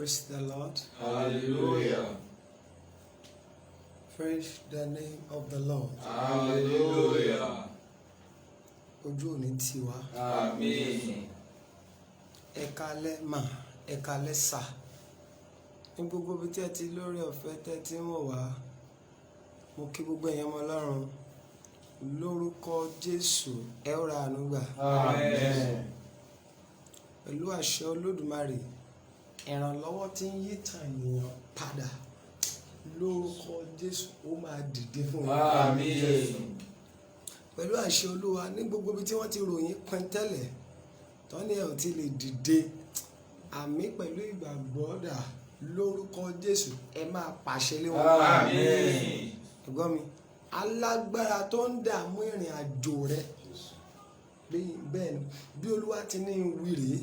Praise the Lord. Hallelujah. Praise the name of the Lord. Hallelujah. Ojú òní tiwa. Amen. Ẹ káalẹ́ mà, ẹ káalẹ́ sà. Ní gbogbo ibi tí ẹ ti lórí ọ̀fẹ́ tẹ́ ti ń wò wá. Mo kí gbogbo ẹ̀yin ọmọ Ọlọ́run. Lórúkọ Jésù ẹ ó ra àánú gbà. Amen. Pẹ̀lú àṣẹ Olódùmarè, ìrànlọ́wọ́ tí ń yí tàn ènìyàn padà. Lórúkọ Jésù ó máa dìde fún wa. Amen. Pẹ̀lú àṣẹ Olúwa ní gbogbo ibi tí wọ́n ti ròyìn pin tẹ́lẹ̀ tọ́ni ẹ̀ ò ti lè dìde àmì pẹ̀lú ìgbàgbọ́ dà lórúkọ Jésù ẹ máa pàṣẹ lé wọn. Amen. Ẹ̀gbọ́n mi alágbára tó ń dààmú ìrìn àjò rẹ bẹ́ẹ̀ ni bí Olúwa ti ní wíìrì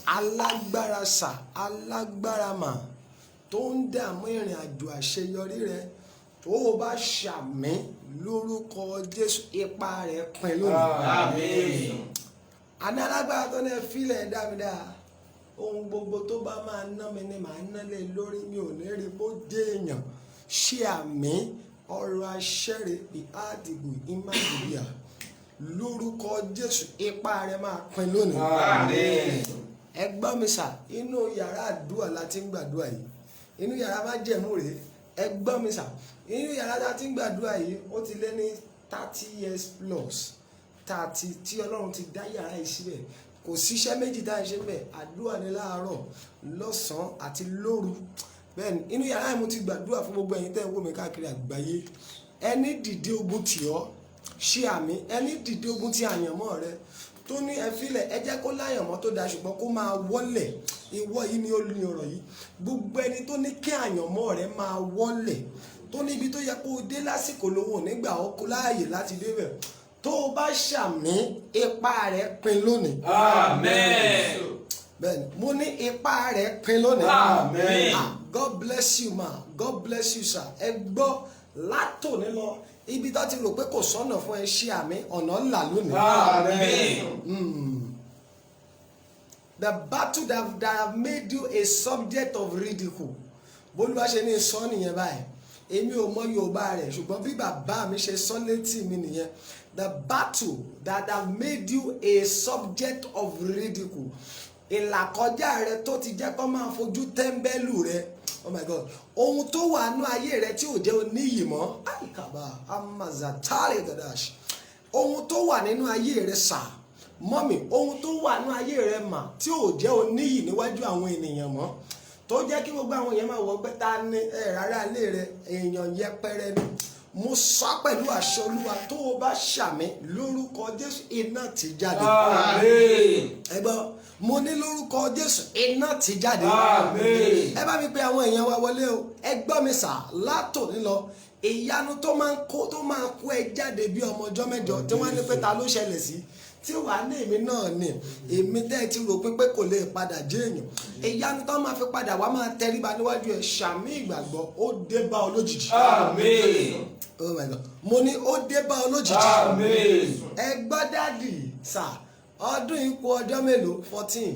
alágbára sà alágbára mà tó ń dààmú ìrìn àjò àṣeyọrí rẹ tó o bá ṣàmì lórúkọ Jésù ipa rẹ pin lónìí. Amen. Àní alágbára tó ní ẹ fílẹ̀ dáadáa ohun gbogbo tó bá máa ná mi ni màá ná lé lórí mi ò ní rí bó dé èèyàn ṣé àmì ọ̀rọ̀ aṣẹ́rẹ̀ bí àdìgbò ìmáàdìbíà lórúkọ Jésù ipa rẹ máa pin lónìí. Amen. Ẹ gbọ́ mi sà inú yàrá àdúrà la ti ń gbàdúrà yìí inú yàrá má jẹ̀mú rèé ẹ gbọ́ mi sà inú yàrá la ti ń gbàdúrà yìí ó ti lé ní 30 years plus 30 tí Ọlọ́run ti dá yàrá yìí síbẹ̀ kò síṣẹ́ méjì tá à ń ṣe bẹ́ẹ̀ àdúrà ní láàárọ̀ lọ́sàn-án àti lóru bẹ́ẹ̀ ni inú yàrá yìí mo ti gbàdúrà fún gbogbo ẹ̀yin tẹ́ ń wò mí káàkiri àgbáyé ẹni dìde ogun tì ọ́ ṣé àmì ẹni dìde ogun tí àyànmọ́ rẹ tó ní ẹ filẹ̀ ẹ jẹ́ kó láyànmọ́ tó dáa ṣùgbọ́n kó máa wọ́lẹ̀ ìwọ yìí ni ó ní ọ̀rọ̀ yìí gbogbo ẹni tó ní kí àyànmọ́ rẹ máa wọ́lẹ̀ tó ní ibi tó yẹ kó o dé lásìkò lówó nígbà ọkọ láàyè láti débẹ̀ tó o bá ṣàmì ipa rẹ pin lónìí. Amen. Bẹ́ẹ̀ni mo ní ipa rẹ pin lónìí. Amen. God bless you ma God bless you sir ẹ gbọ́ látòní lọ ibi tó ti rò pé kò sọ́nà fún ẹ ṣe àmì ọ̀nà ńlá lónìí. Amen. The battle that have made you a subject of ridicule bólúwa ṣe ní sọ nìyẹn báyìí èmi ò mọ Yorùbá rẹ̀ ṣùgbọ́n bí bàbá mi ṣe sọ létí mi nìyẹn the battle that have made you a subject of ridicule ìlàkọjá rẹ tó ti jẹ́ kó máa fojú tẹ́ńbẹ́lú rẹ oh my God ohun tó wà nú ayé rẹ tí ò jẹ́ oníyì mọ́ àìkàbà amazatari gadash ohun tó wà nínú ayé rẹ sà mọ́mì ohun tó wà nú ayé rẹ mà tí ò jẹ́ oníyì níwájú àwọn ènìyàn mọ́ tó jẹ́ kí gbogbo àwọn èèyàn máa wọ pé ta ni rárá ilé rẹ èèyàn yẹpẹrẹ ni mo sọ pẹ̀lú àṣẹ Olúwa tó o bá ṣàmì lórúkọ Jésù iná ti jáde. Amen. Ẹ gbọ́ mo ní lórúkọ Jésù iná ti jáde. Amen. Ẹ bá mi pe àwọn èèyàn wa wọlé o ẹ gbọ́ mi sà látòní lọ ìyanu tó máa kó ẹ jáde bí ọmọ ọjọ́ mẹ́jọ tí wọ́n á ní pé ta ló ṣẹlẹ̀ sí tí wàá ní èmi náà ni èmi tẹ́ ẹ ti rò pé kò lè padà jẹ́ èèyàn ìyanu tó máa fi padà wá máa tẹríba níwájú ẹ ṣàmì ìgbàgbọ́ ó dé bá ọ lójijì. Amen. Oh my God mo ní ó dé bá ọ lójijì. Amen. Ẹ gbọ́ dádì sà ọdún ipò ọjọ́ mélòó 14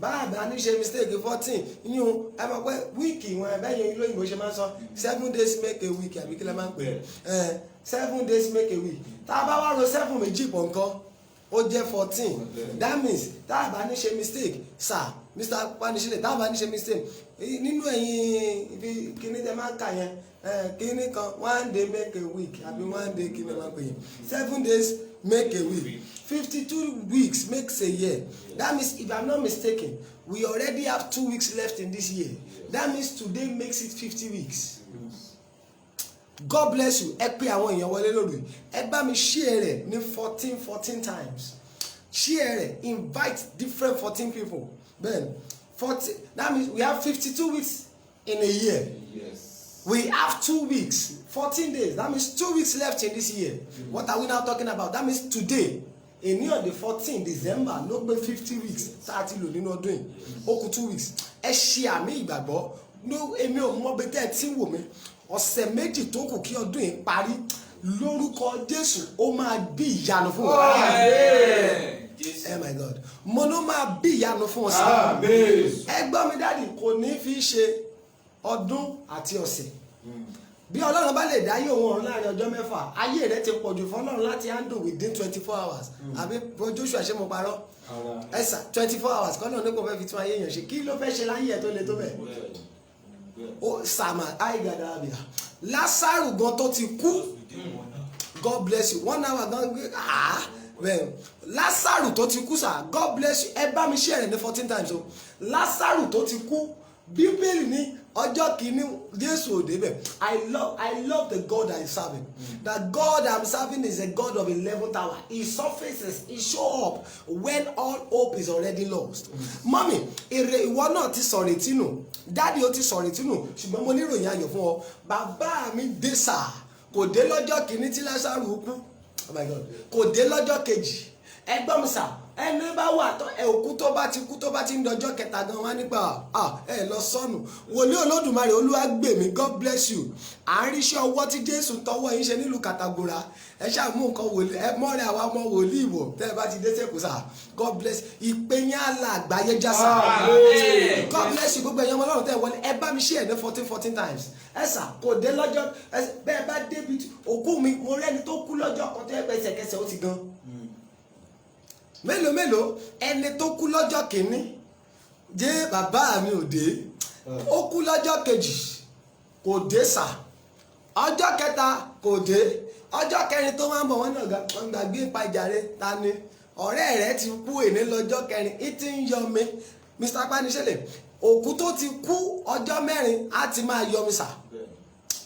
báàbá ní ṣe mistake 14 yíyún ẹ mọ̀ pé wíìkì wọn ẹ bẹ́ẹ̀ yẹn lóyìnbó ṣe máa ń sọ 7 days make a week àbí kí lẹ máa ń pè é 7 days make a week tá a bá wá ro 7 méjì pọ̀ nǹkan ó jẹ́ 14 that means tá a bá ní ṣe mistake sir Mr. Panisile tá a bá ní ṣe mistake nínú ẹ̀yìn ibi kíní tẹ máa ń kà yẹn kíní kan 1 day make a week àbí 1 day kíní máa ń pè yẹn 7 days make a week 52 weeks makes a year that means if I'm not mistaken we already have 2 weeks left in this year that means today makes it 50 weeks. God bless you ẹ pé àwọn èèyàn wọlé lórí ẹ bá mi share rẹ̀ ní 14 times share rẹ̀ invite different 14 people then 40 that means we have 52 weeks in a year. Yes. We have 2 weeks 14 days that means 2 weeks left in this year. What are we now talking about? That means today èní on the 14 December ló gbé 50 weeks tá a ti lò nínú ọdún yìí ó kù 2 weeks ẹ ṣe àmì ìgbàgbọ́ èmi ò mọ bí tẹ́ ẹ ti ń wò mí ọ̀sẹ̀ méjì tó kù kí ọdún yìí parí lórúkọ Jésù ó máa bí ìyanu fún wa. Oh my God mo ló máa bí ìyanu fún ọ sí. Ẹ gbọ́ mi dáàdi kò ní fi ṣe ọdún àti ọ̀sẹ̀ bí ọlọ́run bá lè dá ayé òun ọ̀run láàrin ọjọ́ mẹ́fà ayé rẹ ti pọ̀jù fún ọlọ́run láti handle within 24 hours àbí Joshua ṣe mo parọ́ ẹ̀sà 24 hours kọ́nà ní kò fẹ́ fi tún ayé yẹn ṣe kí ló fẹ́ ṣe láyé ẹ̀ tó le tó bẹ̀ ó sàmà àìgàdà àbíyá Lásárù gan tó ti kú God bless you 1 hour gan gbé bẹ́ẹ̀ Lásárù tó ti kú sà God bless you ẹ bá mi share ní 14 times o Lásárù tó ti kú Bíbélì ní ọjọ́ kìíní Jésù ò débẹ̀. I love the God I am serving. That God I am serving is a God of 11th hour. He surfaces, he show up when all hope is already lost. Mọ́mì, ìwọ náà ti sọ̀rọ̀ etí nù. Dádì ó ti sọ̀rọ̀ etí nù. Ṣùgbọ́n mo ní ìròyìn ayọ̀ fún ọ. Bàbá mi dé sà. Kò dé lọ́jọ́ kìíní tí Lásárù kú. Oh my God. Kò dé lọ́jọ́ kejì. Ẹ gbọ́ mi sà. Ẹni bá wà tó òkú tó bá ti kú tó bá ti ń dọjọ́ kẹta gan wá nípa ẹ lọ sọnù wòlíì Olódùmarè Olúwa gbè mí God bless you à ń ríṣẹ́ ọwọ́ tí Jésù tọwọ́ yín ṣe nílùú Kàtàgòrà ẹ ṣàmú nǹkan wòlíì ẹ mọ́rẹ̀ àwa ọmọ wòlíì wò tẹ́ ẹ bá ti dé sẹ́kù sà God bless ìpè yín àlà àgbáyé jásà God bless you gbogbo ẹ̀yàn ọmọ Ọlọ́run tẹ́ ẹ wọlé ẹ bá mi ṣe ẹ̀ ní 14 times ẹ sà kò dé lọ́jọ́ bẹ́ẹ̀ bá débi òkú mi mo rẹ́ni tó kú lọ́jọ́ kan tó yẹ pé ẹsẹ̀kẹsẹ̀ ó ti gan mélòó ẹni tó kú lọ́jọ́ kìíní jẹ́ bàbá mi ò dé ó kú lọ́jọ́ kejì kò dé sà ọjọ́ kẹta kò dé ọjọ́ kẹrin tó máa ń bọ̀ wọ́n náà gbàgbé ipa ìjàre ta ni ọ̀rẹ́ rẹ̀ ti kú èní lọ́jọ́ kẹrin ìtì ń yọ mi Mr. Panisele òkú tó ti kú ọjọ́ mẹ́rin á ti máa yọ mi sà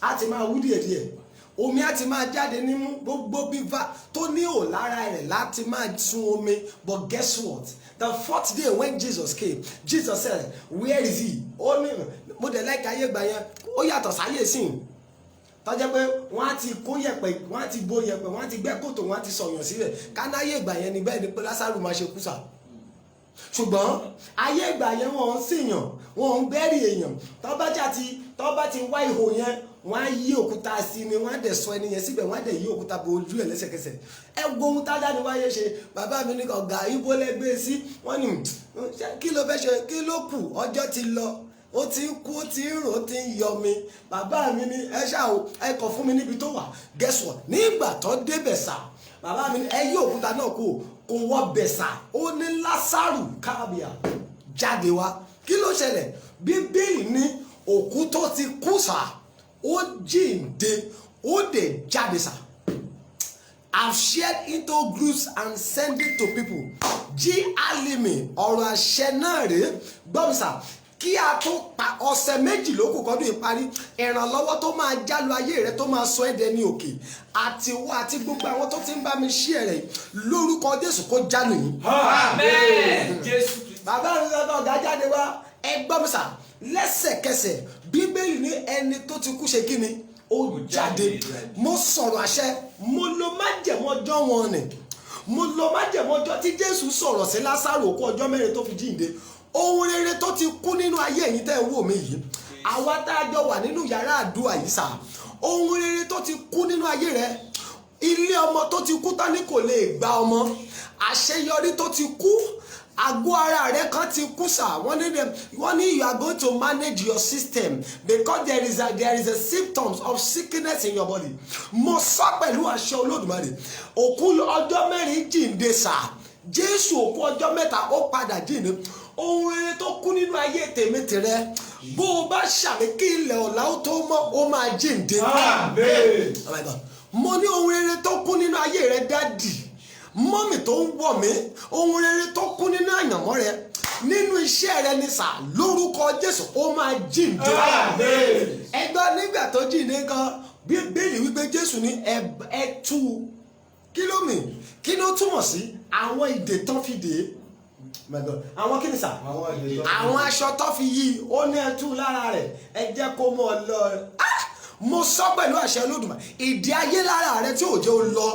á ti máa wú díẹ̀díẹ̀ omi á ti máa jáde nímú gbogbo bíbá tó ní ò lára rẹ̀ láti máa sun omi but guess what the 4th day when Jesus came Jesus said where is he ó ní mo dẹ̀ láìka ayé gbà yẹn ó yàtọ̀ sáyé sí tọ́jẹ́ pé wọ́n á ti kó yẹ̀pẹ̀ wọ́n á ti bó yẹ̀pẹ̀ wọ́n á ti gbẹ́ kòtò wọ́n á ti sọ̀yàn sílẹ̀ kánáyé gbà yẹn ni bẹ́ẹ̀ ni pé Lásárù máa ṣe kú sà ṣùgbọ́n ayé ìgbà yẹn wọ́n ń sìyàn wọ́n ń bẹ́rì èèyàn tọ́ bá ti wá ihò yẹn wọ́n á yí òkúta sí ni wọ́n á dẹ̀ sọ ẹni yẹn síbẹ̀ wọ́n á dẹ̀ yí òkúta bo ojú ẹ̀ lẹ́sẹ̀kẹsẹ̀ ẹ gbóhun tájà ni wáyé ṣe bàbá mi ní ọ̀gá ibo lẹ́gbẹ́ sí wọ́n ní kí ló fẹ́ ṣe kí ló kù ọjọ́ ti lọ ó ti ń kú ó ti ń rò ó ti ń yọ mi bàbá mi ní ẹ ṣáà ẹ kọ̀ fún mi níbi tó wà guess what nígbà tó débẹ̀ sà bàbá mi ní ẹ yí òkúta náà kú kò wọ bẹ̀sà ó ní Lásárù kábíà jáde wá kí ló ṣẹlẹ̀ Bíbélì ní òkú tó ti kú sà ó jíǹde ó dẹ̀ jáde sà. I've shared into groups and send it to people. Alimi ọ̀rọ̀ àṣẹ náà rèé gbọ́n sà kí a tó pa ọ̀sẹ̀ méjì lókù kọ́dún ìparí ìrànlọ́wọ́ tó máa jálu ayé rẹ tó máa sọ ẹ́ dẹni òkè àti wọ àti gbogbo àwọn tó ti ń bá mi share rẹ̀ lórúkọ Jésù kó jálu yìí. Amen. Jésù. Bàbá mi lọ́dọ̀ ọ̀gá jáde wá ẹ gbọ́n mi sà lẹ́sẹ̀kẹsẹ̀ Bíbélì ní ẹni tó ti kú ṣe kí ni ó jáde mo sọ̀rọ̀ àṣẹ mo lo májẹ̀mú ọjọ́ wọn ni mo lo májẹ̀mú ọjọ́ tí Jésù sọ̀rọ̀ sí Lásárù òkú ọjọ́ mẹ́rin tó fi jíǹde ohun rere tó ti kú nínú ayé ẹ̀yin tẹ́ ẹ wò mí yìí àwa tá a jọ wà nínú yàrá àdúrà yìí sà ohun rere tó ti kú nínú ayé rẹ ilé ọmọ tó ti kú tán ní kò lè gba ọmọ àṣeyọrí tó ti kú àgọ́ ara rẹ kan ti kú sà wọ́n ní you are going to manage your system because there is a symptoms of sickness in your body mo sọ pẹ̀lú àṣẹ Olódùmarè òkú ọjọ́ mẹ́rin jíǹde sà Jésù òkú ọjọ́ mẹ́ta ó padà jíǹde ohun rere tó kú nínú ayé tèmi tìrẹ bó o bá ṣàmì kí ilẹ̀ ọ̀la ó tó mọ́ ó máa jíǹde. Amen. Oh my God. Mo ní ohun rere tó kú nínú ayé rẹ dádì mọ́mì tó ń wọ̀ mí ohun rere tó kú nínú àyànmọ́ rẹ nínú iṣẹ́ rẹ ní sà lórúkọ Jésù ó máa jíǹde. Amen. Ẹgbẹ́ nígbà tó jíǹde gan Bíbélì wípé Jésù ní ẹ tú kí ló mì kí ló túmọ̀ sí àwọn ìdè tán fi dè àwọn kí ni sà àwọn aṣọ tó fi yí ó ní ẹ tú lára rẹ̀ ẹ jẹ́ kó mọ́ ọ lọ mo sọ pẹ̀lú àṣẹ Olódùmarè ìdè ayé lára rẹ tí ò jẹ́ ó lọ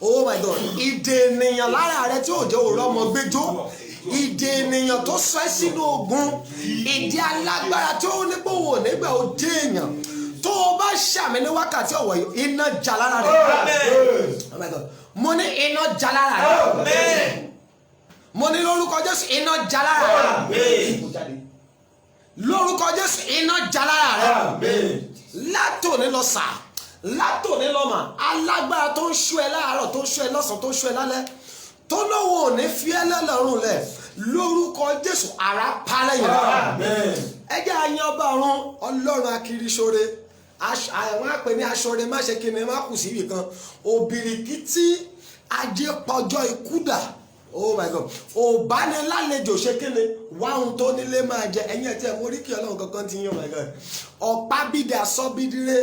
oh my God ìdè ènìyàn lára rẹ tí ò jẹ́ ó rọ́mọ gbẹjọ́ ìdè ènìyàn tó sọ ẹ́ sínú ogun ìdè alágbára tí ó nípò wò nígbà ó dé èèyàn tó o bá ṣàmì ní wákàtí ọ̀wọ̀ yìí iná jà lára rẹ oh my God mo ní iná jà lára rẹ mo ní lórúkọ Jésù iná jà lára rẹ lórúkọ Jésù iná já lára rẹ. Amen. Látòní lọ sà, látòní lọ mà, alágbára tó ń ṣú ẹ láàárọ̀, tó ń ṣú ẹ lọ́sàn-án, tó ń ṣú ẹ lálẹ́, tó lówó ò ní fi ẹ́ lọ́rùn lẹ̀, lórúkọ Jésù àrá pa lẹ́yìn rẹ. Amen. Ẹ jẹ́ àyàn ọba ọ̀run Ọlọ́run akiriṣore, àwọn àpè ní aṣọre má ṣe kíni má kù síbì kan, òbìrìkìtì ajé pọjọ́ ikú dà. Oh my God, òbánilálejò ṣe kíni wá ohun tó nílé máa jẹ. Ẹ̀yin ẹ̀ tí ẹ̀ mú oríkì Ọlọ́run kankan ti yín. Oh my God, ọ̀pá bídẹ asọ́bídire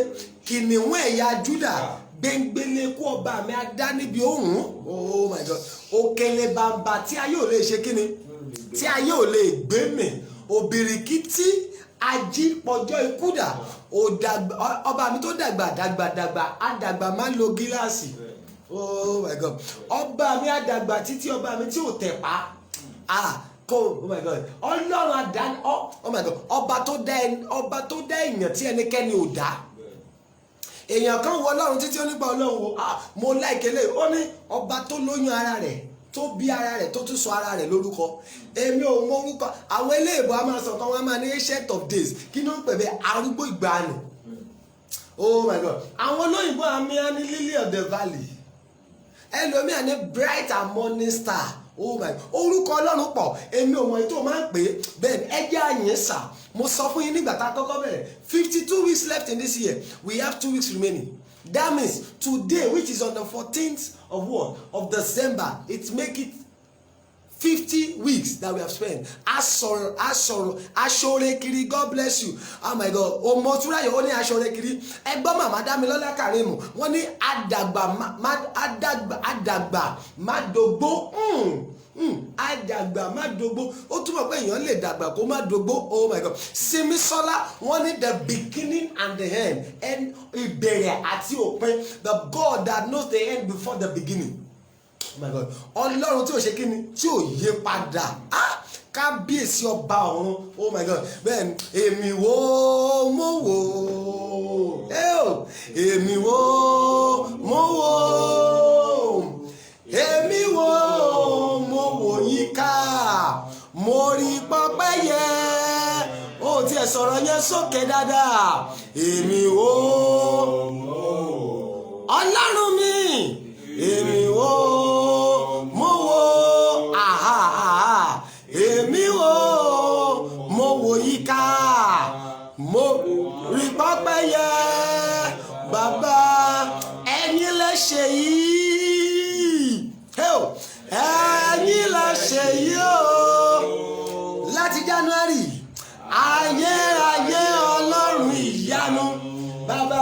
kìnìún ẹ̀yà Júdà gbẹngbẹlẹ kú ọba mi adá níbi òun. Oh my God, òkèlè bàbà tí ayé ò lè ṣe kíni, tí ayé ò lè gbé mì, òbìrìkìtì ajípọ̀jọ́ ikú dà. Ọba mi tó dàgbà àdàgbà máa ń lo gíláàsì. Oh my God, ọba mi àdàgbà títí ọba mi tí ò tẹ̀ pa. Oh my God, Ọlọ́run àdá. Oh my God, ọba tó dá èèyàn tí ẹnikẹ́ni ò dá. Èèyàn kan wọ Ọlọ́run títí ó nípa Ọlọ́run wo, mo láìkélé, ó ní ọba tó lóyún ara rẹ̀, tó bí ara rẹ̀, tó tún sọ ara rẹ̀ lórúkọ. Èmi ò mọ orúkọ. Àwọn eléèbó a máa sọ kan, wọ́n máa ní ancient of days. Kí ló ń pè bẹ́ẹ̀? Arúgbó ìgbàanì. Oh my God, àwọn olóyìnbó àmì á ní lily of the valley, ẹlòmíà ní bright and morning star. Oh my God, orúkọ Ọlọ́run pọ̀, èmi ò mọ èyí tó máa ń pè é. Bẹ́ẹ̀ ni ẹ jẹ́ àyìn sà. Mo sọ fún yín nígbà tá a kọ́kọ́ bẹ̀rẹ̀, 52 weeks left in this year, we have 2 weeks remaining. That means today, which is on the 14th of what? Of December, it make it 50 weeks that we have spent. Aṣọrekiri, God bless you. Oh my God, Omoturayo ó ní aṣọrekiri. Ẹgbọ́n màmá Dámilọ́lá Kàrímù, wọ́n ní àdàgbà má dògbó. Àdàgbà má dògbó. Ó túmọ̀ pé èèyàn lè dàgbà kó má dògbó. Oh my God, Simisola, wọ́n ní the beginning and the end, and ìbẹ̀rẹ̀ àti òpin, the God that knows the end before the beginning. Oh my God, Ọlọ́run tí ò ṣe kíni, tí ò yé padà. Kábíyèsí ọba ọ̀run. Oh my God, bẹ́ẹ̀ni èmi wo mo wò, èmi wo mo wò, èmi wo mo wò yíká, mo rí pọpẹ́ yẹ. Ó tiẹ̀ sọ̀rọ̀ yẹn sókè dáadáa. Èmi wo Ọlọ́run mi, èmi wo mo wò, èmi wo mo wò yíká, mo rí pọpẹ́ yẹ. Bàbá ẹ̀yin lẹ ṣe yìí, ẹ̀yin lẹ ṣe yìí o. Láti January, ayérayé Ọlọ́run ìyanu, bàbá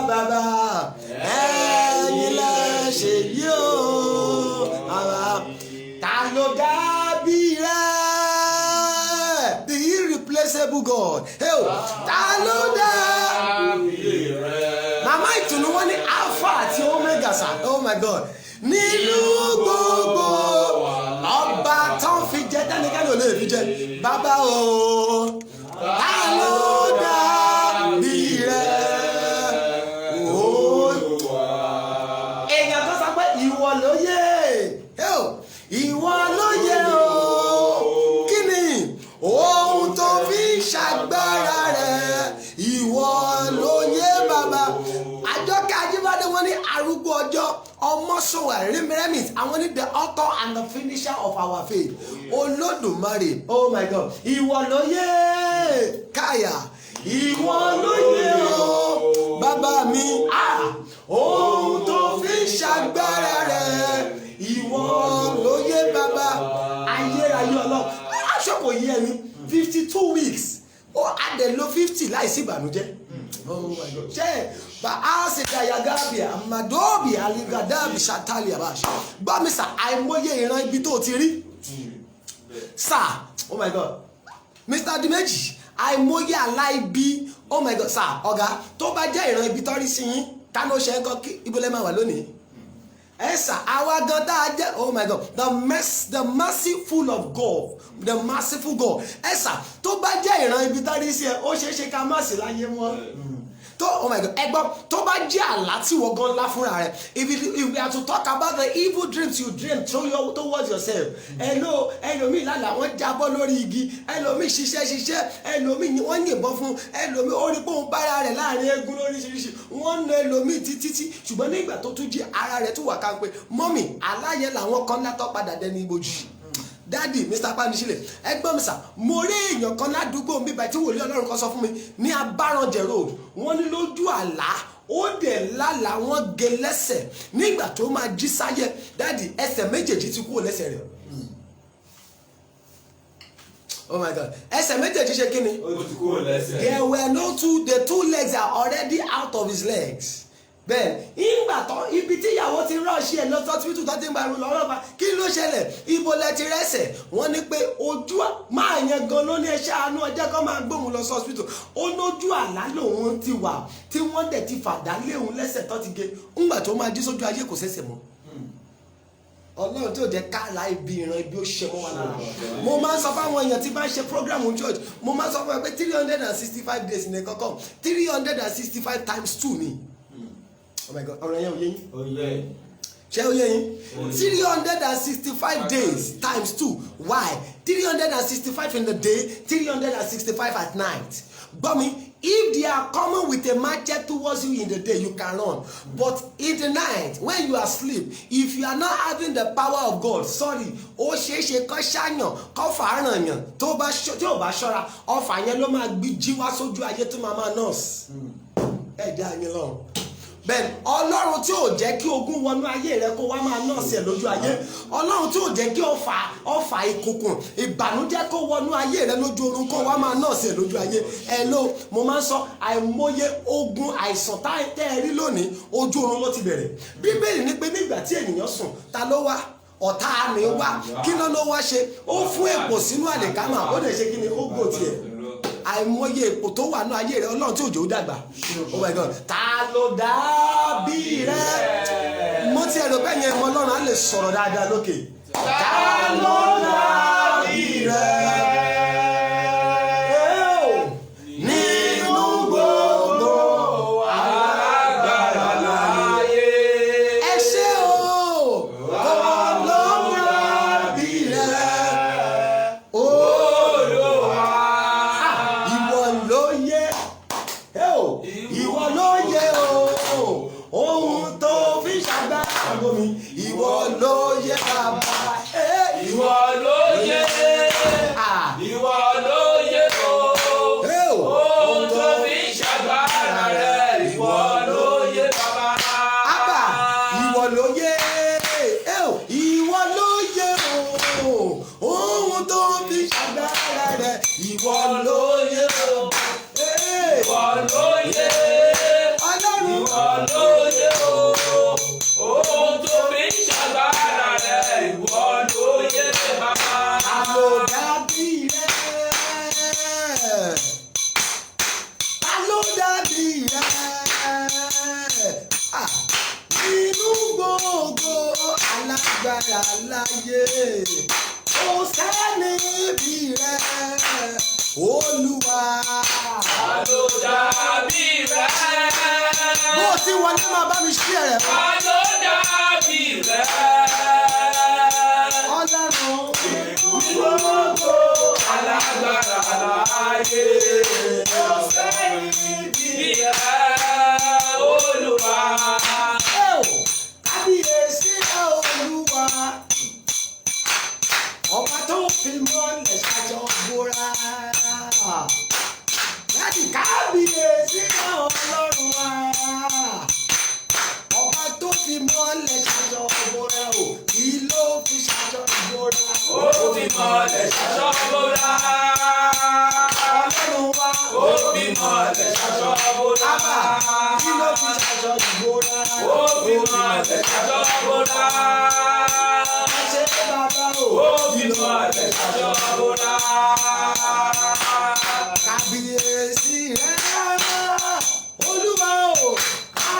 ẹ̀yin lẹ ṣe yìí o. Ta ló dàbí rẹ? The irreplaceable God. Ta ló dàbí rẹ? Màmá Ìtùnú wọ́n ní Alpha àti Omega sà. Oh my God, nínú gbogbo ọba tó ń fi jẹ dánikáni ò lè fi jẹ. Bàbá o, ta ló dàbí rẹ? Èèyàn tó sọ pé ìwọ ló yẹ, ìwọ ló yẹ o. Kí ni ohun tó fi ṣàgbára rẹ? Ìwọ ló yẹ bàbá. Àjọkẹ́ Ajíbádé wọ́n ní arúgbó ọjọ́, Ọmọ́sọ̀wà Remedies, àwọn ní the author and the finisher of our faith. Olódùmarè. Oh my God, ìwọ ló yẹ káyà, ìwọ ló yẹ o bàbá mi. Ohun tó fi ṣàgbára rẹ, ìwọ ló yẹ bàbá. Ayérayé Ọlọ́run. Aṣọ kò yẹ ẹni 52 weeks. Ó adẹ̀ lo 50 láìsí ìbànújẹ́. Oh my God. Ṣé Bàásìkà Yagabia, Madobi, Aligadabi, Shatali Abash. Gbọ́ mi sà, àìmọye ìran ibi tó ti rí. Sà, oh my God. Mr. Dimeji, àìmọye aláìbí. Oh my God, sà, ọ̀gá, tó bá jẹ́ ìran ibi tó rí sí yín, ká ló ṣe ń kọ́ kí ibùdó máa wà lónìí. Ẹ sà, àwa gan tá a jẹ́, oh my God, the merciful of God, the merciful God. Ẹ sà, tó bá jẹ́ ìran ibi tó rí sí ẹ, ó ṣeé ṣe ká má sí láyé mọ́. Oh my God, ẹgbọ́n tó bá jẹ́ àlá tí wọ́n gan lá fúnra rẹ̀, if we are to talk about the evil dreams you dream towards yourself, ẹlòmíì lálàá wọ́n jábọ́ lórí igi, ẹlòmíì ṣiṣẹ́, ẹlòmíì wọ́n yìnbọn fún, ẹlòmíì ó rí pé òun bára rẹ̀ láàrin eégún lóríṣiríṣi, wọ́n na ẹlòmíì títí ṣùgbọ́n nígbà tó tún jí ara rẹ̀ tún wà ká pé mọ́mì aláyẹ làwọn kan látọ̀ padà dẹni ibojì. Daddy Mr. Panisile ẹgbọ́n mi sà mo rí èèyàn kan ládùúgbò mi báyìí tí wòlíì Ọlọ́run kan sọ fún mi ní Abáranjẹ road wọ́n ní lójú àlá ó dẹ̀ lálàá wọ́n gé lẹ́sẹ̀ nígbà tó máa jí sáyé Daddy ẹsẹ̀ méjèèjì ti kúrò lẹ́sẹ̀ rẹ̀. Oh my God ẹsẹ̀ méjèèjì ṣe kí ni? Ó ti kúrò lẹ́sẹ̀. There were no the two legs are already out of his legs. Bẹ́ẹ̀ ìgbà tán ibi tí ìyàwó ti rọ́ọ̀ṣì ẹ̀ lọ sọ́sibítù tó ti ń gba irun lọ́wọ́ bá kí ló ṣẹlẹ̀ ibo lẹ ti rẹ́sẹ̀ wọ́n ní pé ojú máa yẹn gan ló ní ẹṣẹ́ àánú ọjọ́ kan máa gbóhùn lọ sọ́sibítù ó lójú àlá lòun ti wà tí wọ́n dẹ̀ ti fàdá léhùn lẹ́sẹ̀ tó ti gé ńgbà tó máa jí sójú ayé kò ṣẹ̀ṣẹ̀ mọ́. Ọlọ́run tí ò jẹ́ káàlà ibi ìran ibi ó ṣe mọ́ wa lára. Mo máa ń sọ fáwọn èèyàn tí bá ń ṣe program church mo máa ń sọ fún ẹ pé 365 days ní kankan 365 times 2 ni. Oh my God, ọ̀rọ̀ yẹn ò yé yín. Ó yé. Ṣé ó yé yín? 365 days times 2. Why? 365 in the day, 365 at night. But if they are coming with a machete towards you in the day, you can run. But in the night, when you are asleep, if you are not having the power of God, sorry, ó ṣeéṣe kó ṣàyàn, kó fàáràn yàn, tí ó bá ṣọ́ra, ọfà yẹn ló máa gbé jí wá sójú ayé tó máa nọ́ọ̀sì. Ẹ̀dá yẹn lọ́rùn. Bẹ́ẹ̀ni Ọlọ́run tí ò jẹ́ kí ogun wọnú ayé rẹ kó wá máa nọ́ọ̀sì ẹ̀ lójú ayé Ọlọ́run tí ò jẹ́ kí ọfà ìkùnkùn ìbànújẹ́ kó wọnú ayé rẹ lójú oorun kó wá máa nọ́ọ̀sì ẹ̀ lójú ayé mo máa ń sọ àìmọye ogun àìsàn tẹ́ ẹ rí lónìí ojú oorun ló ti bẹ̀rẹ̀ Bíbélì ní pé nígbà tí ènìyàn sùn ta ló wá ọ̀tá mi wá kí ló wá ṣe ó fún èpò sínú àlìkámà ó dẹ̀ ṣe kí ni ó gbò tiẹ̀ àìmọye èpò tó wà ní ayé rẹ Ọlọ́run tí òjò dàgbà. Oh my God ta ló dàbí rẹ mo ti ẹ̀rọ bẹ́ẹ̀ yẹn mọ Ọlọ́run á lè sọ̀rọ̀ dáadáa lókè. Ta ló dàbí rẹ nínú gbogbo alágbára láyé ẹ ṣé o Ọlọ́run dàbí rẹ ohun tó fi ṣàgbára gómi ìwọ ló yẹ bàbá Ìwọ ló yẹ. Ìwọ ló yẹ ohun tó fi ṣàgbára rẹ̀. Ìwọ ló yẹ bàbá. Abba ìwọ ló yẹ ìwọ ló yẹ ohun tó fi ṣàgbára rẹ̀. Ìwọ ló yẹ bàbá. Ìwọ ló yẹ. Ìwọ ló yẹ ohun tó fi ṣàgbára rẹ̀. Ìwọ ló yẹ bàbá. Àlòdàbí rẹ̀. Àlòdàbí rẹ̀. Nínú gbogbo alágbára láyé. Kò sẹ́ni bí rẹ̀. Olúwa. Àlòdàbí rẹ̀. Bó ti wọlé máa bá mi ṣí ẹ̀rẹ̀ fún. Àlòdàbí rẹ̀. Ọlọ́run. Gbogbo alágbára láyé. Kò sẹ́ni bí rẹ̀. Olúwa. Kábíyèsí Olúwa. Ọba tó fi mọ́lẹ̀ ṣàjọ bóra. Láti kábíyèsí Ọlọ́run wa. Ọba tó fi mọ́lẹ̀ ṣàjọ bóra o. Kí ló fi ṣàjọ bóra? Ó fi mọ́lẹ̀ ṣàjọ bóra. Ọlọ́run wa. Ó fi mọ́lẹ̀ ṣàjọ bóra. Kí ló fi ṣàjọ bóra? Ó fi mọ́lẹ̀ ṣàjọ bóra. Ṣé bàbá o? Ó fi mọ́lẹ̀ ṣàjọ bóra. Kábíyèsí rẹ̀ Olúwa o,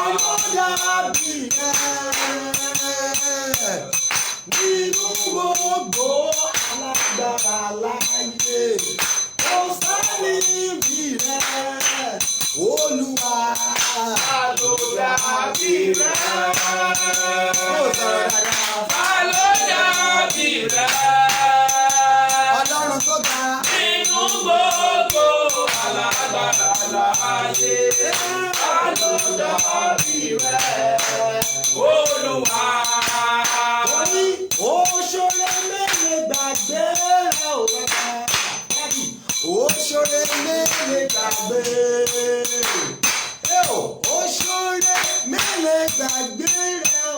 àlòdàbí rẹ̀ nínú gbogbo alágbára láyé. Kò sẹ́ni bí rẹ̀ Olúwa. rẹ̀? Ó sọ̀rọ̀ dáadáa. Ta ló dàbí rẹ̀? Ọlọ́run tó ga. Nínú gbogbo alágbára láyé, ta ló dàbí rẹ̀? Olúwa. Oṣore mele gbàgbé rẹ ò bàbá. Oṣore mele gbàgbé. Oṣore mele gbàgbé rẹ ò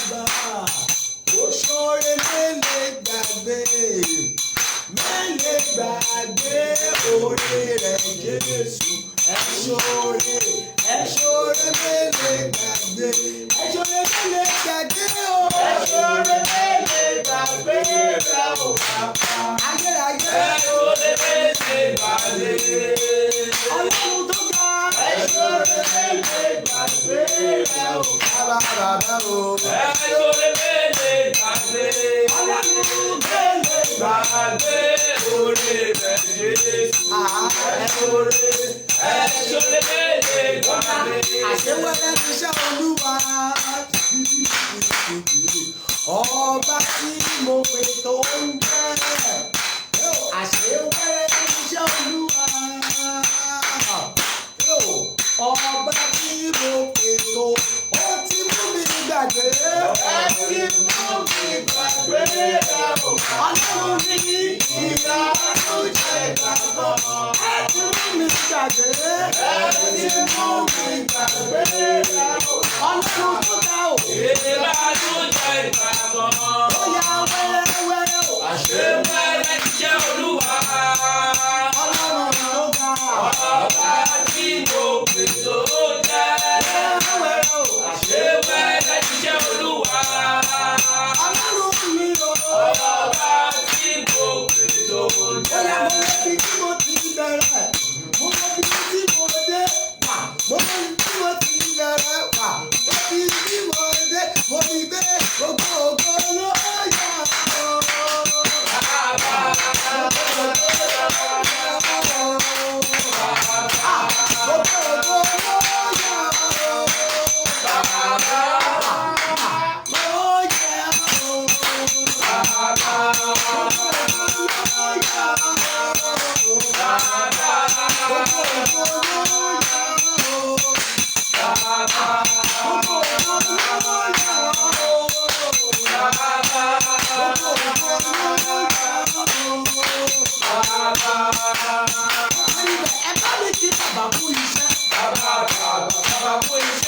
bàbá. Oṣore mele gbàgbé. Mele gbàgbé oore rẹ Jésù. Ẹ̀ṣọ́re mele gbàgbé. Ẹ̀ṣọ́re mele gbàgbé o. Ẹ̀ṣọ́re mele gbàgbé rẹ o bàbá. Ayérayé. Ẹ̀ṣọ́re mele gbàgbé. Ọlọ́run tó ga. Ẹ̀ṣọ́re mele gbàgbé rẹ o bàbá o. Ẹ̀ṣọ́re mele gbàgbé. Ọlọ́run mele Gbàgbé oore rẹ̀ Jésù. Ẹ̀ṣọ́re mele gbàgbé. Àṣewẹ́rẹ́ ti ṣe Olúwa. Ọba tí mo pè tó ń jẹ́. Àṣewẹ́rẹ́ ti ṣe Olúwa. Ọba tí mo pè tó. Ó ti mú mi gbàgbé. Ẹ ti mú mi gbàgbé. Ọlọ́run ní ìgbà tó jẹ ìgbàgbọ́. Ẹ ti mú mi gbàgbé. Ẹ ti mú mi gbàgbé. Ọlọ́run tó dá o. Ìgbà tó jẹ́ ìgbàgbọ́. Ó yá wẹ́rẹ́wẹ́rẹ́ o. Àṣewẹ́rẹ́ jẹ́ Olúwa. Ọlọ́run tó ga. Ọba tí mo pè tó jẹ́. Wẹ́rẹ́wẹ́rẹ́ o. Àṣewẹ́rẹ́ jẹ́ Olúwa. Ọlọ́run mi o. Ọba tí mo pè tó Ó yá jẹ́. mo mọ ibi tí mo ti bẹ̀rẹ̀. Mo mọ ibi tí mo dé. Mo mọ ibi tí mo ti bẹ̀rẹ̀. Mo mọ ibi tí mo dé. Mo fi gbé gbogbo ògo ló yà ó.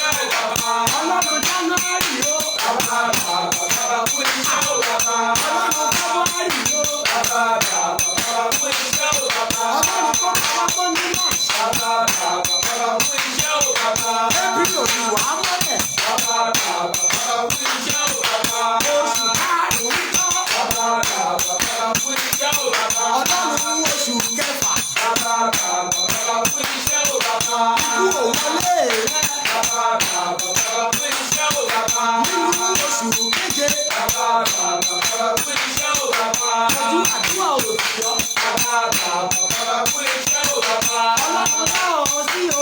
Ọlọ́run January o. Ọlọ́run February o. Ọlọ́run tó kọ́kọ́ tó ní March. April òbí wà á mọ́lẹ̀. Oṣù karùn-ún tán. Ọlọ́run oṣù kẹfà. Ikú ò wọlé rẹ̀. Nínú oṣù méje. Ojú àdúrà òṣìṣọ́. Ọlọ́run náà sí o.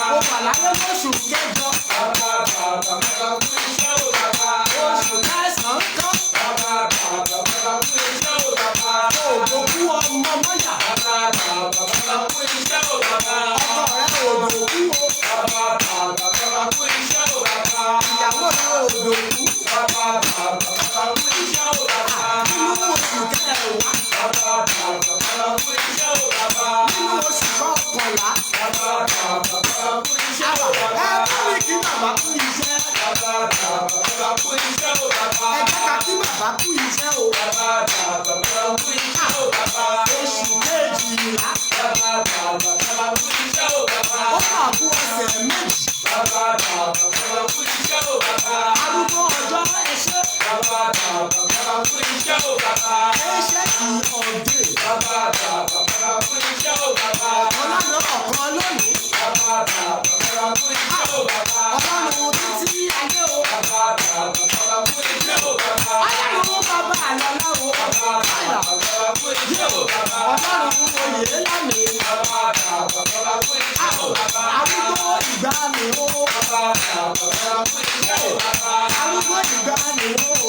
Mo wà láyé lóṣù kẹjọ. Oṣù kẹsàn-án tán. Ògbókú ọmọ mọ́yà. Ọkọ rẹ̀ ògbókú o. Ìyàwó rẹ̀ ògbókú. Nínú oṣù kẹwàá. Nínú oṣù kọkànlá. Ẹ bá mi kí bàbá kú iṣẹ́. Ẹ jẹ́ ká kí bàbá kú iṣẹ́ o. Oṣù kejìlá. Ó máa kú ọ̀sẹ̀ méjì. Arúgbó ọjọ́ ẹṣẹ́. Ẹṣẹ́ kì í ọ̀dẹ̀. Ọlọ́run ọ̀kan lónìí. Ọlọ́run títí ayé o. Ọlọ́run bàbá àlọ́lá o. Ọlọ́run oyè lámì. Arúgbó ìgbà mi o. Baba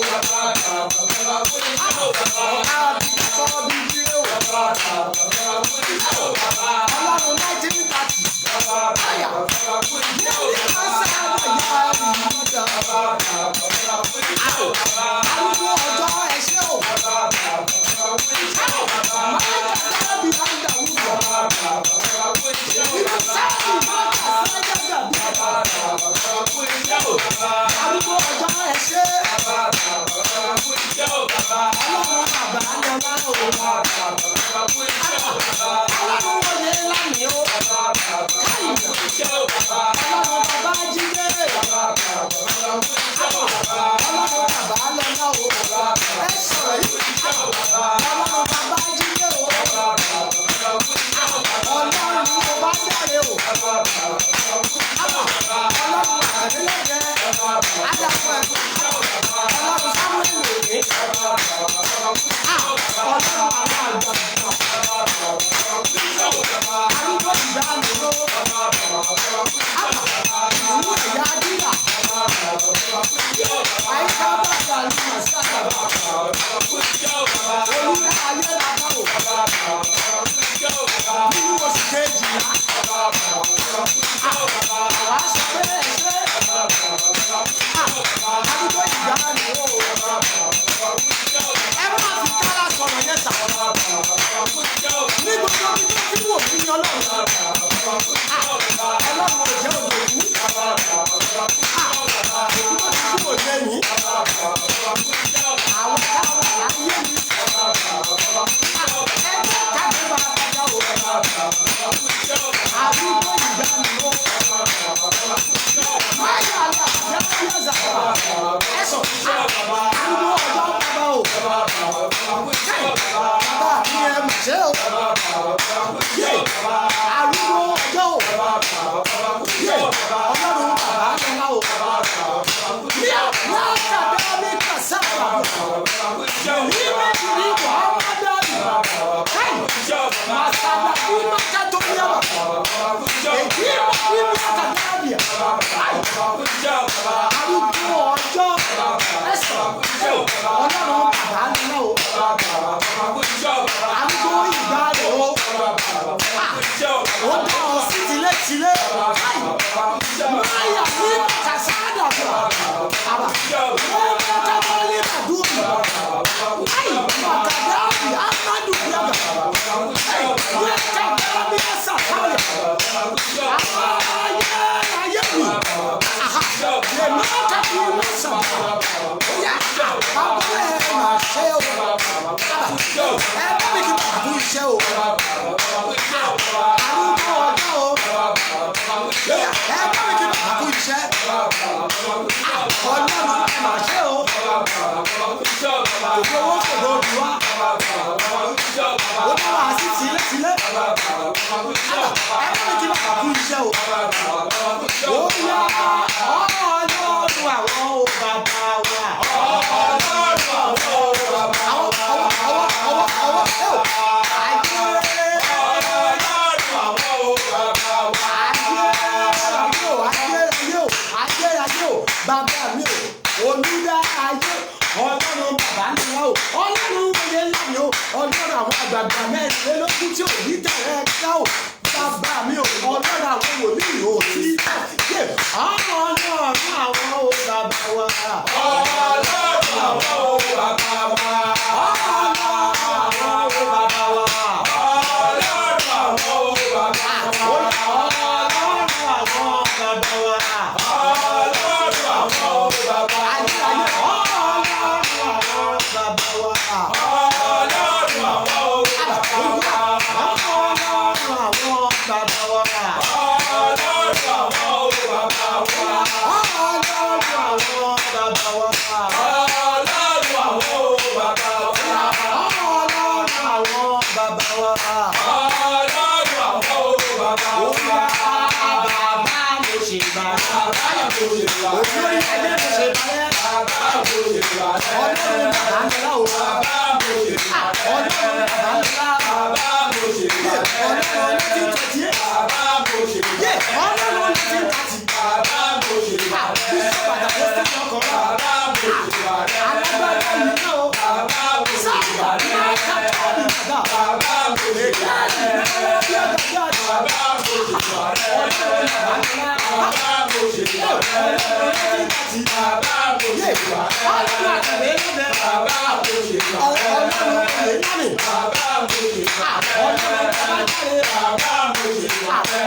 ọlọ́run bàbá jáde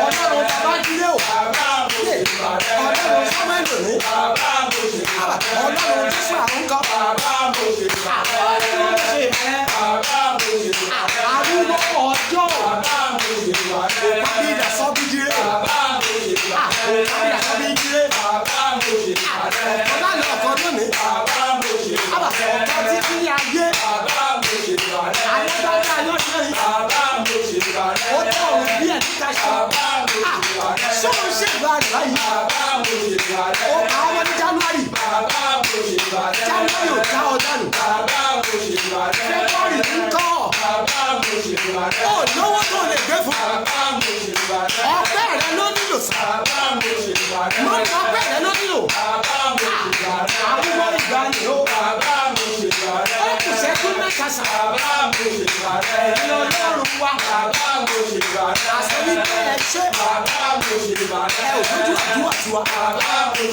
ọlọ́run bàbá jílé o ọlọ́run sọ́mẹ́lì ní ọlọ́run jésù àrùnkọ́ ọlọ́run ṣe bẹ́ẹ̀ arúgbó ọjọ́ kábíyà sọ́bí jílé kábíyà sọ́bí jílé ọ̀kan lánàá ọ̀kan lónìí ọ̀kan títí ní ayé ayédájá ayọ́sẹ́yìn ó tọ̀ ọ̀run bí ẹ̀ ní káṣí sọ́run ṣègbà rẹ̀ báyìí ó kà á wọ́n ní January ò já ọ dànù February ń kọ́ ó lówó tó lè gbé fún ọpẹ́ rẹ ló nílò sí mọ́nà ọpẹ́ rẹ ló nílò àbúrò ìgbà ni ó kù sẹ́kù mẹ́ta sà ẹ̀yin ọlọ́run wa àṣẹ wípé ẹ ṣe ẹ ò lójú àdúrà tiwa àrùn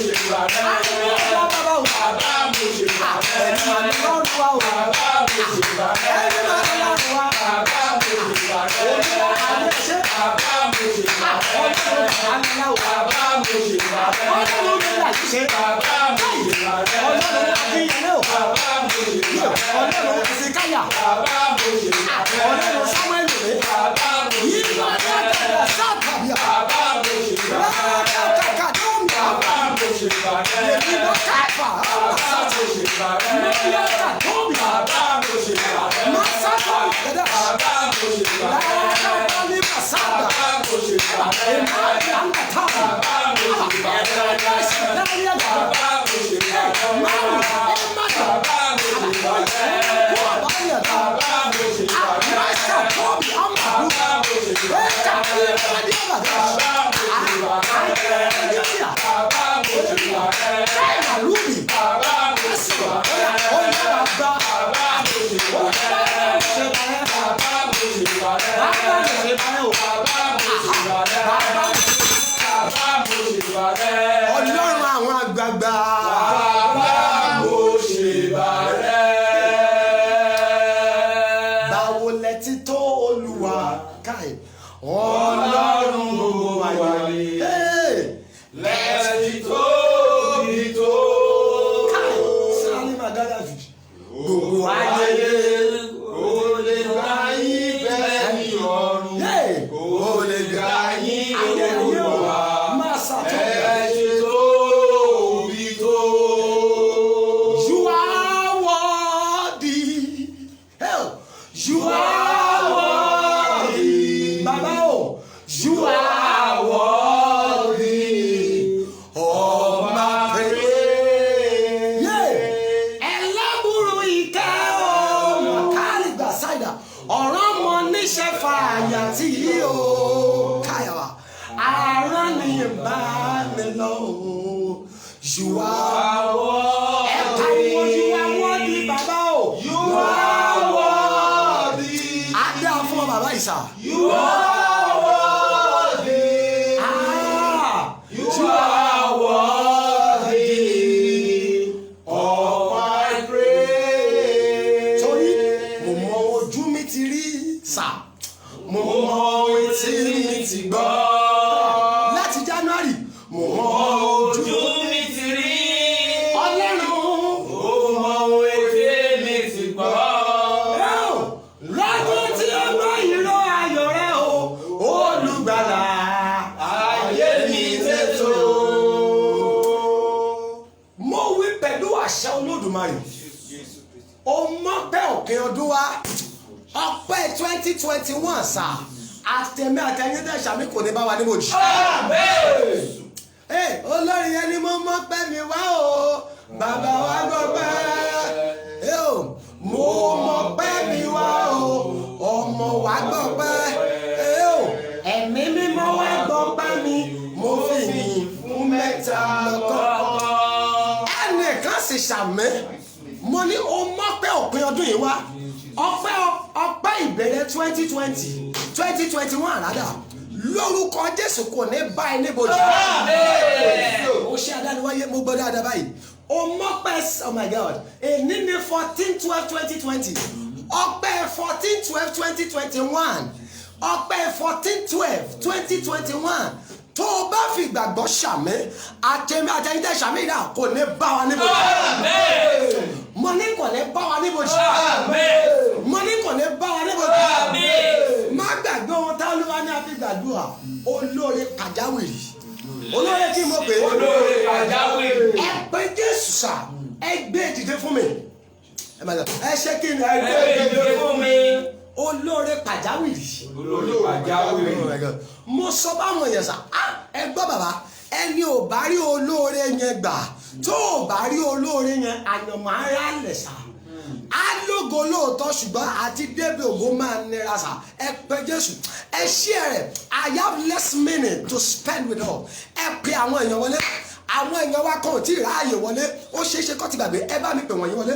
ọjọ́ bàbá o ẹ̀yin ọlọ́run wa o ẹ̀yin ọlọ́run wa olúwa àdéṣe ọlọ́run àlàlá o ọlọ́run mi là ṣe ọlọ́run akínyẹlé o ọlọ́run ìsìnkáyà ọlọ́run sáwẹ́lì rẹ̀ yìí ló ń yàtọ̀ sábàbíà kàkàdọ́mìà èmi ló káfà mọ́lẹ́ kàdọ́mìà masakọ̀ gẹ́dẹ́ láàárọ̀ ní masada èmi àti àǹkàtà ẹ̀rọ ìṣẹ̀dáyà máa Ọlọ́run àwọn àgbààgbà. Báwo lẹ ti tó Olúwa káì Ọlọ́run gbogbo ayé lẹ́tí tóbi tó káì sáré màgádà jù gbogbo ayé kò lè gbà yín bẹ́ẹ̀ ni ọ̀run kò lè gbà yín Olúwa lẹ́tí tóbi tó. You are worthy. Hell, you are worthy. Baba o, you are worthy of my praise. Yeah. Ẹlẹ́bùrú ìkẹ́ o, mọ̀kálì gbà sáìdà. Ọ̀rọ̀ mọ níṣẹ́ fàyà tí yí o. Káyàwá, ara ni ìbá mi lọ o. You are worthy. Ẹ̀ka ìwọ you are worthy bàbá o. You are worthy. Adé àfọ̀ bàbá ìsà. You are worthy. You are worthy of my praise. Torí mo mọ ojú mi ti rí sà. Mo mọ etí mi ti gbọ́. Láti January, mo mọ ojú mi ti rí. Ọlọ́run. Mo mọ etí mi ti gbọ́. Lọ́dún tí ó gbọ́ ìró ayọ̀ rẹ̀ o, olùgbàlà. Ayé mi tètò. Mo wí pẹ̀lú àṣẹ Olódùmarè. O mọ̀ pé òpin ọdún wa. Ọpẹ́ 2021 sà. Àtẹ̀mí àtẹ̀yìn dẹ̀ sàmì kò ní bá wa níbòjì. Olórin yẹn ni mo mọ̀ pé mi wá o. Bàbá wa gbọ́ pẹ́. Mo mọ̀ pé mi wá o. Ọmọ wa gbọ́ pẹ́. Ẹ̀mí mímọ́ wa gbọ́ pẹ́ mi. Mo fi yìn fún mẹ́ta lọ́kọ̀. Ẹnìkan sì ṣàmì. Mo ní o mọ̀ pé òpin ọdún yìí wá. Ọpẹ́ ìbẹ̀rẹ̀ 2021 rádà. Lórúkọ Jésù kò ní bá ẹ níbojì. Ó ṣe adániwáyé mo gbọ́ dáadáa báyìí. O mọ̀ pé oh my God èní ní 14/12/2020 ọpẹ́ 14/12/2021 ọpẹ́ 14/12/2021 tó o bá fi ìgbàgbọ́ ṣàmì àtẹ̀yìntẹ̀ ṣàmì ìdá kò ní bá wa níbojì. mo ní kò ní bá wa níbojì. mo ní kò ní bá wa níbojì. má gbàgbé ohun tá Olúwa ní a fi gbàdúrà olóore pàjáwìrì. olóore kí mo pè é. olóore pàjáwìrì. ẹ pé Jésù sà ẹ gbé dìde fún mi. ẹ ṣe kí ni. ẹ gbé dìde fún mi. olóore pàjáwìrì. olóore pàjáwìrì. mo sọ báwọn èèyàn sà ẹ gbọ́ bàbá ẹni ò bá rí olóore yẹn gbà tó ò bá rí olóore yẹn àyànmọ́ ara lẹ̀ sà á lógo lóòótọ́ ṣùgbọ́n àti débi ògo máa nira sà ẹ pé Jésù ẹ ṣí ẹ rẹ̀ I have less minute to spend with all ẹ pe àwọn èèyàn wọlé àwọn èèyàn wa kan ò tí ì ráàyè wọlé ó ṣeé ṣe kó ti gbàgbé ẹ bá mi pè wọ̀nyí wọlé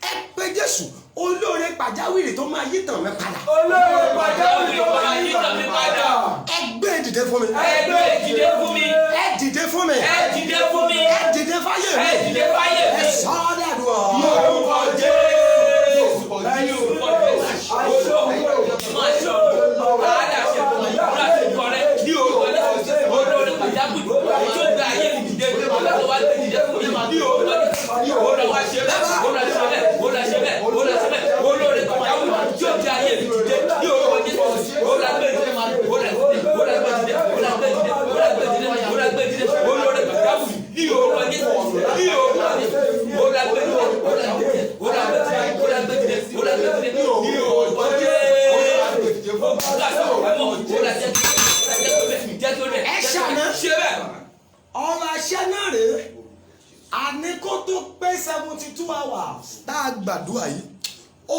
ẹ pé Jésù olóore pàjáwìrì tó máa yí tàn mí padà. olóore pàjáwìrì tó máa yí tàn mí padà. ẹ gbé dìde fún mi. ẹ gbé dìde fún mi. ẹ dìde fún mi. ẹ dìde fún mi. ẹ dìde fáyé mi. ẹ dìde fáyé mi. ẹ sọ ọ́ dàdúrà. Orúkọ Jésù. Lẹ́yìn orúkọ Jésù. olóore máa ṣe àádàṣe láti kọ rẹ ní orúkọ Jésù. olóore pàjáwìrì tó gba ayé mi dìde olóore wá gbé dìde fún mi ní orúkọ Jésù. olóore wá ṣe bẹ́ẹ̀ olóore ṣe bẹ́ẹ̀ olóore ṣe bẹ́ẹ̀ olóore ṣe bẹ́ẹ̀ olóore pàjáwìrì tó gba ayé mi dìde ní orúkọ Jésù. olóore gbé dìde olóore gbé dìde olóore gbé dìde olóore gbé dìde olóore gbé dìde olóore gbé dìde olóore pàjáwìrì ní orúkọ Jésù ní orúkọ Jésù. olóore gbé dìde olóore gbé dìde olóore gbé dìde olóore gbé dìde olóore gbé dìde ní orúkọ Jésù. ẹ ṣàná ọ̀rọ̀ àṣẹ náà rèé àní kó tó pé 72 hours tá a gbàdúrà yìí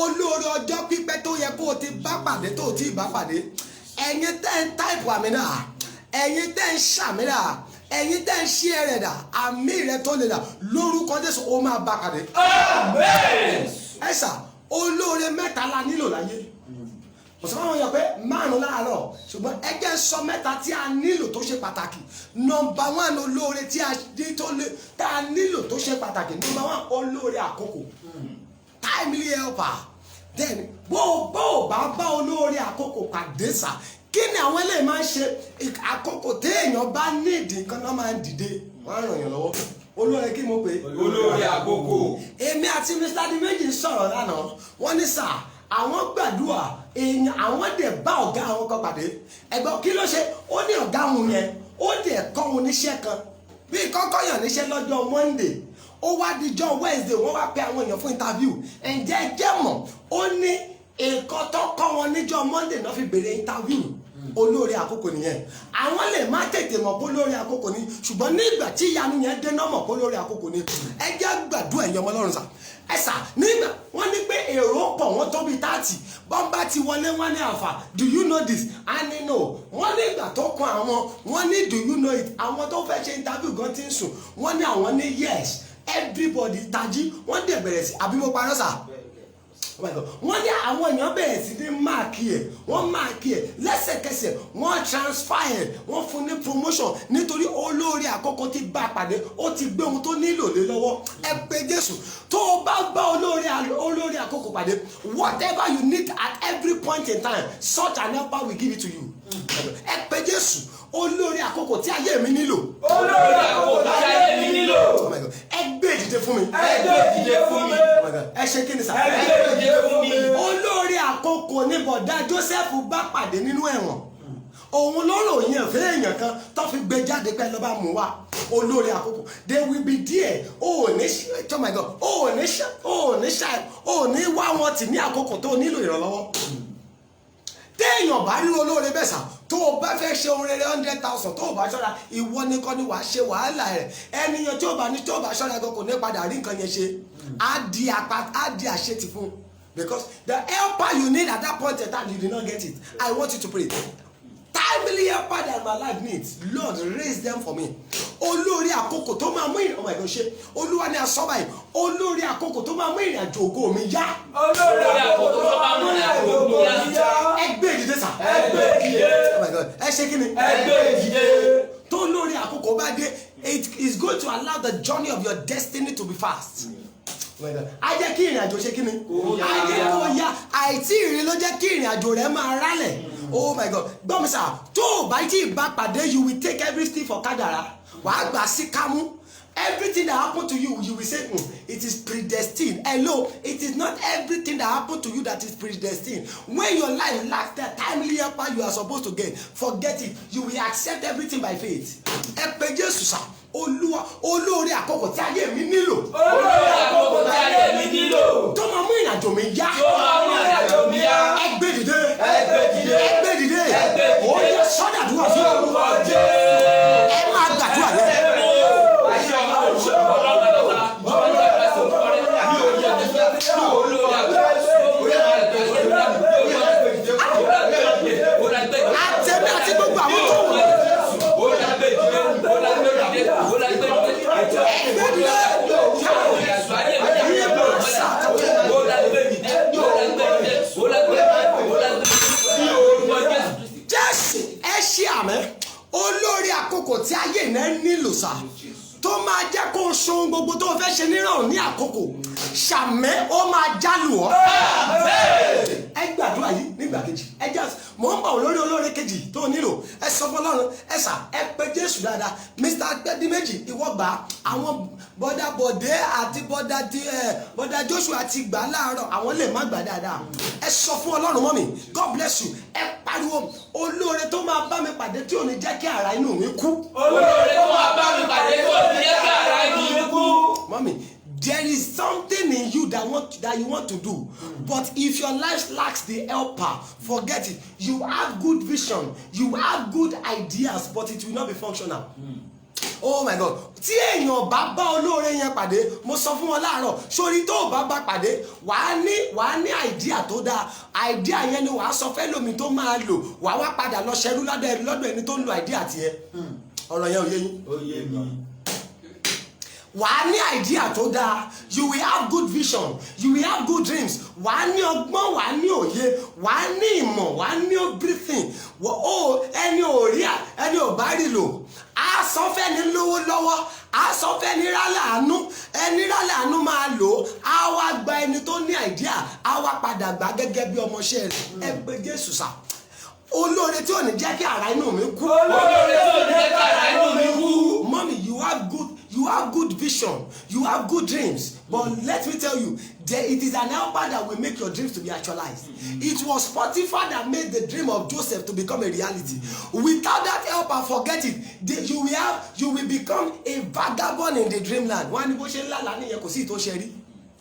olóore ọjọ́ pípẹ́ tó yẹ kó o ti bá pàdé tó o ti bá pàdé ẹ̀yin tẹ́ ń táìpù àmì náà ẹ̀yin tẹ́ ń ṣàmì náà ẹ̀yin tẹ́ ń ṣí ẹ̀rẹ̀ dà àmì rẹ̀ tó lè dà lórúkọ Jésù ó máa bá pàdé. ẹ ṣà olóore mẹ́ta la nílò láyé òṣèlú àwọn yàn pé márùn láàárọ̀ ṣùgbọ́n ẹgbẹ́ sọ mẹ́ta tí a nílò tó ṣe pàtàkì nọ́mbà 1 olóore tí a nílò tó ṣe pàtàkì nọ́mbà 1 olóore àkókò timely helper then bó bá olóore àkókò pàdé sá kí ni àwọn eléyìí máa ń ṣe àkókò téèyàn bá nídìí nǹkan náà máa ń dìde wọ́n á ràn yàn lọ́wọ́ olóore kí mo pè olóore àkókò. èmi àti Mr. Dimeji sọ̀rọ̀ lánàá wọ́n ní sà àwọn gbàdúrà èèyàn àwọn dẹ̀ bá ọ̀gá àwọn kan pàdé ẹ̀gbọ́n kí ló ṣe ó ní ọ̀gá òun yẹn ó dẹ̀ kọ́ òun níṣẹ́ kan bí kọ́kọ́ yàn níṣẹ́ lọ́jọ́ Monday ó wá dijọ́ Wednesday wọ́n wá pe àwọn èèyàn fún interview ǹjẹ́ jẹ́ mọ̀ ó ní nǹkan tó kọ́ wọn níjọ́ Monday náà fi bèrè interview olóore àkókò nìyẹn àwọn lè má tètè mọ̀ pé olóore àkókò ni ṣùgbọ́n nígbà tí ìyanu yẹn dé náà mọ̀ pé olóore àkókò ni ẹ jẹ́ gbàdúrà ẹ̀yọ́ ọmọ Ọlọ́run sà ẹ sà nígbà wọ́n ní pé èrò pọ̀ wọ́n tó bí 30 bọ́mbà ti wọlé wọ́n ní àfà do you know this a ní no wọ́n ní ìgbà tó kan àwọn wọ́n ní do you know it àwọn tó fẹ́ ṣe interview gan ti ń sùn wọ́n ní àwọn ní yes everybody tají wọ́n dẹ̀ bẹ̀rẹ̀ sí àbí mo parọ́ sà wọ́n ní àwọn èèyàn bẹ̀rẹ̀ sí ní máàkì ẹ̀ wọ́n máàkì ẹ̀ lẹ́sẹ̀kẹsẹ̀ wọ́n transfer ẹ̀ wọ́n fún ní promotion nítorí olóore àkókò ti bá a pàdé ó ti gbé ohun tó nílò lé lọ́wọ́ ẹ pé Jésù tó o bá bá olóore àkókò pàdé whatever you need at every point in time such an helper will give it to you ẹ pé Jésù olóore àkókò tí ayé mi nílò. olóore àkókò tí ayé mi nílò. ẹ gbé ìdìde fún mi. ẹ gbé ìdìde fún mi. ẹ ṣe kí ni sà. ẹ gbé ìdìde fún mi. olóore àkókò ní bọ̀dá Joseph bá pàdé nínú ẹ̀wọ̀n òun ló ròyìn ẹ̀fẹ́ èèyàn kan tó fi gbé jáde pẹ́ lọ́ba mú wa olóore àkókò they will be there oh my God oh ní wá wọn tì ní àkókò tó nílò ìrànlọ́wọ́ téèyàn bá rí olóore bẹ́ẹ̀ sà tó o bá fẹ́ ṣe ohun rere 100,000 tó o bá ṣọ́ra ìwọ nìkan ni wàá ṣe wàhálà rẹ̀ ẹnìyàn tí o bá ṣọ́ra gan kò ní padà rí nǹkan yẹn ṣe á di àṣetì fún because the helper you need at that point in time you did not get it I want you to pray timely helper that my life needs Lord raise them for me olórí àkókò tó máa mú ìrìn ọmọ ẹ̀gbọ́n ṣe olúwa ní asọ́bà yìí olórí àkókò tó máa mú ìrìn àjò ògo mi yá. olórí àkókò tó máa mú ìrìn àjò ògo mi yá. ẹgbẹ́ ìdílé sà. ẹgbẹ́ ìdílé. Oh my God ẹ ṣe kí ni. ẹgbẹ́ ìdílé. tó lórí àkókò bá dé it is going to allow the journey of your destiny to be fast. á jẹ́ kí ìrìn àjò ṣe kí ni á jẹ́ kó yá àìtí ìrìn ló jẹ́ kí ìrìn àjò rẹ̀ máa rálẹ̀. Oh my God, gbọ́ mi sà, tó o bá tí ì bá pàdé you will take everything for kádàrá, wàá gbà sí kámú. Everything that happened to you, you will say, it is predestined. Hello, it is not everything that happened to you that is predestined. When your life lacks the timely helper you are supposed to get, forget it. You will accept everything by faith. Ẹ pé Jésù sà, Olúwa, olóore àkókò tí ayé mi nílò. Olóore àkókò tí ayé mi nílò. Tó máa mú ìrìnàjò mi yá. Tó máa mú ìrìnàjò mi yá. Ẹ gbé dìde. Ẹ gbé dìde. Ẹ gbé dìde. Ẹ gbé dìde. Ó yẹ sọ́dàdúrà fún Orúkọ Jésù. ẹ máa gbàdúrà yẹn. Àtẹ̀mí àti gbogbo àwọn tó wù. Jésù ẹ ṣe àmẹ́ olórí àkókò tí ayé náà nílò sá tó máa jẹ́ kó ṣohun gbogbo tó fẹ́ ṣe nírọ̀rùn ní àkókò ṣàmẹ́ ó máa jálù ọ́. Ẹ gbàdúrà yìí nígbà kejì ẹ jẹ́ mò ń bọ̀ lórí olóore kejì tó nílò ẹ sọ fún Ọlọ́run ẹ sà ẹ pé Jésù dáadáa Mr. Gbẹ́díméjì ìwọ gbà àwọn bọ́dà Bọ̀dé àti bọ́dà Joshua ti gbà láàárọ̀ àwọn lè má gbà dáadáa ẹ sọ fún Ọlọ́run mọ́ mi God bless you ẹ pariwo olóore tó máa bá mi pàdé tí ò ní jẹ́ kí ara inú mi kú. Olóore tó máa bá mi pàdé tí ò ní jẹ́ kí ara inú mi kú. Mọ́mí, there is something in you that you want to do, but if your life lacks the helper, forget it. You have good vision, you have good ideas, but it will not be functional. Oh my God, tí èèyàn bá bá olóore yẹn pàdé mo sọ fún wọn láàárọ̀ sórí tó bá bá pàdé wàá ní idea tó dáa idea yẹn ni wàá sọ fẹ́ lómi tó máa lò wàá wá padà lọ ṣẹrú lọ́dọ̀ ẹni tó ń lo idea tiẹ̀ ọ̀rọ̀ yẹn ò yé yín. Ó yé mi. Wàá ní idea tó dáa, you will have good vision, you will have good dreams, wàá ní ọgbọ́n, wàá ní òye, wàá ní ìmọ̀, wàá ní everything. Ẹni ò bá rí lò, á sọ fẹ́ni lówó lọ́wọ́, á sọ fẹ́ni rálàánú, ẹni rálàánú máa lò, á wá gba ẹni tó ní idea, á wá padà gbà gẹ́gẹ́ bí ọmọọṣẹ́ rẹ̀. Ẹ pé Jésù sà. Olóore tí ò ní jẹ́ kí ara inú mi kú. Olóore tí ò ní jẹ́ kí ara inú mi kú. Mommy, you have good vision, you have good dreams, but let me tell you, it is an helper that will make your dreams to be actualized. It was Potiphar that made the dream of Joseph to become a reality. Without that helper, forget it. You will become a vagabond in the dreamland. Wọ́n ní bó ṣe lálàá nìyẹn kò sí ìtò ṣe rí.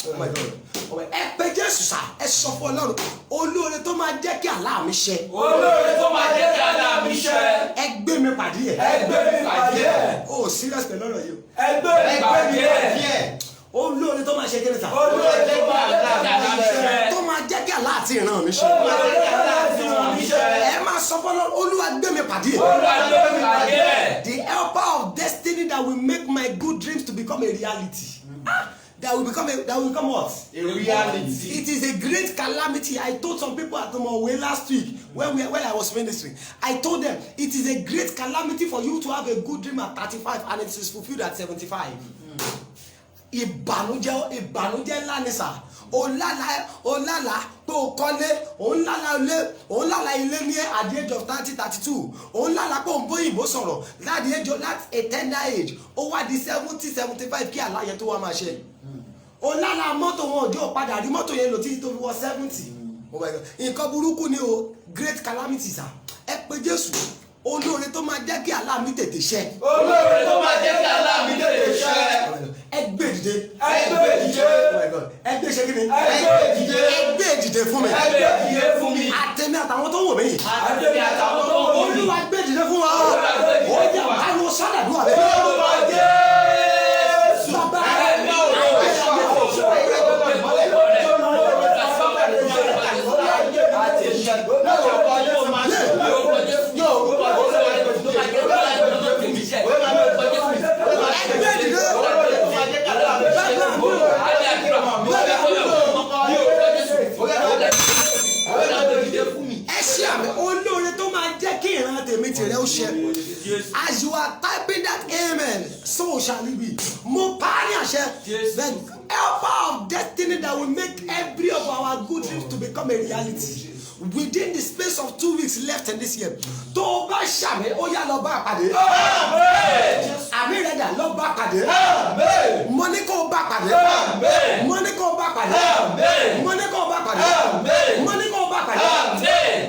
Oh my God. Ẹ pé Jésù sá, ẹ sọ fún Ọlọ́run, olóore tó máa jẹ́ kí àlá mi ṣẹ. Olóore tó máa jẹ́ kí àlá mi ṣẹ. Ẹ gbé mi pàdé ẹ̀. Ẹ gbé mi pàdé ẹ̀. Oh, serious pẹ̀lú ọ̀rọ̀ yìí. Ẹ gbé mi pàdé ẹ̀. Olóore tó máa ṣe kéré sá. Olóore tó máa jẹ́ kí àlá mi ṣẹ. Tó máa jẹ́ kí àlá àti ìran mi ṣẹ. Tó máa jẹ́ kí àlá àti ìran mi ṣẹ. Ẹ máa sọ fún Ọlọ́run, Olúwa gbé mi pàdé ẹ̀. Olúwa gbé mi pàdé ẹ̀. The helper of destiny that will make my good dreams to become a reality. That will become what? A reality. It is a great calamity. I told some people at the Mowe last week when I was ministering. I told them it is a great calamity for you to have a good dream at 35 and it is fulfilled at 75. Ìbànújẹ́ ńlá ni sà. Ó lálàá pé ó kọ́lé, ó ń lálàá ilé ní at the age of 32. Ó ń lálàá pé ó ń bóyìnbó sọ̀rọ̀ láti a tender age. Ó wá di 75 kí àlá yẹn tó wá máa ṣe. Ó lálàá mọ́tò wọn òjò padà rí mọ́tò yẹn lò tí tó fi wọ 70. Oh my God. Nǹkan burúkú ni o, great calamity sà. Ẹ pé Jésù, olóore tó máa jẹ́ kí àlá mi tètè ṣẹ. Olóore tó máa jẹ́ kí àlá mi tètè ṣẹ. Ẹ gbé dìde. Ẹ gbé dìde. Oh my God. Ẹ gbé ṣe kí ni? Ẹ gbé dìde. Ẹ gbé dìde fún mi. Ẹ gbé dìde fún mi. Àtẹ̀mí àtàwọn tó ń wò mí. Àtẹ̀mí àtàwọn tó ń wò mí. Olúwa gbé dìde fún wa. Olúwa gbé dìde Ó fún yá wa. báwo sọ́dàdúrà bẹ́ẹ̀. Olúwa Jésù. Bàbá Ẹ gbé olóore tó máa jẹ́ kí ìran tèmi tìrẹ ó ṣẹ. As you are typing that amen, bẹ́ẹ̀ so shall it be. Mo pa á ní àṣẹ. The helper of destiny that will make every of our good dreams to become a reality. Within the space of 2 weeks left in this year. Tó o bá ṣàmì, ó yá lọ bá pàdé. Àmì rẹ̀ dà lọ bá pàdé. Mo ní kó o bá pàdé. Mo ní kó o bá pàdé. Mo ní kó o bá pàdé. Mo ní kó o bá pàdé.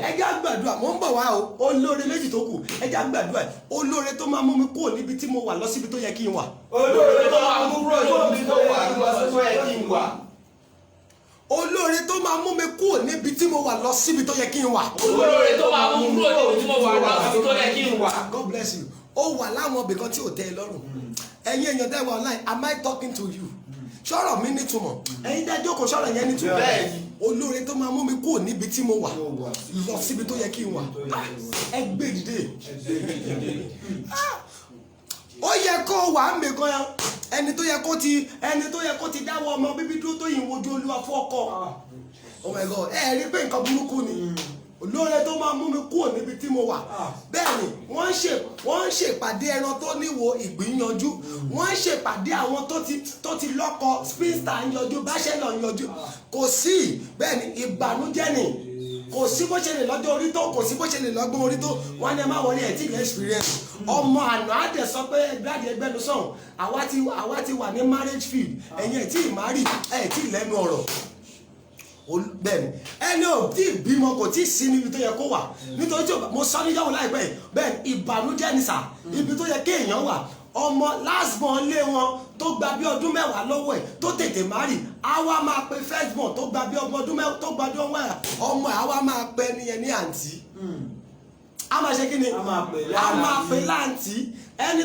Ẹ jẹ́ àgbàdua, mo ń bọ̀ wá o. Olóore méjì tó kù. Ẹ jẹ́ àgbàdua. Olóore tó máa mú mi kúrò níbi tí mo wà lọ síbi tó yẹ kí n wà. Olóore tó máa mú kúrò níbi tó wà lọ síbi tó yẹ kí n wà. Olóore tó máa mú mi kúrò níbi tí mo wà lọ síbi tó yẹ kí n wà. Olóore tó máa mú kúrò níbi tí mo wà lọ síbi tó yẹ kí n wà. God bless you. Ó wà láwọn ibìkan tí ò tẹ́ ẹ lọ́rùn. Ẹ̀yin èèyàn tẹ́ wà online, am I talking to you? Ṣọ́rọ̀ mi nítumọ̀. Ẹ̀yin tẹ́ jókòó ṣọ́rọ̀ yẹn nítumọ̀. Olóore tó máa mú mi kúrò níbi tí mo wà lọ síbi tó yẹ kí n wà. Ẹ gbé dìde. Ó yẹ kó wà á mẹ́kan yẹn. Ẹni tó yẹ kó ti dáwọ́ ọmọ bíbí dúró tó yìn wojú Olúwa fún ọkọ. Oh my God, ẹ rí pé nǹkan burúkú ni. Olóore tó máa mú mi kúrò níbi tí mo wà. Bẹ́ẹ̀ni, wọ́n ń ṣèpàdé ẹran tó níwo ìgbín yanjú. Wọ́n ń ṣèpàdé àwọn tó ti lọ́kọ spinster ń yanjú, bachelor ń yanjú. Kò sí bẹ́ẹ̀ni ìbànújẹ́ ni. Kò sí bó ṣe lè lọ́jọ́ orí tó, kò sí bó ṣe lè lọ́gbọ́n orí tó. Wọ́n ní ẹ má wọlé ẹ̀ tí ìlẹ̀ experience. Ọmọ àná á dẹ̀ sọ pé gbáàdì ẹgbẹ́nu sọ̀hún. Àwa ti wà ní marriage field. Ẹ̀yin ẹ̀ tí ì marry, ẹ̀ tí ì lẹ́nu ọ̀rọ̀. Bẹ́ẹ̀ni ẹni ò tí ì bímọ kò tí ì sí níbi tó yẹ kó wà nítorí tí mo sọ níyàwó láìpẹ́ bẹ́ẹ̀ ìbànújẹ́ ni sà ibi tó yẹ kéèyàn wà ọmọ lásbọ̀n lé wọn tó gba bí ọdún mẹ́wàá lọ́wọ́ ẹ̀ tó tètè márì àwa máa pe firstborn tó gba bí ọdún mẹ́wàá tó gba ọdún mẹ́wàá ọmọ ẹ̀ àwa máa pe ẹniyẹn ní àǹtí a máa ṣe kí ni a máa pe láǹtí ẹni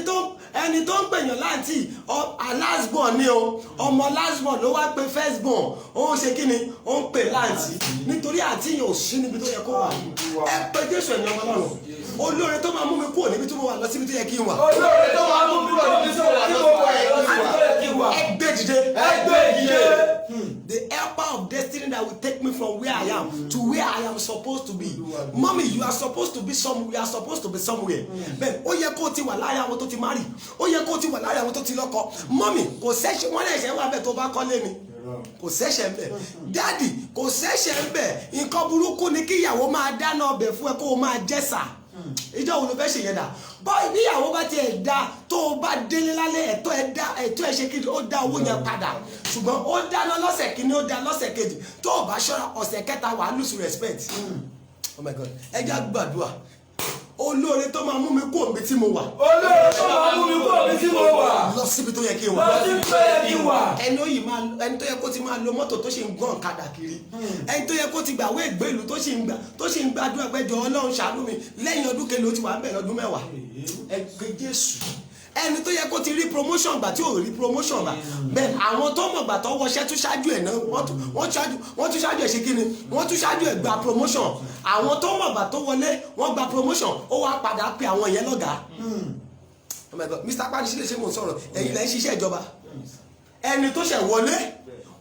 tó ń pèyàn láǹtí lásbọ̀n ni o ọmọ lásbọ̀n ló wá pe firstborn ó ń ṣe kí ni ó ń pè láǹtí nítorí àǹtí yẹn ò sí níbi tó yẹ kó wà ẹ pé Jésù ẹ̀yàn ọmọ náà olóore tó máa mú mi kúrò níbi tí mo wà lọ síbi tó yẹ kí n wà. Olóore tó máa mú mi kúrò níbi tí mo wà lọ síbi tó yẹ kí n wà. Ẹ gbé dìde. Ẹ gbé dìde. The helper of destiny that will take me from where I am to where I am supposed to be. Mommy, you are supposed to be somewhere. You are supposed to be somewhere. Bẹ́ẹ̀ ó yẹ kó o ti wà láyé àwọn tó ti marry. Ó yẹ kó o ti wà láyé àwọn tó ti lọ́kọ. Mommy, kò sẹ́ṣẹ̀ wọ́n lè ṣe wá bẹ́ẹ̀ tó bá kọ́lé mi. Kò sẹ́ṣẹ̀ ń bẹ̀. Daddy, kò sẹ́ṣẹ̀ ń bẹ̀. Nǹkan burúkú ni kí ìyàwó máa dáná ọbẹ̀ fún ẹ kó o máa jẹ́ sà. Ìjọ wo ló fẹ́ ṣe yẹn dà? Bọ́ ìyàwó bá tiẹ̀ da tó o bá délé lálẹ́ ẹ̀tọ́ ẹ̀ ṣe kí ó dá owó yẹn padà. Ṣùgbọ́n ó dáná lọ́sẹ̀ kìíní ó dá lọ́sẹ̀ kejì tó o bá ṣọ́ra ọ̀sẹ̀ kẹta wàá lose respect. Oh my God, ẹ jẹ́ gbàdúrà. Olóore tó máa mú mi kúrò níbi tí mo wà. Olóore tó máa mú mi kúrò níbi tí mo wà. Lọ síbi tó yẹ kí n wà. Lọ síbi tó yẹ kí n wà. Ẹni tó yẹ kó ti máa lo mọ́tò tó ṣe ń gbọ́n ọ̀kadà kiri. Ẹni tó yẹ kó ti gbàwé ìgbélú tó ṣe ń gbàdúrà pé jọ Ọlọ́run ṣàánú mi lẹ́yìn ọdún kele ó ti wà ń bẹ̀ lọ́dún mẹ́wàá. Ẹ gbé Jésù. Ẹni tó yẹ kó ti rí promotion gbà tí ò rí promotion gbà bẹ́ẹ̀ àwọn tó mọ̀ gbà tó wọṣẹ́ tún ṣáájú ẹ̀ náà wọ́n tún ṣáájú ẹ̀ ṣe kí ni wọ́n tún ṣáájú ẹ̀ gba promotion àwọn tó mọ̀ gbà tó wọlé wọ́n gba promotion ó wá padà pe àwọn yẹn lọ́gàá. Oh my God, Mr. Paris lè ṣe mò ń sọ̀rọ̀ ẹ̀yin lẹ́ ń ṣiṣẹ́ ìjọba ẹni tó ṣẹ̀ wọlé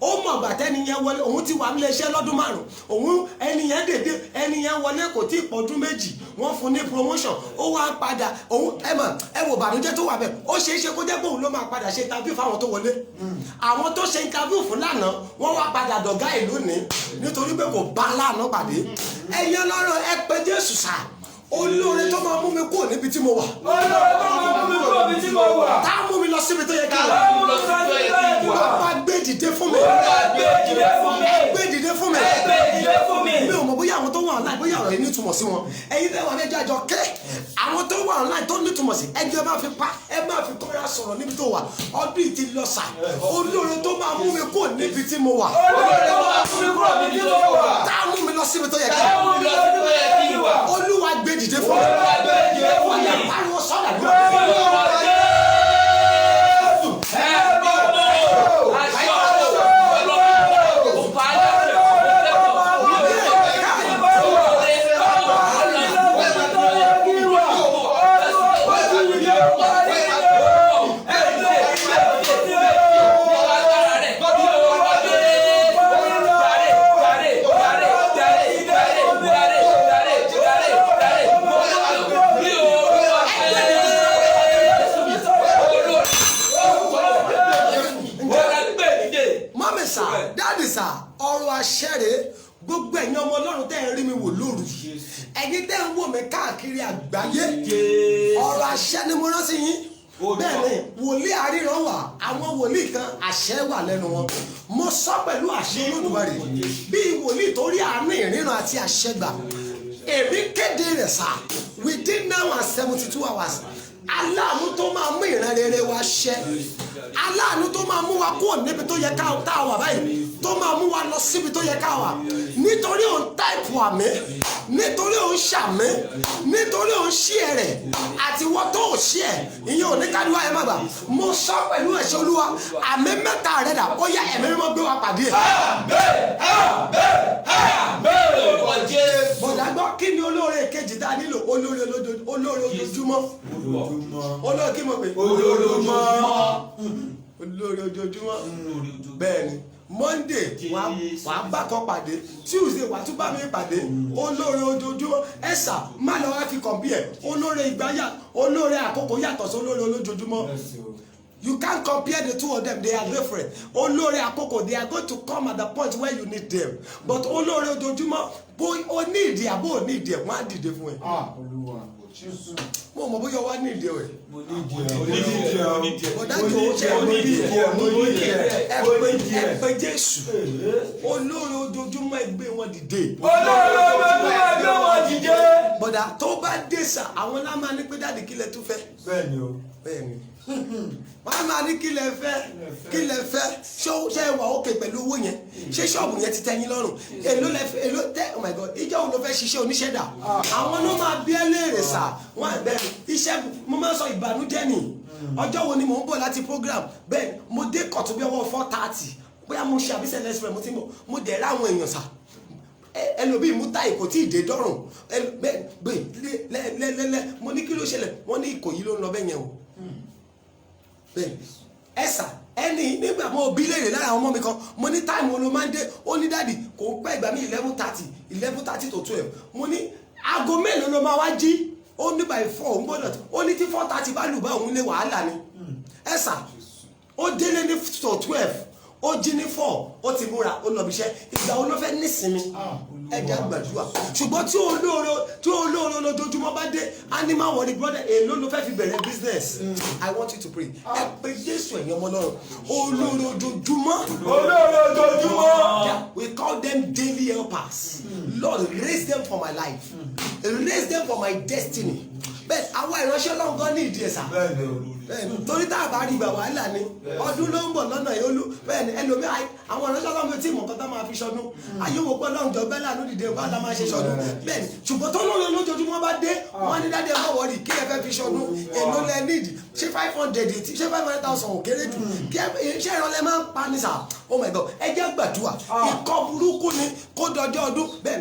ó mọ̀ gbà tẹ́ni yẹn wọlé òun ti wà nílé iṣẹ́ lọ́dún márùn-ún ẹni yẹn wọlé kò tí ì pọ̀dún méjì wọ́n fún ní promotion ó wá padà òun ẹ wò bànújẹ́ tó wà bẹ́ẹ̀ ó ṣeé ṣe kó jẹ́ pé òun ló máa padà ṣe interview fáwọn tó wọlé àwọn tó ṣe interview fún lánàá wọ́n wá padà dọ̀gá ìlú ní nítorí pé kò bá lánàá pàdé ẹ̀yin ọlọ́run ẹ pé Jésù sá olóore tó máa mú mi kúrò níbi tí mo wà. Olóore tó máa mú mi kúrò níbi tí mo wà. Tá a mú mi lọ síbi tó yẹ kí n wà. Tá a mú mi lọ síbi tó yẹ kí n wà. Bàbá gbé dìde fún mi. Bàbá gbé dìde fún mi. Gbé dìde fún mi. Gbé dìde fún mi. Mi ò mọ̀ bóyá àwọn tó wà online bóyá ọ̀rọ̀ yìí nítumọ̀ sí wọn. Ẹ̀yin tẹ́ wà ní ẹjọ́ àjọ ké. Àwọn tó wà online tó nítumọ̀ sí ẹjọ́ ẹ máa fi kọ́ra sọ̀rọ̀ níbi tó wà. Ọdún yìí ti lọ sà. Olóore tó máa mú mi kúrò níbi tí mo wà. Olóore tó máa mú mi kúrò níbi tí mo wà. Tá a mú mi lọ síbi tó yẹ kí n wà. Tá a mú mi lọ síbi tó yẹ kí n wà. Olúwa gbé dìde fún mi. Olúwa gbé dìde fún mi. Pariwo sọ́dà bí mi káàkiri àgbáyé ọ̀rọ̀ àṣẹ ni mo rán sí yín bẹ́ẹ̀ ni wòlíì àríran wà àwọn wòlíì kan àṣẹ wà lẹ́nu wọn mo sọ pẹ̀lú àṣẹ Olódùmarè bí wòlíì tó rí àánú ìríran àti àṣẹ gbà èmi kéde rẹ̀ sá within now and 72 hours aláàánú tó máa mú ìran rere wa ṣẹ aláàánú tó máa mú wa kúrò níbi tó yẹ ká tá a wà báyìí tó máa mú wa lọ síbi tó yẹ ká wà nítorí òun táìpù àmì nítorí òun ṣàmì nítorí òun ṣí ẹ rẹ àti wọ́n tó ṣí ẹ ìyẹn ò ní ká níwáyé má gbà mo sọ pẹ̀lú ẹ̀ṣẹ̀ Olúwa àmì mẹ́ta rẹ̀ dà ó yá ẹ̀mí mímọ́ gbé wa pàdé ẹ̀. bọ̀dà gbọ́ kí ni olóore kejì tá a nílò olóore ojoojúmọ́ olóore kí mo pè olóore ojoojúmọ́ bẹ́ẹ̀ ni Monday wàá bá kan pàdé Tuesday wàá tún bá mi pàdé olóore ojoojúmọ́ ẹ̀sà má lọ wá fi compare olóore ìgbáyà olóore àkókò yàtọ̀ sí olóore olójoojúmọ́. You can't compare the two of them. They are different. Olóore àkókò, they are going to come at the point where you need them. But olóore ojoojúmọ́, boy, o ní ìdí àbó ò ní ìdí ẹ̀, wọ́n á dìde fún ẹ. Mo mọ̀ bóyá wá ní ìdí ẹ̀. Bọ̀dájọ́ ó ṣe ẹgbẹ́ Jésù. Olóore ojoojúmọ́ ẹgbẹ́ wọn dìde. Olóore ojoojúmọ́ ẹgbẹ́ wọn dìde. Bọ̀dá tó bá dé sà, àwọn lá máa ní pé dáàdì kílẹ̀ tún fẹ́. Bẹ́ẹ̀ni o. Bẹ́ẹ̀ni. Wọ́n á máa ní kílẹ̀ fẹ́ ṣé wà ókè pẹ̀lú owó yẹn ṣé ṣọ́ọ̀bù yẹn ti tẹ́yìn lọ́rùn èló tẹ́ oh my God ìjọ òun ló fẹ́ ṣiṣẹ́ oníṣẹ́ dà àwọn ló máa bí ẹ léèrè sà wọ́n àbẹ̀rẹ̀ iṣẹ́ mo máa ń sọ ìbànújẹ́ nì ọjọ́ wo ni mò ń bọ̀ láti program bẹ́ẹ̀ mo dé kọ̀tún bí ọwọ́ 4:30 bóyá mo ṣe àbísẹ̀ lẹ́sìrẹ̀ mo ti ń bọ̀ mo dẹ̀ rá àwọn èèyàn sà ẹlòmíì mú táyì kò tí ì dé dọ́rùn lẹ́lẹ́lẹ́ mo ní kí ló ṣẹlẹ̀ wọ́n ní Ìkòyí ló ń lọ bẹ́ẹ̀ yẹn o bẹ́ẹ̀ ẹ̀sà ẹni nígbà mo bí léèrè lára àwọn ọmọ mi kan mo ní táìmù wo ló máa ń dé ó ní dáàdì kò pẹ́ ìgbà mi 11:30 to 12 mo ní aago mélòó ló máa wá jí ó ní by 4 ń gbọ́dọ̀ ó ní tí 4:30 bá lù bá òun lé wàhálà ni ẹ̀sà ó délé ní to 12 ó jí ní 4 ó ti múra ó lọ bí iṣẹ́ ìgbà wo ló fẹ́ nísinmi ẹ̀jẹ̀ àgbàdua ṣùgbọ́n tí olóore lójoojúmọ́ bá dé animal worry brother èló ló fẹ́ fi bẹ̀rẹ̀ business I want you to pray ẹ pé Jésù ẹ̀yin ọmọ Ọlọ́run olóore ojoojúmọ́ we call them daily helpers Lord raise them for my life raise them for my destiny bẹ́ẹ̀ àwọn ìránṣẹ́ Ọlọ́run gan ní ìdí ẹ̀sà torí tá a bá rí ìgbà wàhálà ni ọdún ló ń bọ̀ lọ́nà ìolú bẹ́ẹ̀ ni ẹlòmí àwọn ìránṣẹ́ Ọlọ́run tí ìmọ̀ kan tá máa fi ṣọdún ayéwo pé Ọlọ́run jọ bẹ́ẹ̀ lánàá dìde bá la máa ṣe ṣọdún bẹ́ẹ̀ ni ṣùgbọ́n tó lóore lójoojúmọ́ bá dé wọ́n ní dáadé ẹ̀fọ́ wọ̀rì kí ẹ fẹ́ fi ṣọdún èlò lẹ níìdì ṣé 500 ṣé 500,000 ò kéré jù kí ṣé ìrànlẹ́ máa ń pa ní sà oh my God ẹ jẹ́ gbàdúrà ikọ́ burúkú ni kó dọjọ́ ọdún bẹ́ẹ̀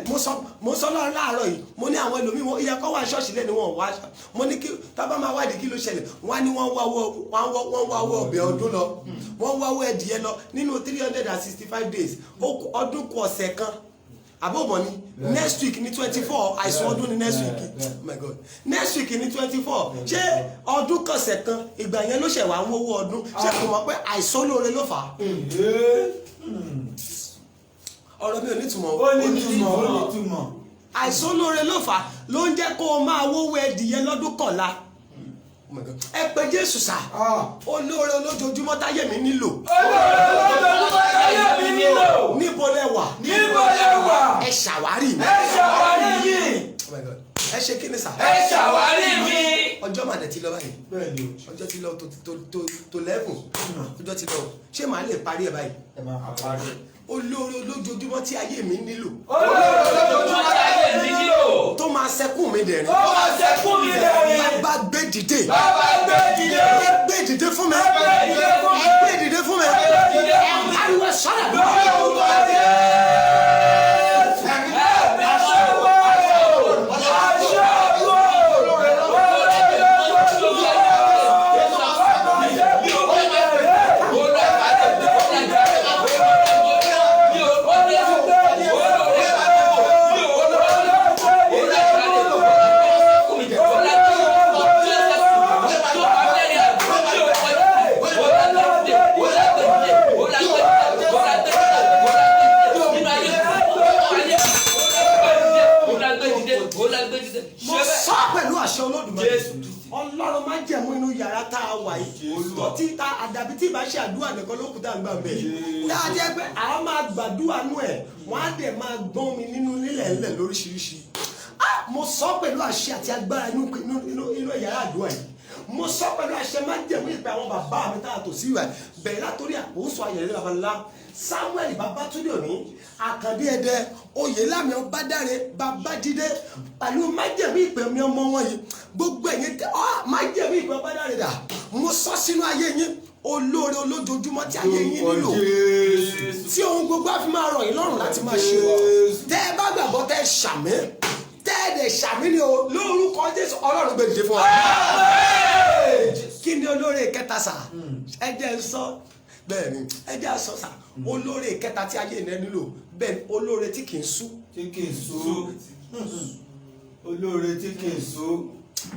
mo sọ lọ́run láàárọ̀ yìí mo ní àwọn ẹlòmíì wọn ìyẹn kọ́ wá ṣọ́ọ̀ṣì lẹ́nu wọn wá mo ní kí tábà máa wádìí kí ló ṣẹlẹ̀ wọ́n á ní wọ́n wá owó ọbẹ̀ ọdún lọ wọ́n wá owó ẹdìyẹ lọ nínú 365 days ọdún kù ọ̀sẹ̀ kan àbọ̀bọ̀ ni next week ní 24 àìsàn ọdún ní next week oh my God next week ní 24 ṣé ọdún kọ̀sẹ̀ kan ìgbà yẹn ló ṣẹ̀ wá ń wówó ọdún ṣé kò mọ̀ pé àìsàn olóore ló fà á. ọ̀rọ̀ mi ò nítumọ̀ ó nítumọ̀ àìsàn olóore ló fà á ló ń jẹ́ kó o máa wówó ẹdìyẹ lọ́dún kọ̀la ẹ pé Jésù sá olóore olójoojúmọ́ táyé mi nílò. Olóore olójoojúmọ́ táyé mi nílò. Níbo lẹ wà. Ẹ ṣàwárí mi. Ẹ ṣe kí ni sá. Ẹ ṣàwárí mi. Ọjọ́ máa dẹ̀ ti lọ báyìí. Ọjọ́ ti lọ tó lẹ́gùn. Ọjọ́ ti lọ. Ṣé màá lè parí ẹ̀ báyìí? Olóore olójoojúmọ́ tí ayé mi nílò. Olóore olójoojúmọ́ tí ayé mi nílò. Tó máa ṣẹ́kùn mi dẹ̀rín. Tó máa ṣẹ́kùn mi dẹ̀rín. Bàbá gbé dìde. Bàbá gbé dìde. Ẹ gbé dìde fún mi. Ẹ gbé dìde fún mi. Ẹ gbé dìde fún mi. Ẹ gbé dìde fún mi. Ariwo sọ́dà. Lórí orúkọ Jésù. olódùmarè ọlọ́run má jẹ̀mú inú yàrá tá a wà yìí tó ti ta àdàbí tí ìbá ṣe àdúrà nìkan ló kù tá a gbà bẹ́ẹ̀ tá a jẹ́ pé àwọn máa gbàdúrà nú ẹ̀ wọ́n á dẹ̀ máa gbọ́n mi nínú nílẹ̀ ńlẹ̀ lóríṣiríṣi mo sọ pẹ̀lú àṣẹ àti agbára inú yàrá àdúrà yìí mo sọ pẹ̀lú àṣẹ má jẹ̀mú ìpè àwọn bàbá mi tá a tò sí ìwà bẹ̀rẹ̀ látòrí àkóso ayẹyẹ baba ńlá Samuel Babátúndé Òní Àkàndé Ẹdẹ Oyèlámì Ọbádáre Babájídé pẹ̀lú májẹ̀mú ìpè mi ọmọ wọn yìí gbogbo ẹ̀yin májẹ̀mú ìpè Ọbádáre dà mo sọ sínú ayé yín olóore olójoojúmọ́ tí ayé yín nílò tí ohun gbogbo á fi máa rọ̀ yín lọ́rùn láti máa ṣe tẹ́ ẹ bá gbàgbọ́ tẹ́ ẹ ṣàmì tẹ́ ẹ dẹ̀ ṣàmì ni o lórúkọ Jésù Ọlọ́run gbé dìde fún wa. Kí ni olóore kẹta sà ẹ jẹ́ ń sọ bẹ́ẹ̀ ni ẹ jẹ́ àsọ sà olóore kẹta tí ayé yẹn nílò bẹ́ẹ̀ olóore tí kì í sú. tí kì í sú olóore tí kì í sú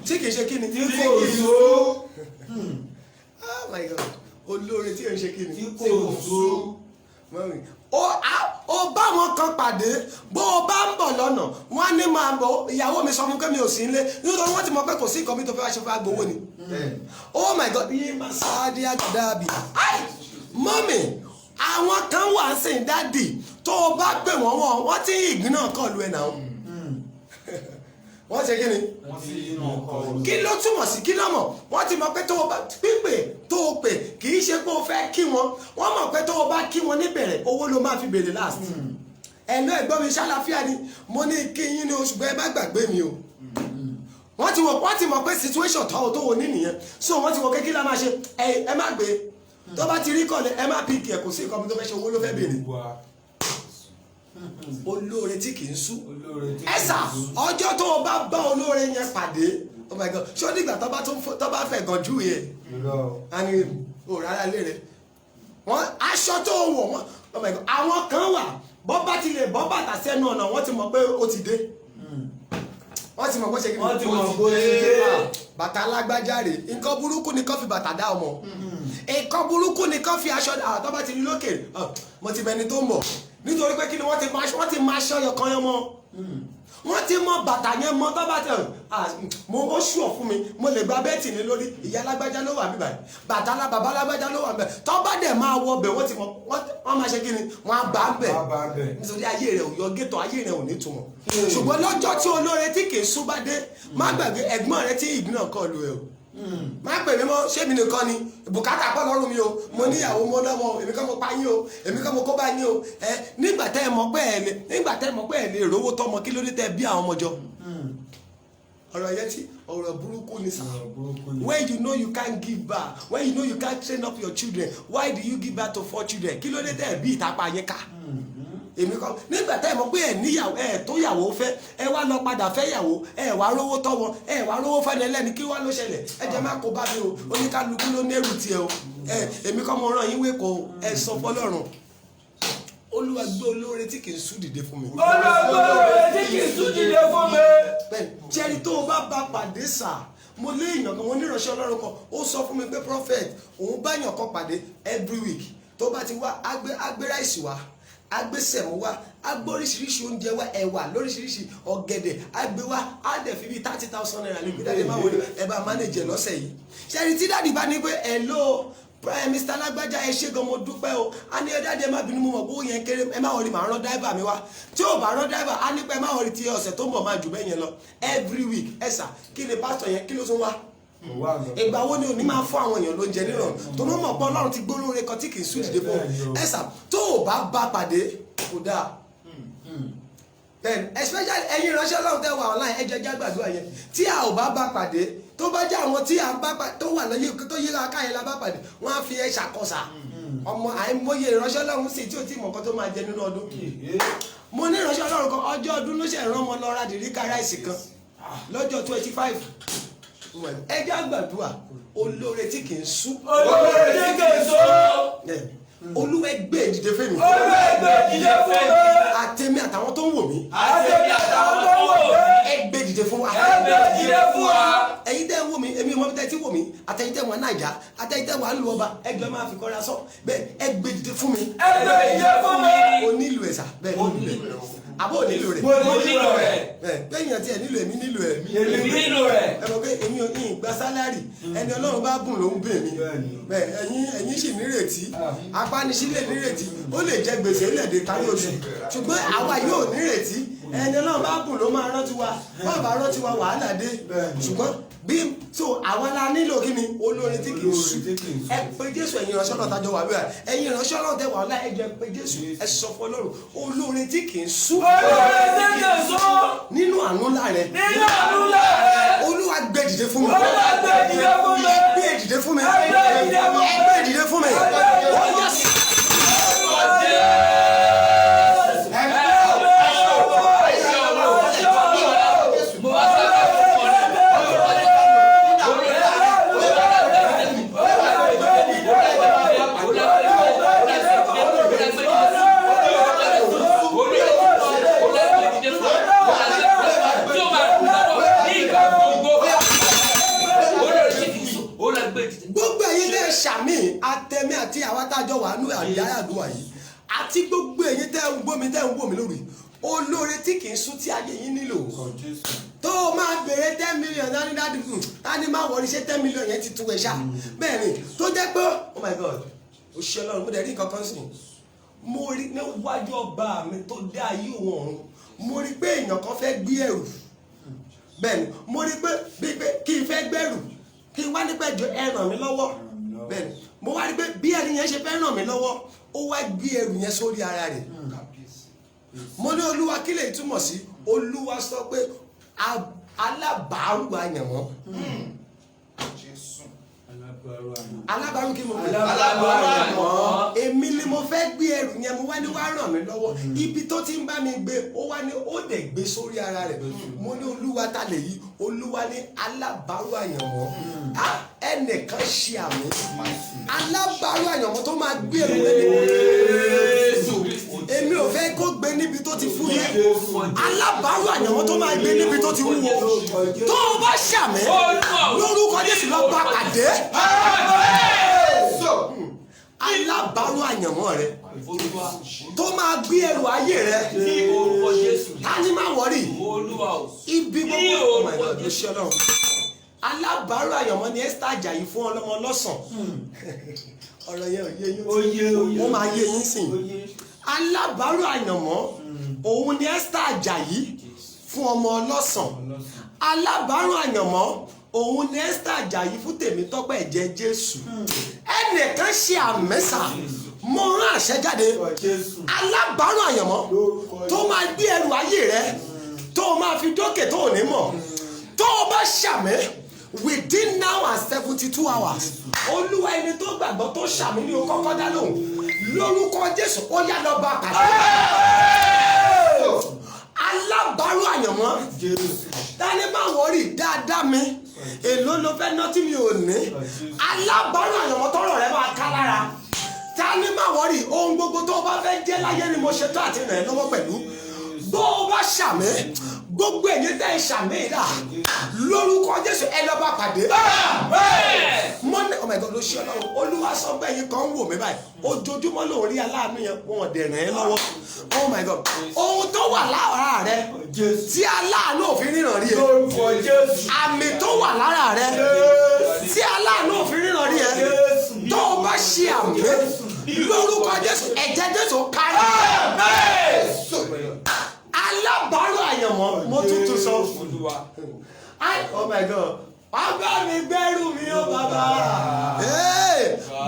tí kì í ṣe kí ni. tí kò sú. Oh my God olóore tí kì í ṣe kí ni. tí kò sú. ó bá wọn kan pàdé bó o bá ń bọ̀ lọ́nà wọ́n á ní máa bọ̀ ìyàwó mi sọ fún kẹ́mi ò sí nílé nítorí wọ́n ti mọ̀ pé kò sí nǹkan mi tó fẹ́ wá ṣe fún agbowó ni. Oh my God yìí máa sáádé àjàdábì mọ́mì àwọn kan wà sí dádì tó o bá pè wọ́n tí ìgbín náà kọ̀ lu ẹ̀ náà wọ́n ṣe kí ni kí ló túmọ̀ sí kí lọ́mọ̀ wọ́n ti mọ̀ pé tó o bá pípè tó o pè kì í ṣe pé o fẹ́ kí wọn wọ́n mọ̀ pé tó o bá kí wọn níbẹ̀rẹ̀ owó ló máa fi béèrè last ẹ̀lọ́ ẹ̀gbọ́n mi ṣàlàfíà ni mo ní kí yín ní oṣù bẹ́ẹ̀ bá gbàgbé mi o wọ́n ti mọ̀ pé situation tó o ní nìyẹn so wọ́n ti mọ̀ pé kí la máa ṣe ẹ má gbé tó bá ti rí kọ́lẹ̀ ẹ má pìkì ẹ̀ kò sí nǹkan tó fẹ́ ṣe owó ló fẹ́ béèrè olóore tí kì í sú ẹ̀sà ọjọ́ tó o bá bá olóore yẹn pàdé oh my God ṣó nígbà tó bá fẹ̀ gan jù yẹ àní o rárá lé rẹ wọn aṣọ tó o wọ̀ wọn oh my God àwọn kan wà bọ́ bá ti lè bọ́ bàtà sẹ́nu ọ̀nà wọ́n ti mọ̀ pé ó ti dé wọ́n ti mọ̀ pé ṣe kí ni wọ́n ti mọ̀ pé ó ti dé bàtà alágbájáre nǹkan burúkú ni kán fi bàtà dá ọmọ nǹkan burúkú ni kán fi aṣọ tó bá ti rí lókè mo ti bẹni tó ń bọ̀ nítorí pé kí ni wọ́n ti máa ṣọ́ ọyọ kan yẹn mọ́ wọ́n ti mọ bàtà yẹn mọ́ tó bá tẹ̀ mo ó ṣùọ̀ fún mi mo lè gba bẹ́ẹ̀tì ní lórí ìyá alágbájá ló wà bíbà bàtà bàbá alágbájá ló wà bẹ̀ tó bá dẹ̀ máa wọ bẹ̀ wọ́n ti mọ wọ́n máa ṣe kí ni wọ́n á bá bẹ̀ nítorí ayé rẹ̀ ò yọ gétò ayé rẹ̀ ò ní túmọ̀ ṣùgbọ́n lọ́jọ́ tí olóore tí kì í sú bá dé má gbàgbé ẹ̀gbọ́n rẹ̀ tí ìgbìnà kọ lu ẹ̀ o má pè mí mọ́ ṣé mi nìkan ni bùkátà pọ̀ lọ́rùn mi o mo níyàwó mo lọ́mọ èmi kọ́ mo pa yín o èmi kọ́ mo kó bá yín o nígbà tẹ́ ẹ mọ̀ pé ẹ lè rówó tọ́mọ kí ló dé tẹ́ bí àwọn ọmọ jọ ọ̀rọ̀ yẹn tí ọ̀rọ̀ burúkú ni sà when you know you can't give back when you know you can't train up your children why do you give back to 4 children kí ló dé tẹ́ ẹ bí ìtapá yẹn ká èmi kọ́ nígbà tẹ́ ẹ mọ̀ pé ẹ níyàwó ẹ tó yàwó fẹ́ ẹ wá lọ padà fẹ́ yàwó ẹ wá rówó tọ́ wọn ẹ wá rówó fẹ́ lẹ́lẹ́ni kí wá ló ṣẹlẹ̀ ẹ jẹ́ má kó bá mi o oníkálukú ló nẹ́rù tiẹ̀ o èmi kọ́ mo ràn yín wé kó ẹ sọ fọlọ́run Olúwa gbé olóore tí kì í sú dìde fún mi. Olúwa gbé olóore tí kì í sú dìde fún mi. bẹ́ẹ̀ni jẹ́rí tó o bá bá pàdé sà mo lé èèyàn kan mo ní ìránṣẹ́ Ọlọ́run kan ó sọ fún mi pé prophet òun bá èèyàn kan pàdé every week tó bá ti wá agbé ráìsì wá agbésẹ̀mú wá agbó oríṣiríṣi oúnjẹ wá ẹ̀wà lóríṣiríṣi ọ̀gẹ̀dẹ̀ agbé wá á dẹ̀ fi bíi 30,000 naira lè gbé dáadé máa wọlé ẹ bá manage lọ́sẹ̀ yìí ṣẹ́ni tí dáàdì bá ní pé hello Mr. Lágbájá ẹ ṣé gan mo dúpẹ́ o a ní ẹ dáadé má bínú mo mọ̀ pé ó yẹn kéré ẹ má wọlé màá rán dáìbà mi wá tí ò bá rán dáìbà á ní pé ẹ má wọlé ti ọ̀sẹ̀ tó ń bọ̀ máa jù bẹ́ẹ̀ yẹn lọ every week ẹ̀sà kí ni pásítọ̀ yẹn kí ló tún wá ìgbà wo ni òní máa fún àwọn èèyàn lóúnjẹ nírọ̀rùn tó ló mọ̀ pé Ọlọ́run ti gbólóore kan tí kì í sú dìde fún ẹ̀sà tó ò bá pàdé kò dáa then especially ẹ̀yin ìránṣẹ́ Ọlọ́run tẹ́ wà online ẹjọ́ ẹjọ́ gbàdúrà yẹn tí a ò bá pàdé tó bá jẹ́ àwọn tí a bá tó wà lọ́yẹ̀ tó yíra káyẹ̀ la bá pàdé wọ́n á fi ẹ̀ ṣàkóso ọmọ àìmọye ìránṣẹ́ Ọlọ́run sì tí ò tí mọ̀ nǹkan tó máa jẹ nínú ọdún mo ní ìránṣẹ́ Ọlọ́run kan ọjọ́ ọdún ló ṣe rán ọmọ lọ ra dìríkà ráìsì kan lọ́jọ́ 25 ẹjọ́ gbàdúrà olóore tí kì í sú olóore tí kì í sú Olúwa gbé ìdìde fún mi. Olúwa gbé ìdìde fún mi. Àtẹ̀mí àtàwọn tó ń wò mí. Àtẹ̀mí àtàwọn tó ń wò mí. Ẹ gbé ìdìde fún wa. Ẹ gbé ìdìde fún wa. Ẹ̀yin tẹ́ ń wò mí èmi ọmọ tẹ́ ti wò mí àtẹ̀yin tẹ́ wà Naija àtẹ̀yin tẹ́ wà lù ọba ẹgbẹ́ máa fi kọ́ra sọ bẹ́ẹ̀ ẹ gbé ìdìde fún mi. Ẹ gbé ìdìde fún mi. Onílù ẹ̀sà bẹ́ẹ̀ onílù ẹ̀ àbó nílò rẹ̀. mo nílò rẹ̀. péyàn tiẹ̀ nílò èmi nílò ẹ̀. èmi nílò rẹ̀. ẹ mọ̀ pé èmi ò ní ìgbà sálárì ẹni Ọlọ́run bá bùn ló ń bè mí. ẹ̀yin sì nírètí apánisílẹ̀ nírètí ó lè jẹ gbèsè lẹ́ẹ̀dẹ̀ kárí oṣù ṣùgbọ́n àwa yóò nírètí ẹni Ọlọ́run bá bùn ló máa rántí wa bá rántí wa wàhálà dé ṣùgbọ́n bí so àwa la nílò kí ni olórin tí kì í sùn ẹ pé Jésù ẹ̀yin ìránṣẹ́ náà tájọ wà bíi ẹ̀yin ìránṣẹ́ náà tẹ wà láì ẹ jẹ́ pé Jésù ẹ sọ fún Ọlọ́run olórin tí kì í sùn. olórin tí kì í sùn. nínú àánú ńlá rẹ. nínú àánú ńlá rẹ. Olúwa gbé dìde fún mi. Olúwa gbé dìde fún mi. gbé dìde fún mi. gbé dìde fún mi. gbé dìde fún mi. ó yẹ sí. Sàmì àtẹ̀mí àti àwọn atájọ́ wà nú àyàdùn àyè àti gbogbo ẹ̀yin tẹ́ ń gbọ́ mi tẹ́ ń wò mí lórí olóore tí kì í sún tí ayé yín nílò tó o máa béèrè 10 million dání dáàdì fún tani máa wọlé ṣé 10 million yẹn ti tu ẹ̀ ṣá bẹ́ẹ̀ ni tó jẹ́ pé oh my God o ṣe Ọlọ́run mo dẹ̀ rí nǹkan kan sí mo rí níwájú ọba mi tó dá ayé òun ọ̀run mo rí pé èèyàn kan fẹ́ gbé ẹrù bẹ́ẹ̀ ni mo rí pé bíi pé kí n fẹ́ gbẹ́rù kí n wá nípa ẹjọ́ ẹ ràn mí lọ́wọ́ bẹ́ẹ̀ni mo wá rí pé bí ẹni yẹn ṣe fẹ́ ràn mí lọ́wọ́ ó wá gbé ẹrù yẹn sórí ara rẹ̀ mo ní Olúwa kí lè túmọ̀ sí Olúwa sọ pé alábàárù àyànmọ́ alábàárù kí mo pè alábàárù àyànmọ́ èmi ni mo fẹ́ gbé ẹrù yẹn mo wá ní wá ràn mí lọ́wọ́ ibi tó ti ń bá mi gbé ó wá ní ó dẹ̀ gbé sórí ara rẹ̀ mo ní Olúwa ta lè yí Olúwa ní alábàárù àyànmọ́ ẹnìkan ṣe àmì alábàárù àyànmọ́ tó máa gbé ẹrù yẹn èmi ò fẹ́ kó gbé níbi tó ti fúyẹ́ alábàárù àyànmọ́ tó máa gbé níbi tó ti wúwo tó o bá ṣàmì lórúkọ Jésù lọ bá pàdé alábàárù àyànmọ́ rẹ tó máa gbé ẹrù ayé rẹ tani máa wọrí ibi gbogbo ló ṣe Ọlọ́run alábàárù àyànmọ́ ni Esther Ajayi fún ọlọ́mọ lọ́sàn ọ̀rọ̀ yẹn ò yé yín ó máa yé yín sìn alábàárù àyànmọ́ òun ni Esther Ajayi fún ọmọ ọlọ́sàn alábàárù àyànmọ́ òun ni Esther Ajayi fún Tèmítọ́pẹ́ ẹ̀jẹ̀ Jésù ẹnìkan ṣe àmẹ́sà mo rán àṣẹ jáde alábàárù àyànmọ́ tó máa gbé ẹrù ayé rẹ tó máa fi dókè tó ò ní mọ̀ tó o bá ṣàmì within now and 72 hours Olúwa ẹni tó gbàgbọ́ tó ṣàmì ní o kọ́kọ́ dá lóhùn lórúkọ Jésù ó yá lọ bá pàdé alábàárù àyànmọ́ dání máa wọrí dáadáa mi èló ló fẹ́ ná tí mi ò ní alábàárù àyànmọ́ tọrọ rẹ máa ká lára dání máa wọrí ohun gbogbo tó o bá fẹ́ jẹ́ láyé ni mo ṣetán àti ràn ẹ́ lọ́wọ́ pẹ̀lú bó o bá ṣàmì gbogbo èyí tẹ́ ẹ ṣàmì ìlà lórúkọ Jésù ẹ lọ bá pàdé mo ní oh my God ló ṣe Ọlọ́run Olúwa sọ pé ẹ̀yin kan ń wò mí báyìí ojoojúmọ́ ló rí aláàánú yẹn wọn dẹ̀ ràn ẹ́ lọ́wọ́ oh my God ohun tó wà lára rẹ tí aláàánú òfin ríran rí ẹ àmì tó wà lára rẹ tí aláàánú òfin ríran rí ẹ tó o bá ṣe àmì lórúkọ Jésù ẹ̀jẹ̀ Jésù kárí alábàárù àyànmọ́ mo tútù sọ oh my God wá bá mi gbẹ́rù mi ó bàbá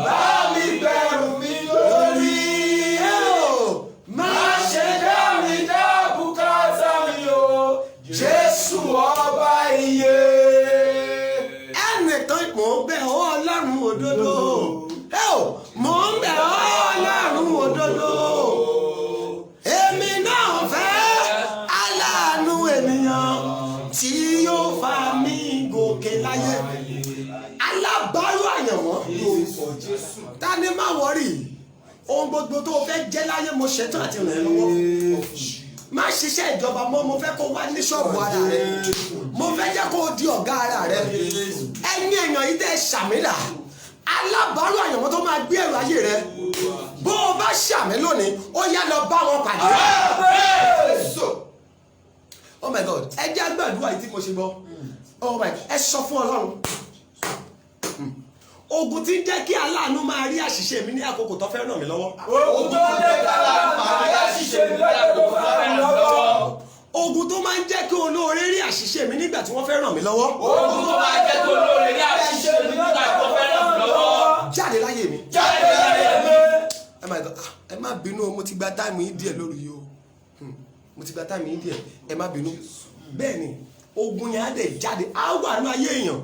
bá mi gbẹ́rù mi lórí má ṣe dá mi dá bùkátà mi o Jésù ọba iye ẹnìkan mò ń bẹ̀ ọ́ Ọlọ́run òdodo mò ń bẹ̀ ọ́ Ọlọ́run òdodo èmi náà fẹ́ aláàánú ènìyàn tí yóò fa mí gòkè láyé alábàárù àyànmọ́ tani má wọrí ohun gbogbo tó fẹ́ jẹ́ láyé mo ṣetán àti ràn ẹ́ lọ́wọ́ má ṣiṣẹ́ ìjọba mọ́ mo fẹ́ kó wá ní ṣọ́ọ̀bù ara rẹ mo fẹ́ jẹ́ kó di ọ̀gá ara rẹ ẹni èèyàn yìí tẹ́ ṣàmìlà alábàárù àyànmọ́ tó máa gbé ẹrù ayé rẹ bó o bá ṣàmì lónìí ó yá lọ bá wọn pàdé. Oh my God, ẹ jẹ́ àgbàdua yìí tí mo ṣe gbọ́. Oh my God, ẹ sọ fún Ọlọ́run. Ogun tí ń jẹ́ kí aláàánú máa rí àṣìṣe mi ní àkókò tó fẹ́ ràn mí lọ́wọ́. Ogun tó ń jẹ́ kí aláàánú máa rí àṣìṣe mi ní àkókò tó fẹ́ ràn mí lọ́wọ́. Ogun tó máa ń jẹ́ kí olóore rí àṣìṣe mi nígbà tí wọ́n fẹ́ ràn mí lọ́wọ́. Ogun tó máa ń jẹ́ kí olóore rí àṣìṣe mi nígbà tí wọ́n fẹ́ ràn mí lọ́wọ́. Jáde láyé mi. Jáde láyé mi. Ẹ má bínú, mo ti gba táìmù yìí díẹ̀ lórí yìí o. Mo ti gba táìmù yìí díẹ̀, ẹ má bínú. Bẹ́ẹ̀ ni, ogun yẹn á dẹ̀ jáde, á wà ní ayé èèyàn.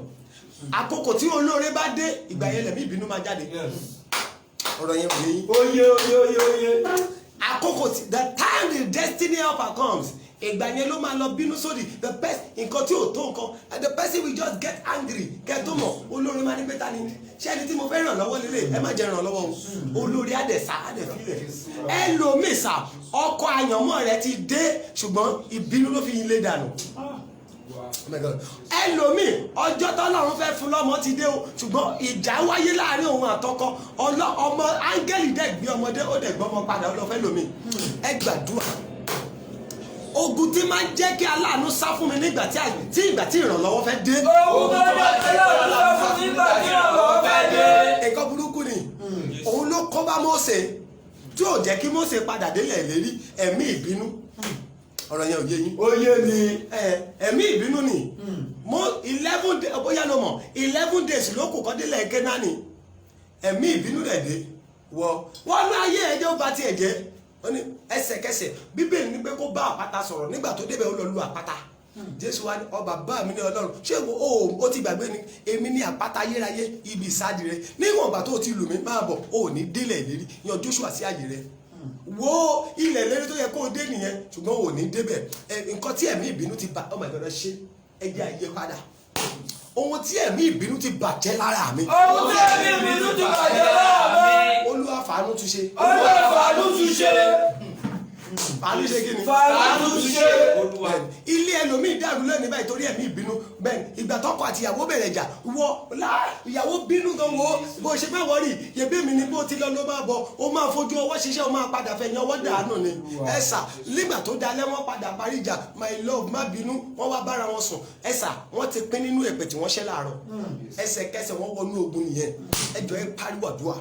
Àkókò tí olóore bá dé, ìgbà yẹn lẹ̀mí ìbínú máa jáde. Ọ̀rọ̀ yẹn kò yé yín. Oye. Àkókò tí the time the destiny helper comes, ìgbà yẹn ló máa lọ bínú sódì. The person nǹkan tí ò tó nǹkan, and the person will just get angry. Kẹ́ tó mọ̀, olóore máa ní pé ta ni ṣé ẹni tí mo fẹ́ ràn lọ́wọ́ lélẹ̀ ẹ má jẹ́ ràn lọ́wọ́ o. Olóore á dẹ̀ sá á dẹ̀ fílẹ̀. Ẹlòmíì sá ọkọ àyànmọ́ rẹ ti dé ṣùgbọ́n ìbínú ló fi yin lé dànù. Ẹlòmíì ọjọ́ tọ́lọ́run fẹ́ fún lọ́mọ ti dé o ṣùgbọ́n ìjà wáyé láàrin òun àtọkọ ọmọ áńgẹ́lì dẹ̀ gbé ọmọdé ó dẹ̀ gbọ́mọ padà ọlọ́fẹ́ lómi. Ẹ gbàdúrà ogun tí máa ń jẹ́ kí aláàánú sá fún mi nígbà tí ìrànlọ́wọ́ fẹ́ dé. Ogun tó máa ń jẹ́ kí aláàánú sá fún mi nígbà tí ìrànlọ́wọ́ fẹ́ dé. Nǹkan burúkú ni òun ló kọ́ bá Mósè tí ò jẹ́ kí Mósè padà délẹ̀ lérí ẹ̀mí ìbínú. Ọ̀rọ̀ yẹn ò yé yín. Ó yé mi. Ẹ̀mí ìbínú ni 11 days bóyá ló mọ̀ 11 days ló kù kọ́délẹ̀ Kénáánì ẹ̀mí ìbínú rẹ̀ dé wọ́n ní ayé ẹjọ́ bá tiẹ̀ jẹ́ ó ní ẹsẹ̀kẹsẹ̀ Bíbélì ní pé kó bá àpáta sọ̀rọ̀ nígbà tó débẹ̀ ó lọ lu àpáta. Jésù wa ní ọba bá mi ní Ọlọ́run ṣé o ti gbàgbé ni èmi ní àpáta ayérayé ibi ìsádi rẹ níwọ̀n ìgbà tó ti lù mí máa bọ̀ o ò ní délẹ̀ ìlérí yan Joshua sí àyè rẹ wo ilẹ̀ ìlérí tó yẹ kó o dé nìyẹn ṣùgbọ́n o ò ní débẹ̀ nǹkan tí ẹ̀mí ìbínú ti bà ọmọ ìgbọ́dọ̀ ṣe ẹjẹ́ ayé padà ohun tí ẹ̀mí ìbínú ti bàjẹ́ lára mi. Ohun tí ẹ̀mí ìbínú ti bàjẹ́ lára mi. Olúwa fàánú túnṣe. Olúwa fàánú túnṣe. Fàánú ṣe kí ni? Fàánú túnṣe. Ilé ẹlòmíì dàrú lẹ́ni báyìí torí ẹ̀mí ìbínú bẹ́ẹ̀ ìgbà tọkọ àti ìyàwó bẹ̀rẹ̀ jà ìyàwó bínú gan wo bó ṣe fẹ́ wọ́rì yẹbí mi ni bó ti lọ ló máa bọ̀ ó máa fojú ọwọ́ ṣiṣẹ́ ó máa padà fẹ̀yìn ọwọ́ dànù ni ẹ̀sà nígbà tó dalẹ̀ wọ́n padà parí ìjà my love má bínú wọ́n wá bára wọn sùn ẹ̀sà wọ́n ti pín nínú èpè tí wọ́n ṣẹ́ láàárọ̀ ẹsẹ̀kẹsẹ̀ wọ́n wọnú ogun nìyẹn ẹjọ́ ẹ pariwo àdúrà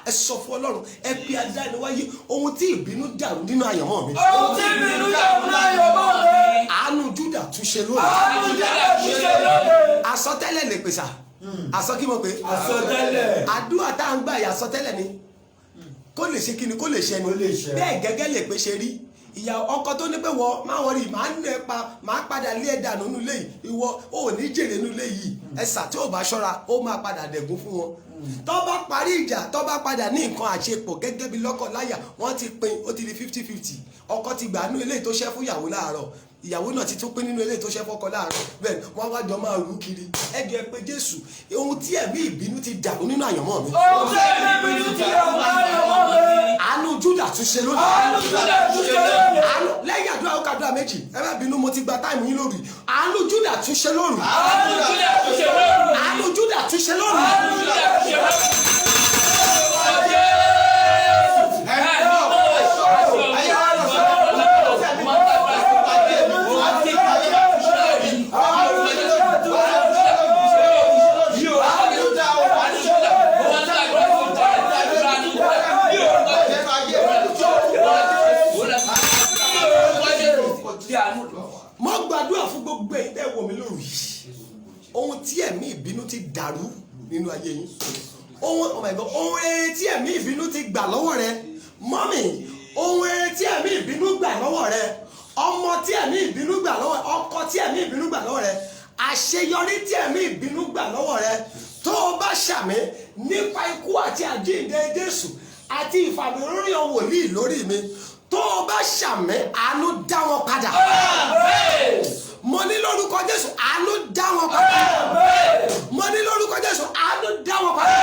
ẹ sọ fún Ọlọ́run ẹ pe adániwáyé ohun tí ìbínú dàrú nínú àyànmọ́ mi. Ohun tí ìbínú dàrú nínú àyànmọ́ mi. Àánú Júdà túnṣe lónìí. Àánú Júdà túnṣe lónìí. Àsọtẹ́lẹ̀ lè pèsè àsọ kí mo pè. Àsọtẹ́lẹ̀. Àdúrà tá à ń gbà yà àsọtẹ́lẹ̀ ni kó lè ṣe kíni kó lè ṣe ni bẹ́ẹ̀ gẹ́gẹ́ lè pè ṣe rí ìyá ọkọ tó ní pé wọ máa wọrí màá nù ẹ pa màá padà lé ẹ dànù nínú ilé yìí ìwọ ò ní jèrè nínú ilé yìí ẹsà tí ò bá ṣọ́ra ó máa padà dẹ̀gún fún wọn tó bá parí ìjà tó bá padà ní nǹkan àṣepọ̀ gẹ́gẹ́ bí lọ́kọ láyà wọ́n ti pín ó ti di 50-50 ọkọ ti gbà nínú ilé tó ṣẹ́ fún ìyàwó láàárọ̀ ìyàwó náà ti tún pín nínú ilé tó ṣẹ́ fọ́kọ láàárọ̀ bẹ́ẹ̀ wọ́n wá jọ máa rú kiri ẹjọ́ ẹ pé Jésù ohun tí ẹ̀mí ìbínú ti dàrú nínú àyànmọ́ mi. Ohun tí ẹ̀mí ìbínú ti dàrú nínú àyànmọ́ mi. Àánú Júdà túnṣe lónìí. Àánú Júdà túnṣe lónìí. Lẹ́yìn àdúrà ó kàdúrà méjì ẹ má bínú mo ti gba táìmù yín lórí àánú Júdà túnṣe lónìí. Àánú Júdà túnṣe lónìí. Àánú Júdà túnṣe lónìí. Àánú Júdà túnṣe lónìí. Mo gbàdúrà fún gbogbo ẹ̀yin tẹ́ wò mí lóru yìí ohun tí ẹ̀mí ìbínú ti dàrú nínú ayé yín ohun rere tí ẹ̀mí ìbínú ti gbà lọ́wọ́ rẹ mọ́mì ohun rere tí ẹ̀mí ìbínú gbà lọ́wọ́ rẹ ọmọ tí ẹ̀mí ìbínú gbà lọ́wọ́ rẹ ọkọ tí ẹ̀mí ìbínú gbà lọ́wọ́ rẹ àṣeyọrí tí ẹ̀mí ìbínú gbà lọ́wọ́ rẹ tó o bá ṣàmì nípa ikú àti àjíǹde Jésù àti ìfàmìlóyún wòlíì lórí mi tó o bá ṣàmì àánú dá wọn padà. Mo ní lórúkọ Jésù àánú dá wọn padà. Mo ní lórúkọ Jésù àánú dá wọn padà.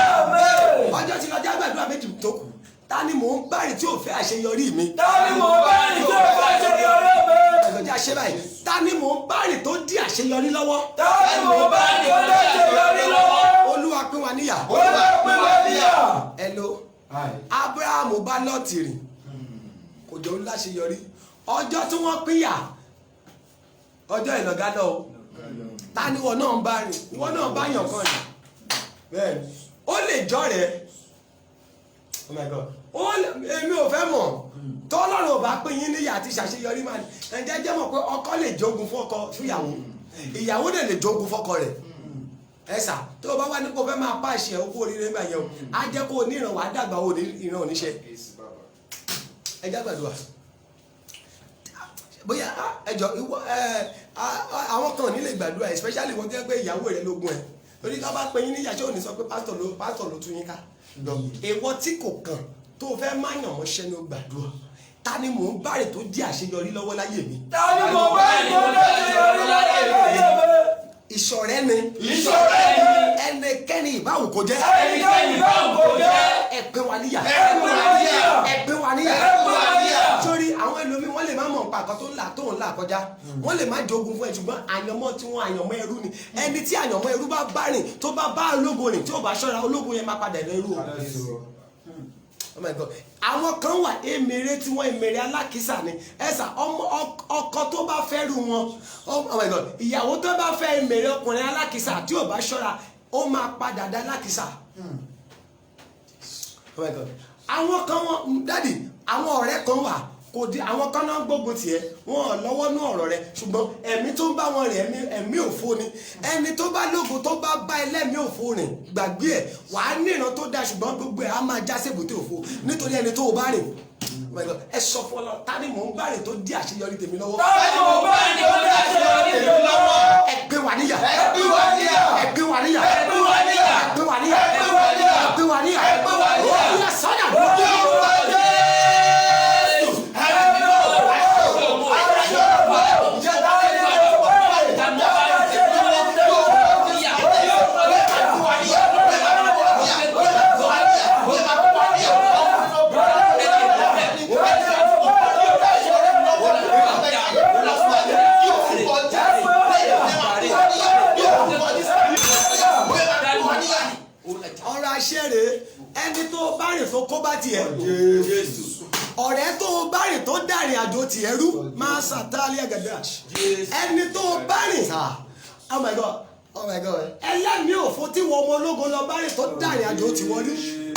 Ọjọ́ tí lọ́jọ́ àgbàdúrà méjì tó kù. Ta ni mò ń báyìí tí ò fẹ́ àṣeyọrí mi? Ta ni mò ń báyìí tí ò fẹ́ àṣeyọrí mi? Ẹ̀gbọ́n àṣẹ báyìí. Ta ni mò ń báyìí tó dí àṣeyọrí lọ́wọ́? Ta ni mò ń báyìí tó dí àṣeyọrí lọ́wọ́? Olúwa pín wa níyà. Olúwa pín wa Abrahamu bá Lọ́ọ̀tì rìn kò jọ ń láṣeyọrí. Ọjọ́ tí wọ́n pínyà ọjọ́ ìlọ̀gádọ́ o. Ta ni ìwọ náà ń bá rìn? Ìwọ náà bá yàn kan rìn. Bẹ́ẹ̀ni ó lè jọ rẹ̀. Oh my God. Èmi ò fẹ́ mọ̀ tọ́lọ́run ò bá pín yín níyà àti ṣàṣeyọrí máa ní. Ǹjẹ́ jẹ́ mọ̀ pé ọkọ lè jogun fọ́kọ fúyàwó, ìyàwó dẹ̀ lè jogun fọ́kọ rẹ̀. Ẹ̀sà tó o bá wá ní kó fẹ́ máa pàṣẹ owó oríire nígbà yẹn o, á jẹ́ kó o ní ìran wà á dàgbà o ní ìran oníṣẹ́. Ẹ jẹ́ gbàdúrà. Bóyá ẹjọ́ àwọn kan ò ní lè gbàdúrà especially wọ́n jẹ́ pé ìyàwó rẹ̀ lógún ẹ̀. Torí ká bá pín yín níyà ṣé ò ní sọ pé pásítọ̀ ló tú yín ká. Èèwọ̀ tí kò kàn tó o fẹ́ máa yàn mọ́ṣẹ́ ní o gbàdúrà. Ta ni mò ń bárè tó di àṣeyọrí lọ́wọ́ láyé mi? Ta ni mò ń bárè tó di àṣeyọrí láyé mi? Ìṣọ̀rẹ́ ni. Ìṣọ̀rẹ́ ni. Ẹnikẹ́ni ìbáwò kò jẹ́. Ẹnikẹ́ni ìbáwò kò jẹ́. Ẹ pín wa níyà. Ẹ pín wa níyà. Ẹ pín wa níyà. Ẹ pín wa níyà. Sórí àwọn ẹlòmíín wọ́n lè má mọ̀ nǹkan tó ń là kọjá. Wọ́n lè má jogun fún ẹ ṣùgbọ́n àyànmọ́ tí wọ́n àyànmọ́ ẹrú ni. Ẹni tí àyànmọ́ ẹrú bá bá rìn tó bá bá ológun rìn tí ò bá ṣọ́ra ológun yẹn máa padà lọ irú o. Oh my God. Àwọn kan wà èmèrè tí wọ́n èmèrè alákìísà ni. Ẹ̀sà ọkọ tó bá fẹ́ rú wọn. Oh my God. Ìyàwó tó bá fẹ́ èmèrè ọkùnrin alákìísà tí ò bá ṣọ́ra ó máa padà dá alákìísà. Oh my God. Àwọn kan wọn dádì àwọn ọ̀rẹ́ kan wà kò di àwọn kan náà gbógun tiẹ̀ wọn ò lọ́wọ́ ní ọ̀rọ̀ rẹ̀ ṣùgbọ́n ẹ̀mí tó ń bá wọn rìn ẹ̀mí òfo ni ẹni tó bá lógun tó bá bá ẹlẹ́mí òfo rìn gbàgbé ẹ̀ wàá níran tó dáa ṣùgbọ́n gbogbo ẹ̀ á máa já sébùté òfo nítorí ẹni tó o bá rìn ẹ sọ fún ọ ta ni mò ń bá rìn tó di àṣeyọrí tèmi lọ́wọ́. Ta ni mò ń bá rìn tó di àṣeyọrí tèmi lọ́wọ́. Ẹ gbé wa níyà. Ẹ gbé wa níyà. Ẹ gbé wa níyà. Ẹ gbé wa níyà. Ẹ gbé wa níyà. Ẹ gbé wa níyà. Ẹ gbé wa níyà. Ẹ gbé wa níyà. Ó yẹ sọ́yà lọ. Ṣeré ẹni tó bá rìn tó kó bá tiẹ̀ ọ̀rẹ́ tó bá rìn tó dàrin àjò tiẹ̀ rú máa ṣàtàlí ẹ̀gẹ̀dẹ̀ ẹni tó bá rìn oh my God oh my God ẹlẹ́mìí òfo tí wọ́n ọmọ ológun lọ bá rìn tó dàrin àjò tiwọn rí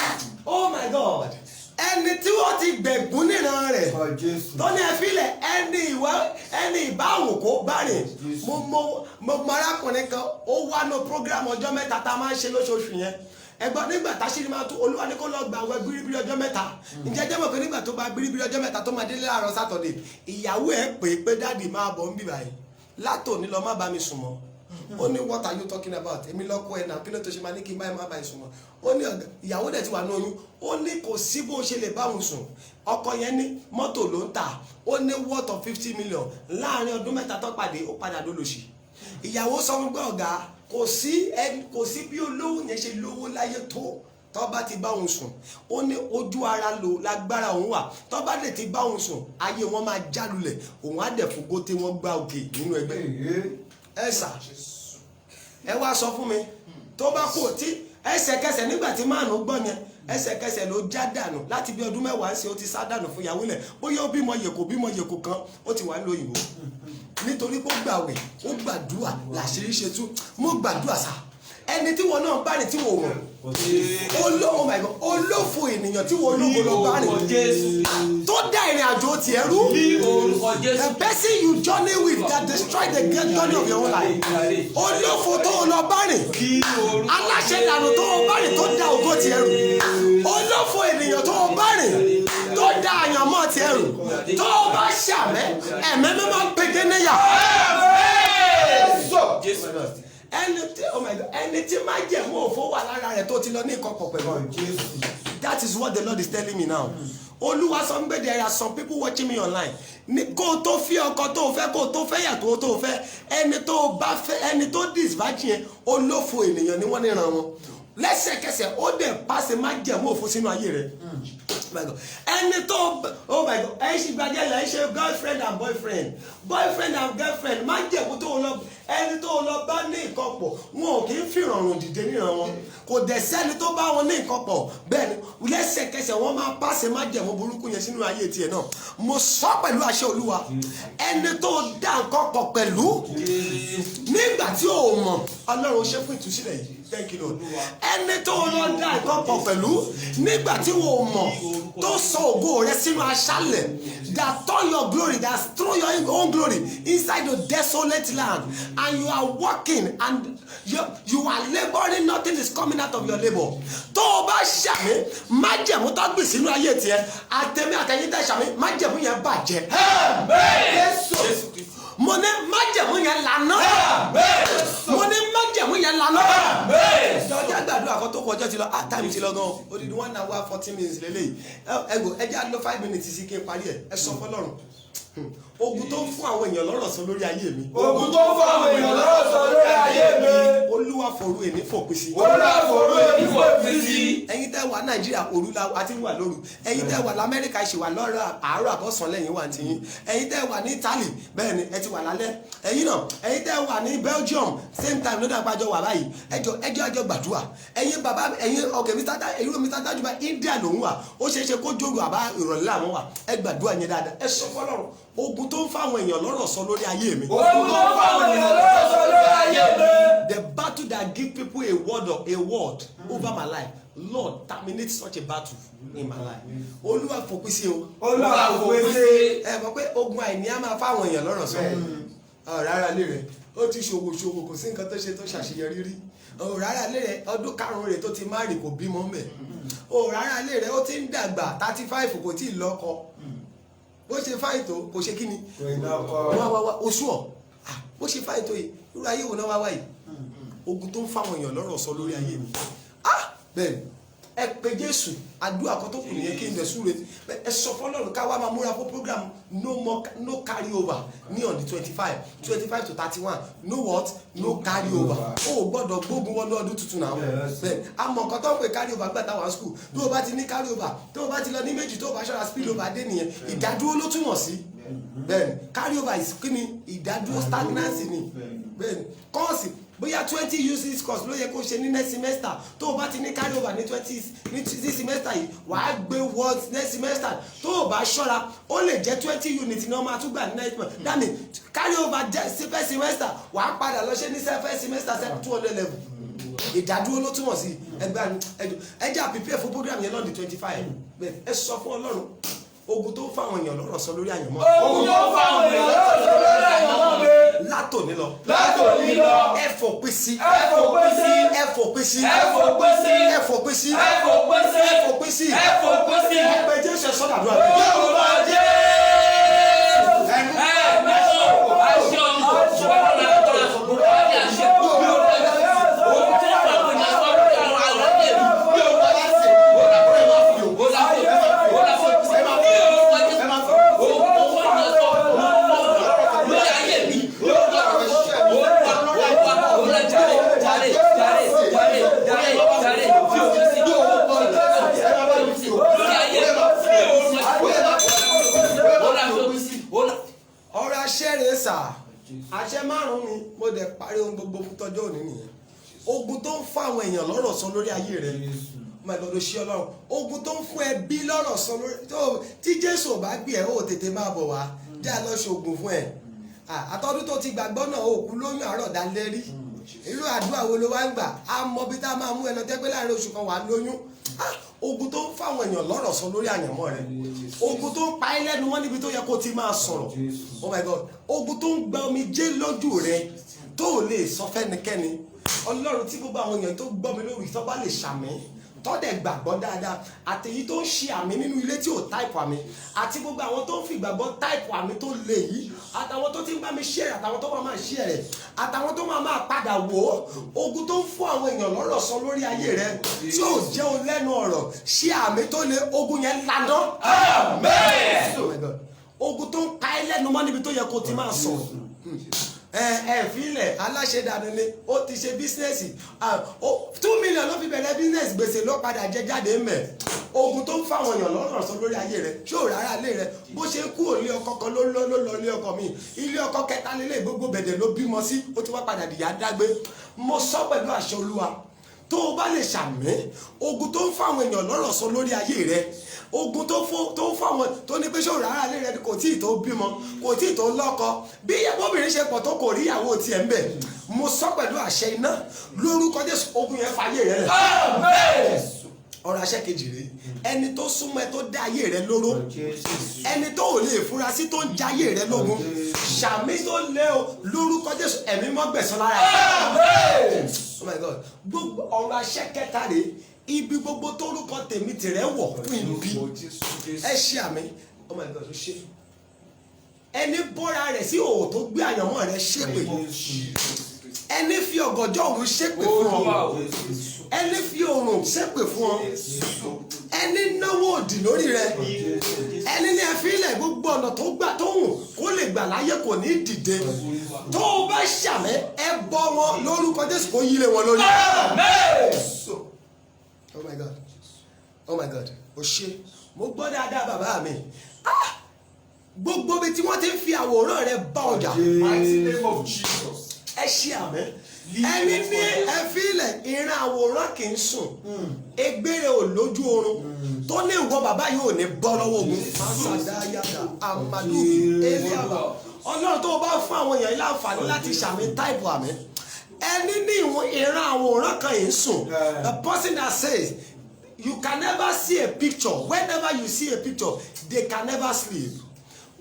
oh my God ẹni tí wọ́n ti gbẹ̀gún níran rẹ̀ tó ní ẹfílẹ̀ ẹni ìbáwò kó bá rìn mo arákùnrin kan ó wá ní program ọjọ́ mẹ́ta tá a máa ń ṣe lóṣooṣù yẹn ẹgbọ́n nígbà táṣírí máa tó olúwa ní kó lọ gba àwọn bíríbírí ọjọ́ mẹ́ta ǹjẹ́ jẹ́ mọ̀ pé nígbà tó bá bíríbírí ọjọ́ mẹ́ta tó máa délé láàárọ̀ sátọ̀dẹ̀ ìyàwó ẹ̀ pé dáàdì máa bọ̀ ń bì báyìí látòní lọ má bá mi sùn mọ́ ó ní what are you talking about èmi lọ́kọ́ ẹ̀ náà kí ló tó ṣe máa ní kí n báyìí má bá yìí sùn mọ́ ó ní ìyàwó dẹ̀ ti wà ní oyún ó ní kò sí bó ṣe lè bá òun sùn ọkọ yẹn ní mọ́tò ló ń tà ó ní worth of 50 million láàrin ọdún mẹ́ta tó pàdé ó padà dólòṣì ìyàwó sọ fún pé ọ̀gá kò sí bí olówó yẹn ṣe lówó láyé tó bá ti bá òun sùn ó ní ojú ara lò lágbára òun wà tó bá lè ti bá òun sùn ayé wọn máa jálulẹ̀ òun á dẹ̀ fún góté wọn gbá òkè nínú ẹgbẹ́ ẹ sà ẹ wá sọ fún mi tó bá kú tí ẹsẹ̀kẹsẹ̀ nígbà tí máàlù gbọ́ yẹn ẹsẹ̀kẹsẹ̀ ló já dànù láti bí ọdún mẹ́wàá ṣe ó ti sá dànù fún ìyàwó lẹ̀ bóyá ó bímọ yèkó kan ó ti wà lóyìnbó nítorí pé ó gbàwẹ̀ ó gbàdúrà làṣírí ṣe tú mo gbàdúrà sá ẹni tí wọn náà bá rìn tí wọn wọ̀ olófò ènìyàn tí wọn ológo lọ bá rìn tó dá ìrìn àjò tiẹ̀ rú the person you journey with that destroy the great journey of your own life olófò tó lọ bá rìn aláṣẹ ìlànà tó bá rìn tó dá ògo tiẹ̀ rú olófò ènìyàn tó bá rìn tó dá àyànmọ́ tiẹ̀ rú tó bá ṣàmẹ́ ẹ̀mẹ́ mímọ́ pèké níyà. ẹni tí máa jẹ mú òfò wà lára rẹ̀ tó ti lọ ní ìkọ̀kọ̀ pẹ̀lú. That is what the Lord is telling me now. Olúwa sọ pé there are some people watching me online. Kó o tó fi ọkọ tó o fẹ́ kó o tó fẹ́ yàtọ̀ tó o fẹ́ ẹni tó o bá fẹ́ ẹni tó disvirgin yẹn olófò ènìyàn ni wọ́n níran wọn. Lẹ́sẹ̀kẹsẹ̀ ó dẹ̀ pàṣẹ máa jẹ mú òfò sínú ayé rẹ̀. Ẹni tó oh my God ẹ ṣì gbàjẹ́ yẹn ẹ ṣe girlfriend and boyfriend and girlfriend máa jẹ̀bú tó lọ ẹni tó lọ bá ní nǹkan pọ̀ wọn ò kì í fìrọ̀rùn dìde níran wọn kò dẹ̀ sẹ́ni tó bá wọn ní nǹkan pọ̀ bẹ́ẹ̀ ni lẹ́sẹ̀kẹsẹ̀ wọ́n máa pàṣẹ májẹ̀mú burúkú yẹn sínú ayé tiẹ̀ náà mo sọ pẹ̀lú àṣẹ Olúwa ẹni tó dá nǹkan pọ̀ pẹ̀lú nígbà tí o mọ̀ Ọlọ́run ṣe fún ìtúsílẹ̀ yìí thank you Lord ẹni tó lọ dá nǹkan pọ̀ pẹ̀lú nígbà tí o mọ̀ tó sọ ògo rẹ sínú aṣálẹ̀ that turn your glory that throw your own glory inside the desolate land and you are working and you are labouring nothing is coming out of your labour tó o bá ṣàmì májẹ̀mú tó gbìn sínú ayé tiẹ̀ àtẹ̀mí àtẹ̀yìn tẹ̀ ṣàmì májẹ̀mú yẹn bàjẹ́. mo ní májẹ̀mú yẹn lànà mo ní májẹ̀mú yẹn lànà. ìjọba gbàdúrà kan tó kọjá ti lọ time ti lọ gan odidi 1 hour 40 minutes lélẹ́yìí ẹ jẹ́ àlọ́ 5 minutes sí kí n parí ẹ sọ fọlọ́run ogun tó ń fún àwọn èèyàn lọ́rọ̀ sọ lórí ayé mi. ogun tó ń fún àwọn èèyàn lọ́rọ̀ sọ lórí ayé mi. Olúwa fòru èmi fòpin sí. Olúwa fòru èmi fòpin sí. ẹ̀yin tẹ́ wà Nàìjíríà òru la àti wà lóru ẹ̀yin tẹ́ wà l'Amẹ́ríkà ṣì wà lọ́rọ̀ àárọ̀ àbọ̀sán lẹ́yìn wà tiyín ẹ̀yin tẹ́ wà ní Italy bẹ́ẹ̀ ni ẹ ti wà lálẹ́ ẹ̀yin náà ẹ̀yin tẹ́ wà ní Belgium same time ló dàgbà jọ wà báyìí ẹjọ́ gbàdúrà ẹ̀yin bàbá ẹ̀yin ọkẹ́ Mr. Tajuba India lòún wà ó ṣeé ṣe kó jóru àbá ìrọ̀lẹ́ àwọn wà ẹ gbàdúrà yẹn dáadáa ẹ sọ fọlọ́run ogun tó ń fáwọn èèyàn lọ́rọ̀ sọ lórí ayé mi. ogun tó ń fáwọn èèyàn lọ́rọ̀ sọ lórí ayé mi. The battle that give people a word over my life Lord terminate such a battle in my life. Olúwa fòpin sí o. Olúwa fòpin sí. ẹ mọ̀ pé ogun àìní á máa fáwọn èèyàn lọ́rọ̀ sọ. rárá lé rẹ̀ ó ti ṣòwò kò sí nǹkan tó ṣe tó ṣàṣeyọrí rí. rárá lé rẹ̀ ọdún karùn-ún rẹ̀ tó ti márì kò bímọ mẹ́. rárá lé rẹ̀ ó ti ń dàgbà 35 kò tí ì lọ́kọ bó ṣe fáìn tó kò ṣe kí ni wá oṣù ọ̀ bó ṣe fáìn tó yìí irú ayé wo náà wá wáyìí ogun tó ń fáwọn èèyàn lọ́rọ̀ sọ lórí ayé mi bẹ́ẹ̀ ẹ pé Jésù àdúrà kan tó kù nìyẹn kí n bẹ̀ súre ẹ sọ fọlọ́run ká wá máa múra fún program no carry over ní on the 25 to 31 no what no carry over o gbọ́dọ̀ gbógun wọnú ọdún tuntun náà bẹ́ẹ̀ àmọ́ nǹkan tó ń pè carry over gbà táwọn school tó o bá ti ní carry over tó o bá ti lọ ní méjì tó o bá ṣọ́ra spill over dé nìyẹn ìdádúró ló túmọ̀ sí bẹ́ẹ̀ carry over is kí ni ìdádúró stagnancy ni bẹ́ẹ̀ kọ́ọ̀sì bóyá 20 uses course ló yẹ kó ṣe ní next semester tó o bá ti ní carry over ní 20 ní this semester yìí wàá gbé words next semester tó o bá ṣọ́ra ó lè jẹ́ 20 units ní ọmọ àtúgbà ní next month that means carry over jẹ́ first semester wàá padà lọ ṣe ní first semester 200 level ìdádúró ló túmọ̀ sí ẹjẹ́ prepare fún program yẹn lọ́dún 25 bẹ́ẹ̀ ẹ sọ fún Ọlọ́run ogun tó fáwọn èèyàn lọ́rọ̀ sọ lórí àyànmọ́. ogun tó fáwọn èèyàn lọ́rọ̀ sọ lórí àyànmọ́ mi. látòní lọ. látòní lọ. ẹ fòpin sí. ẹ fòpin sí. ẹ fòpin sí. ẹ fòpin sí. ẹ fòpin sí. ẹ fòpin sí. ẹ fòpin sí. ẹ fòpin sí. ẹ pé Jésù ẹ sọ́dà àdúrà. Yorùbá jẹ́. ẹ mẹ́sàn-án aṣọ ọ̀gbọ̀n ọ̀gbọ̀n ọ̀gbọ̀n aṣọ àṣẹ márùn-ún ni mo dẹ̀ parí ohun gbogbo fún tọjọ́ òní nìyẹn ogun tó ń fún àwọn èèyàn lọ́rọ̀ sọ lórí ayé rẹ máa lọ́dọ̀ ṣe Ọlọ́run ogun tó ń fún ẹbí lọ́rọ̀ sọ lórí tí Jésù ò bá gbé ẹ ó tètè máa bọ̀ wá jẹ́ àlọ́ ṣoògùn fún ẹ àtọ́dún tó ti gbàgbọ́ náà òkú lóyún àárọ̀ dalẹ́rí irú àdúrà wo ló wá ń gbà á mọ bí tá a máa mú ẹ lọ jẹ́ pé láàrin oṣù kan wà lóyún ogun tó ń fáwọn èèyàn lọ́rọ̀ sọ lórí àyànmọ́ rẹ ogun tó ń pa ẹ́ lẹ́nu mọ́ níbi tó yẹ kó ti máa sọ̀rọ̀ oh my God ogun tó ń gba omijé lójú rẹ tó ò lè sọ fẹ́nikẹ́ni Ọlọ́run tí gbogbo àwọn èèyàn tó gbọ́ mi lórí tó bá lè ṣàmì tọ́dẹ̀ gbàgbọ́ dáadáa àtẹ̀yí tó ń ṣe àmì nínú ilé tí ò táìpù àmì àti gbogbo àwọn tó ń fi ìgbàgbọ́ táìpù àmì tó lè yìí àtàwọn tó ti ń bá mi ṣe rẹ̀ àtàwọn tó máa ṣe rẹ̀ àtàwọn tó máa padà wò ó ogun tó ń fún àwọn èèyàn lọ́rọ̀ sọ lórí ayé rẹ̀ tí ò jẹ́ o lẹ́nu ọ̀rọ̀ ṣe àmì tó lè ogun yẹn lànà. Amen. Ogun tó ń pa ẹ́ lẹ́nu mọ́ níbi tó yẹ kó ti máa sọ̀rọ̀ fílẹ̀ aláṣẹ dànù ni ó ti ṣe bísínẹ́sì 2 million ló fi bẹ̀rẹ̀ bísínẹ́sì gbèsè ló padà jẹ jáde mẹ́ ogun tó ń fáwọn èèyàn lọ́rọ̀ sọ lórí ayé rẹ ṣé ò rárá lé rẹ bó ṣe kú òlé ọkọ kan ló lọ ilé ọkọ mi ilé ọkọ kẹta lélẹ̀ gbogbo bẹ̀dẹ̀ ló bímọ sí ó ti wá padà dìyà dágbé mo sọ pẹ̀lú àṣẹ Olúwa tó o bá lè ṣàmì ogun tó ń fáwọn èèyàn lọ́rọ̀ sọ lórí ayé rẹ ogun tó ń fáwọn tó ní pé ṣé ò rárá lé rẹ kò tí ì tó bímọ kò tí ì tó lọ́kọ bí obìnrin ṣe pọ̀ tó kò rí ìyàwó tiẹ̀ ń bẹ̀ mo sọ pẹ̀lú àṣẹ iná lórúkọ Jésù ogun yẹn fàyè rẹ lẹ̀. ọ̀rọ̀ àṣẹ kejì rèé ẹni tó súnmọ́ ẹ tó dá ayé rẹ lóró ẹni tó ò lè fura sí tó ń jayé rẹ lógun ṣàmì tó lé o lórúkọ Jésù ẹ̀mí mọ́ gbẹ̀san lára ẹ̀. Oh my God gbogbo ọ̀rọ̀ àṣẹ kẹta rèé ibi gbogbo tórúkọ tèmi tìrẹ wọ̀ fún ibi ẹ ṣe àmì. Oh my God ó ṣe ẹni bọ́ra rẹ̀ sí òwò tó gbé àyànmọ́ rẹ̀ ṣépè ẹni fi ọ̀gànjọ́ òru ṣépè fún ọ ẹni fi oòrùn ṣépè fún ọ ẹni náwó òdì lórí rẹ ẹni ní ẹ fi ilẹ̀ gbogbo ọ̀nà tó gbà tó hùn kó lè gbà láyé kò ní dìde tó o bá ṣàmẹ́ ẹ bọ́ wọn lórúkọ Jésù kó yílé wọn lórí. Oh my God oh my God o ṣe mo gbọ́ dáadáa bàbá mi gbogbo bí tí wọ́n ti ń fi àwòrán rẹ bá ọjà ẹ ṣe àmẹ́ ẹni ní ẹ fi ilẹ̀ ìran àwòrán kì í sùn egbére ò lójú oorun tó ní ìwọ bàbá yìí ò ní bọ́ lọ́wọ́ ogun masadayada amadu eliaba Ọlọ́run tó o bá fún àwọn èèyàn ilé àǹfààní láti ṣàmì táìpù àmì ẹni ní ìran àwòrán kan yìí sùn the person that says you can never see a picture whenever you see a picture they can never sleep.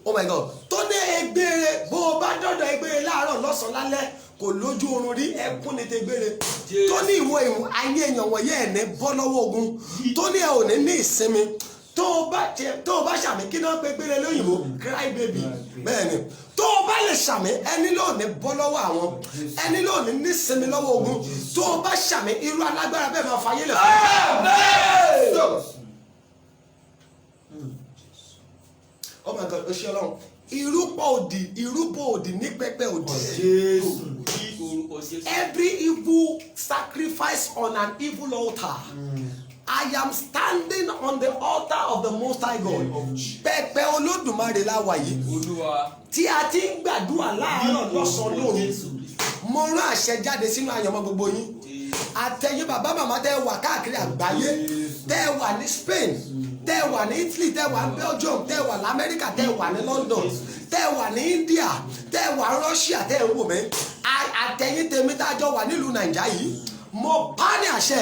Oh my God tó ní egbére bó o bá dọ́dọ̀ egbére láàárọ̀ lọ́sàn-án lálẹ́ kò lójú oorun rí ẹkún ní tegbére tó ní ìwọ ìwọ̀n ayé èèyàn wọ̀nyí ẹ̀ ní bọ́ lọ́wọ́ ogun tó ní ẹ ò ní ìsinmi tó o bá ṣàmì kí náà pé gbére lóyìnbó cry baby bẹ́ẹ̀ ni tó o bá lè ṣàmì ẹni ló ní bọ́ lọ́wọ́ àwọn ẹni ló ní ìsinmi lọ́wọ́ ogun tó o bá ṣàmì irú alágbára bẹ́ẹ̀ máa fayé lẹ̀ fún. Oh my God, oṣù Ọlọ́run ìrúbọ òdì ní pẹpẹ òdì. Every evil sacrifice on an evil altar. I am standing on the altar of the Most High God. Pẹpẹ Olódùmarè la wà yìí. Tí a ti ń gbàdúrà láàárọ̀ lọ́sàn-án lóru. Mo rán àṣẹ jáde sínú àyànmọ́ gbogbo yín. Àtẹ̀yìn bàbá màmá tẹ́ wà káàkiri àgbáyé. Tẹ́ wà ní Spain. Tẹ́ wà ní Italy, tẹ́ wà ní Belgium, tẹ́ wà ní America, tẹ́ wà ní London, tẹ́ wà ní India, tẹ́ wà ní Russia, tẹ́ ń wò mí. Àtẹ̀yìn tèmi tá a jọ wà nílùú Nàìjíríà yìí. Mo bá ní àṣẹ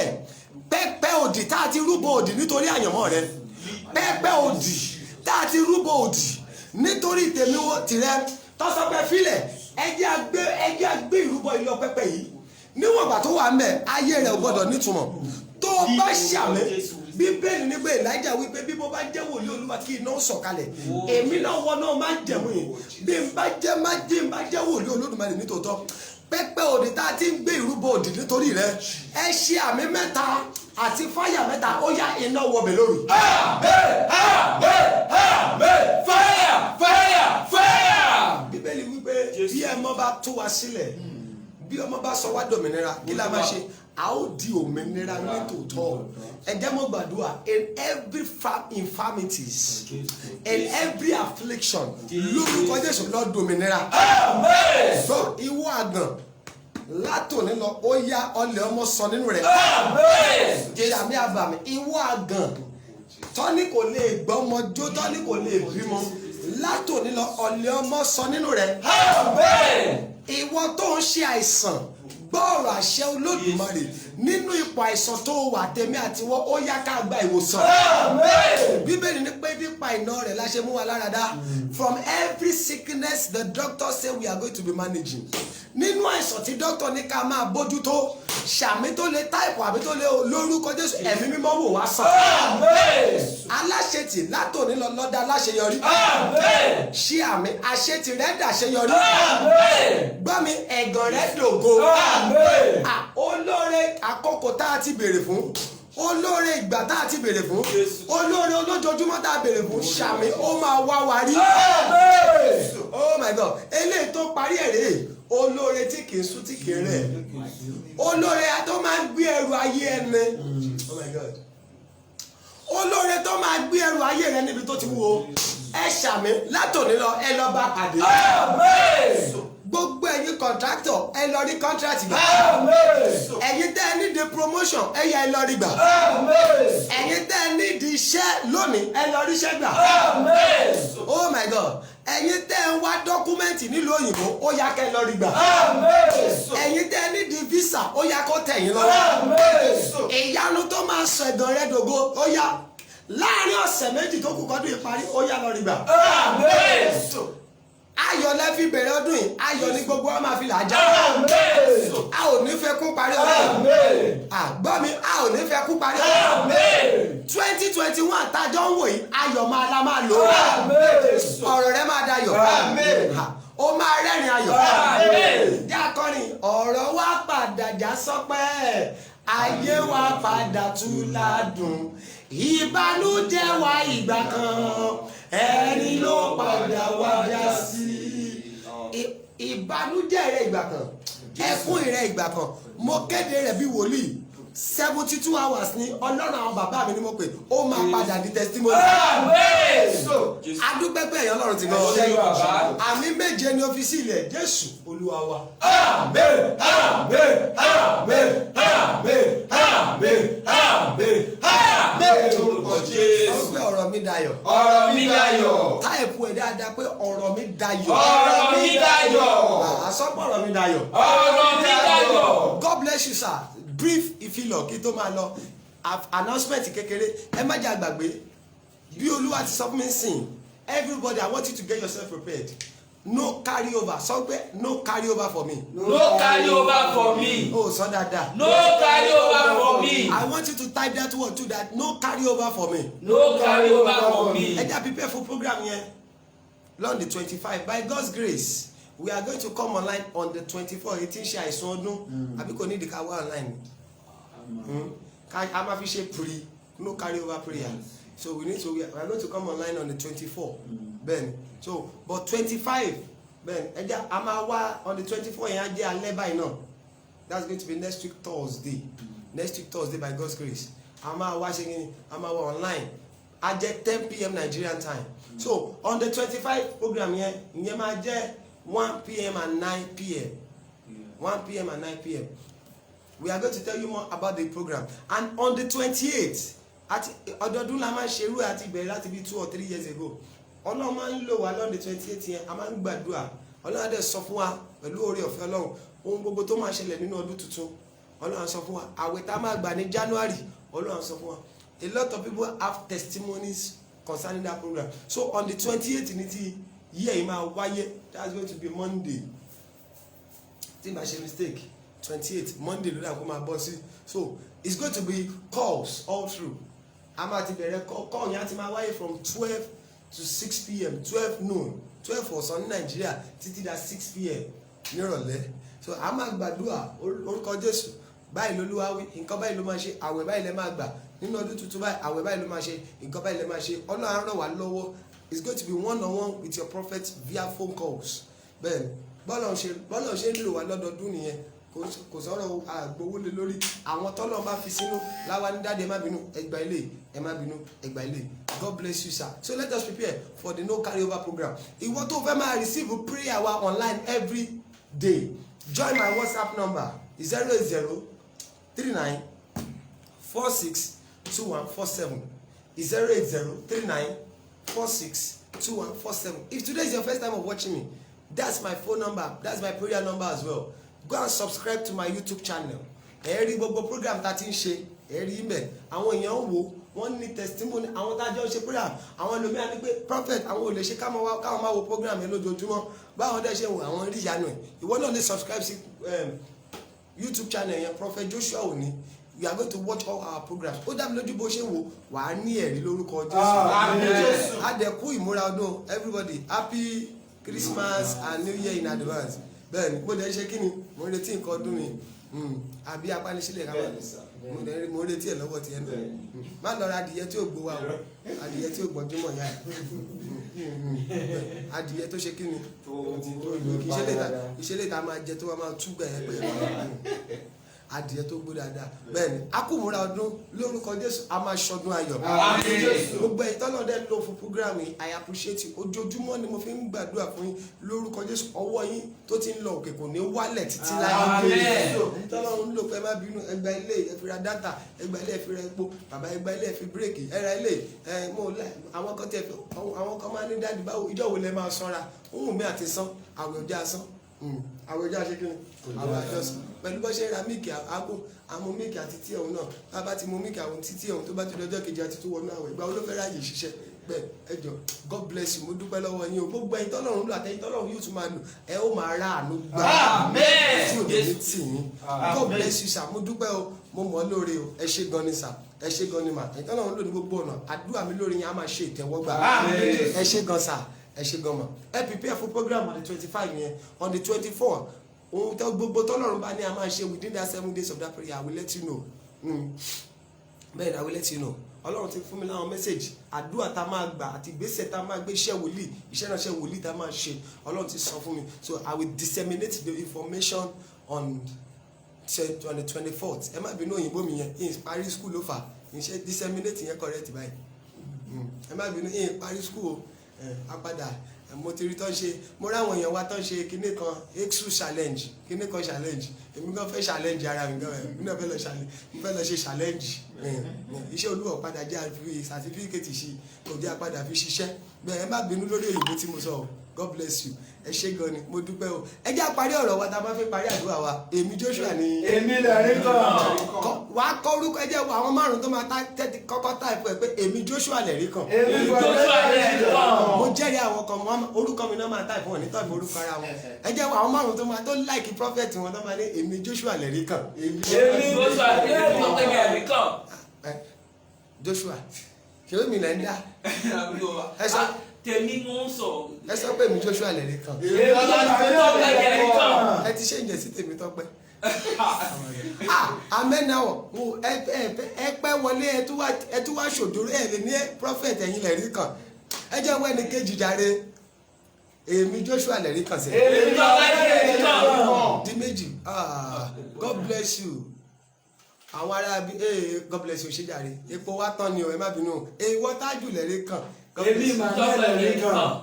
pẹpẹ òdì tá a ti rúbọ òdì nítorí àyànmọ́ rẹ. Pẹpẹ òdì tá a ti rúbọ òdì nítorí tèmi tìrẹ. Tọ́sọpẹ́ filẹ̀ ẹjẹ́ àgbé ìrúbọ ìlọ pẹpẹ yìí. Níwọ̀n ìgbà tó wà ń bẹ̀ ayé rẹ̀ ò gbọ́dọ̀ nítumọ̀. Tó o bá ṣàmì Bíbélì ní pé Èlíjà wípé bí mo bá jẹ́ wòlíì Olúwa kí iná sọ̀kalẹ̀ èmi náà wọ́n náà máa ń jẹ̀mú yìí bí n bá jẹ́ wòlíì Olódùmarè nítòótọ́ pẹpẹ òdì tá a ti ń gbé ìrúbọ òdì nítorí rẹ ẹ ṣe àmì mẹ́ta àti fáyà mẹ́ta ó yá iná wọbẹ̀ lórí. fáyà. Bíbélì wípé bí ẹmọ bá tú wa sílẹ̀ bí ọmọ bá sọ wá dòmìnira kí la máa ṣe a ó di òmìnira nítòótọ́ ẹ jẹ́ mọ́ gbàdúrà in every infirmities in every affliction lórúkọ Jésù lọ dòmìnira. So ìwọ àgàn látòní lọ ó yá ọlẹ̀ ọmọ sọ nínú rẹ̀. Jàmí àbàmì ìwọ àgàn tọ́ni kò lè gbọ́mọjó tọ́ni kò lè bímọ látòní lọ ọlẹ̀ ọmọ sọ nínú rẹ̀. Ìwọ tó ń ṣe àìsàn gbọ́ ọ̀rọ̀ àṣẹ Olódùmarè nínú ipò àìsàn tó wà tèmi àti wọ́n ó yá ká gba ìwòsàn. Bíbélì ní pé nípa iná rẹ̀ la ṣe mú wa lára dá. From every sickness the doctor say we are going to be managing. Nínú àìsàn tí doctor ní ká máa bójútó ṣàmì tó lè táìpù àbí tó lè lórúkọ Jésù ẹ̀mí mímọ́ wò wá sàn. Aláṣetì látòní lọ lọ́dá aláṣeyọrí. Ṣé àmì àṣetì rẹ̀ dàṣeyọrí. Gbọ́ mi ẹ̀gàn rẹ̀ dògo. Olóore àkókò tá a ti béèrè fún olóore ìgbà tá a ti béèrè fún olóore olójoojúmọ́ tá a béèrè fún ṣàmì ó máa wá wa rí. Oh my God eléyìí tó parí ẹ̀rẹ́ olóore tí kì í sùn tí kì í rẹ̀ olóore tó máa ń gbé ẹrù ayé ẹni. Oh my God tó máa gbé ẹrù ayé rẹ níbi tó ti wúwo ẹ ṣàmì látòní lọ ẹ lọ bá pàdé. gbogbo ẹ̀yin contractor ẹ lọ rí contract gbà. ẹ̀yin tẹ́ ẹ ní di promotion ẹ yá ẹ lọ rí gbà. ẹ̀yin tẹ́ ẹ ní di iṣẹ́ lónìí ẹ lọ ríṣẹ́ gbà. oh my god ẹ̀yin tẹ́ ẹ ń wá dọ́kúmẹ́ǹtì nílùú òyìnbó ó yá kẹ́ ẹ lọ rí gbà. ẹ̀yin tẹ́ ẹ ní di visa ó yá kó tẹ̀ yín lọ́wọ́. ìyanu tó máa sọ ẹ̀gàn rẹ dògo ó yá láàrin ọ̀sẹ̀ méjì tó kù kọ́dún ìparí ó yá lọ rí gbà. ayọ̀ lẹ fi bẹ̀rẹ̀ ọdún yìí ayọ̀ ní gbogbo wa máa fi là já. a ò ní fẹ́ kú parí ọdún. àgbọ́ mi a ò ní fẹ́ kú parí ọdún. 2021 tájọ́ ń wò yìí ayọ̀ máa la máa lò ó. ọ̀rọ̀ rẹ máa dayọ̀. ó máa rẹ́rìn ayọ̀. díakọ́ni ọ̀rọ̀ wa padà já sọ́pẹ́ ayé wa padà tún ládùn ìbànújẹ́ wa ìgbà kan ẹni ló padà wá dá sí. ìbànújẹ́ rẹ ìgbà kan ẹkún rẹ ìgbà kan mo kéde rẹ bí wòlíì 72 hours ní ọlọ́run àwọn bàbá mi ni mo pè ó máa padà di testimony. adúpẹ́ pé ẹ̀yàn ọlọ́run ti gbọ́ àmì méje ni ó fi sí ilẹ̀ Jésù Olúwa wa. Àmín àmín àmín àmín àmín àmín àmín orúkọ Jésù. sọ pé ọ̀rọ̀ mi dayọ̀. ọ̀rọ̀ mi dayọ̀. táìpù ẹ̀ dáadáa pé ọ̀rọ̀ mi dayọ̀. ọ̀rọ̀ mi dayọ̀. àsọpọ̀ ọ̀rọ̀ mi dayọ̀. ọ̀rọ̀ mi dayọ̀. God bless you sir. Brief ìfilọ̀ kí tó máa lọ announcement kékeré ẹ má jà gbàgbé bí Olúwa ti sọ fún mi sìn everybody I want you to get yourself prepared no carry over sọ pé no carry over for me. no carry over for me. o sọ dáadáa. no carry over for me. I want you to type that word too that no carry over for me. no carry over for me. ẹ jẹ́ prepare for program yẹn lọ́n the 25 by God's grace. We are going to come online on the 24th. 18 ṣe àìsàn ọdún. Àbí kò ní ìdí ká wá online. A máa fi ṣe pre no carry over prayer. So we are going to come online on the 24th. Ben. So but 25 Ben ẹ a máa wá on the 24th yẹn á jẹ́ alẹ́ báyìí náà. That's going to be next week Thursday. Next week Thursday by God's grace. A máa wá ṣe kí a máa wá online. Á jẹ́ 10 p.m. Nigerian time. So on the 25 program yẹn ìyẹn máa jẹ́ 1 p.m. and 9 p.m. 1 p.m. and 9 p.m. We are going to tell you more about the program. And on the 28th, ọdọọdún la máa ń ṣerú àti ìbẹ̀rẹ̀ láti bí 2 or 3 years ago. Ọlọ́run máa ń lò wá lọ́n the 28th yẹn, a máa ń gbàdúrà. Ọlọ́run á dẹ̀ sọ fún wa pẹ̀lú oore ọ̀fẹ́ Ọlọ́run. Ohun gbogbo tó máa ṣẹlẹ̀ nínú ọdún tuntun. Ọlọ́run á sọ fún wa. Àwẹ̀ tá a máa gbà ní January. Ọlọ́run á sọ fún wa. A lot of people have testimonies concerning that program. So on the 28th ní ti year yìí máa wáyé. That's going to be Monday. Tí n bá ṣe mistake 28 Monday ló dà kó máa bọ́ sí. So it's going to be calls all through. A máa ti bẹ̀rẹ̀ call yẹn á ti máa wáyé from 12 to 6 p.m. 12 noon 12 ọ̀sán ní Nàìjíríà títí dá 6 p.m. nírọ̀lẹ́. So a máa gbàdúrà orúkọ Jésù báyìí lolúwa wí nǹkan báyìí ló máa ṣe àwẹ̀ báyìí lẹ máa gbà nínú ọdún tuntun báyìí àwẹ̀ báyìí ló máa ṣe nǹkan báyìí lẹ máa ṣe Ọlọ́run á ràn wá lọ́wọ́. It's going to be one-on-one with your prophet via phone calls. Bẹ́ẹ̀ni bọ́lọ̀ ṣe ń lò wá lọ́dọọdún nìyẹn kò sọ̀rọ̀ àgbowólé lórí àwọn tọ́lọ̀ bá fi sínú láwa ní dáadé ẹ má bínú ẹgbà ilé ẹ má bínú ẹgbà ilé. God bless you sir. So let us prepare for the no carry over program. Ìwọ tó fẹ́ máa receive prayer wa online every day join my WhatsApp number 08039462147 08039462147. If today is your first time of watching me, that's my phone number, that's my prayer number as well. Go and subscribe to my YouTube channel. Ẹ rí gbogbo program tá ti ń ṣe ẹ rí ibẹ̀ àwọn èèyàn ń wo wọ́n ní testimony àwọn tájọ́ ń ṣe program àwọn ẹlòmíràn ní pé prophet àwọn ò lè ṣe káwọn máa wo program yẹn lójoojúmọ́ báwọn dẹ́ ṣe wò àwọn rí ìyanu ẹ̀ ìwọ náà lè subscribe sí YouTube channel yẹn Prophet Joshua Oni. You are going to watch all our programs. Ó dá mi lójú bó ṣe wò wà á ní ẹ̀rí lórúkọ Jésù. Adẹ̀kú ìmúra ọdún everybody happy Christmas and New Year in advance. Bẹ́ẹ̀ni mo lè ṣe kí ni mo ń retí nǹkan ọdún mi àbí apánisílẹ̀ ká wà mo ń retí ẹ̀ lọ́wọ́ tiẹ̀ náà má lọ ra adìyẹ tí ò gbó wa o adìyẹ tí ò gbọ́njúmọ̀ yá adìyẹ tó ṣe kí ni ìṣẹ̀lẹ̀ tá máa jẹ tó wà máa túgbà ẹ̀ pẹ̀lú adìẹ tó gbó dáadáa bẹ́ẹ̀ ni a kò múra ọdún lórúkọ Jésù a máa ṣọdún ayọ̀ gbogbo ẹ̀yin tọ́lọ́ dẹ́ lò fún program yìí I appreciate you ojoojúmọ́ ni mo fi ń gbàdúrà fún yín lórúkọ Jésù ọwọ́ yín tó ti ń lọ òkè kò ní wálẹ̀ títí láyé tọ́lọ́ ń lò pé má bínú ẹgbà ilé ẹ̀fìrà dátà ẹgbà ilé ẹ̀fìrà epo bàbá ẹgbà ilé ẹ̀fì bírèkì ẹ̀rà ilé àwọn kan tẹ̀ àwọn kan máa ní dáàdì báwo ìjọ wo lẹ máa sanra ohun mi àti san àwẹ̀ òde asán àwẹ̀ òde aṣèkìrì àwẹ̀ àjọsìn pẹ̀lú bọ́ ṣe ra míìkì àgbo àmú míìkì àti tí ọ̀hún náà bàbá ti mú míìkì àwọn títí ọ̀hún tó bá ti dọjọ́ kejì àti tó wọnú àwẹ̀ ìgbà olófẹ́ ráàyè ṣiṣẹ́ bẹ́ẹ̀ ẹjọ́ God bless you mo dúpẹ́ lọ́wọ́ yín o gbogbo ẹ̀yin tọ́lọ́run lò àtẹ̀yin tọ́lọ́run yóò tún máa lò ẹ ó máa rà àánú gbà tí ò ní tì yín God bless you sir mo dúpẹ́ o mo mọ̀ lóore o ẹ ṣé gan ni sir ẹ ṣé gan ni mà ẹ̀yin tọ́lọ́run lò ní gbogbo ọ̀nà àdúrà mi lórí yín á máa ṣe ìtẹ́wọ́gbà ẹ ṣé gan sir ẹ ṣé gan mà ẹ prepare for program on the 25 yẹn on the 24 ohun tó gbogbo tọ́lọ́run bá ní a máa ṣe within that 7 days of that prayer I will let you know bẹ́ẹ̀ ni I will let you know ọlọ́run ti fún mi láwọn mẹ́sẹ̀gì àdúrà tá a máa gbà àti ìgbésẹ̀ tá a máa gbé iṣẹ́ wòlíì iṣẹ́ ránṣẹ́ wòlíì tá a máa ṣe ọlọ́run ti sọ fún mi so I will disseminate the information on the 24th ẹ má bínú òyìnbó mi yẹn in parí school ló fà iṣẹ́ disseminate yẹn correct báyìí ẹ má bínú in parí school o apadà mo ti rí tán ṣe mo ráwọn èèyàn wa tán ṣe kinní kan exu challenge kinní kan challenge èmi gan fẹ́ challenge ara mi gan èmi náà fẹ́ lọ ṣe challenge iṣẹ́ olúwa padà jẹ́ àfi certificate ṣe kò jẹ́ àpadà fi ṣiṣẹ́ bẹ́ẹ̀ ẹ má bínú lórí òyìnbó tí mo sọ God bless you ẹ ṣé gan ni mo dúpẹ́ o ẹ jẹ́ àparí ọ̀rọ̀ wa tá a bá fẹ́ parí àdúrà wa èmi Joshua ni èmi lẹ́rìí kan wà á kọ orúkọ ẹ jẹ́ àwọn márùn-ún tó máa tẹ́tí kọ́kọ́ táìpù ẹ̀ pé èmi Joshua lẹ́rìí kan èmi lẹ́rìí kan mo jẹ́rìí àwọn kan orúkọ mi náà máa táìpù wọn ní tọ́jú orúkọ ara wọn ẹ jẹ́ àwọn márùn-ún tó máa tó láìkì prophet wọn tó máa ní èmi Joshua lẹ́rìí kan Joshua ṣé ó mi lẹ́ ń dá ẹ sọ tèmi ń sọ. ẹ sọ pé mi Joshua lẹ́rìí kan ẹ ti ṣe ìjẹ sí tèmi tọ́pẹ́ amẹ́nàwọ̀ ẹ pẹ́ wọlé ẹ tún wá ṣòdòrò ẹ lè ní prophet ẹ̀yin lẹ́rìí kan ẹ jẹ́ wọ́n ẹni kejì jàre èmi Joshua lẹ́rìí kan sẹ́yìn èmi Joshua lẹ́rìí kan di méjì God bless you àwọn ará bí God bless you ṣe jàre epo wa tán ni o ẹ má bínú èèwọ̀ tájù lẹ́rìí kan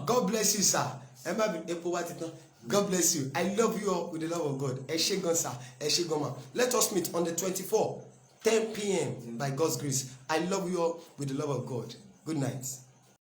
God bless you sir ẹ má bínú epo wa ti tán God bless you I love you all with the love of God ẹ ṣé gan sir ẹ ṣé gan ma let us meet on the 24 10 p.m. by God's grace I love you all with the love of God good night.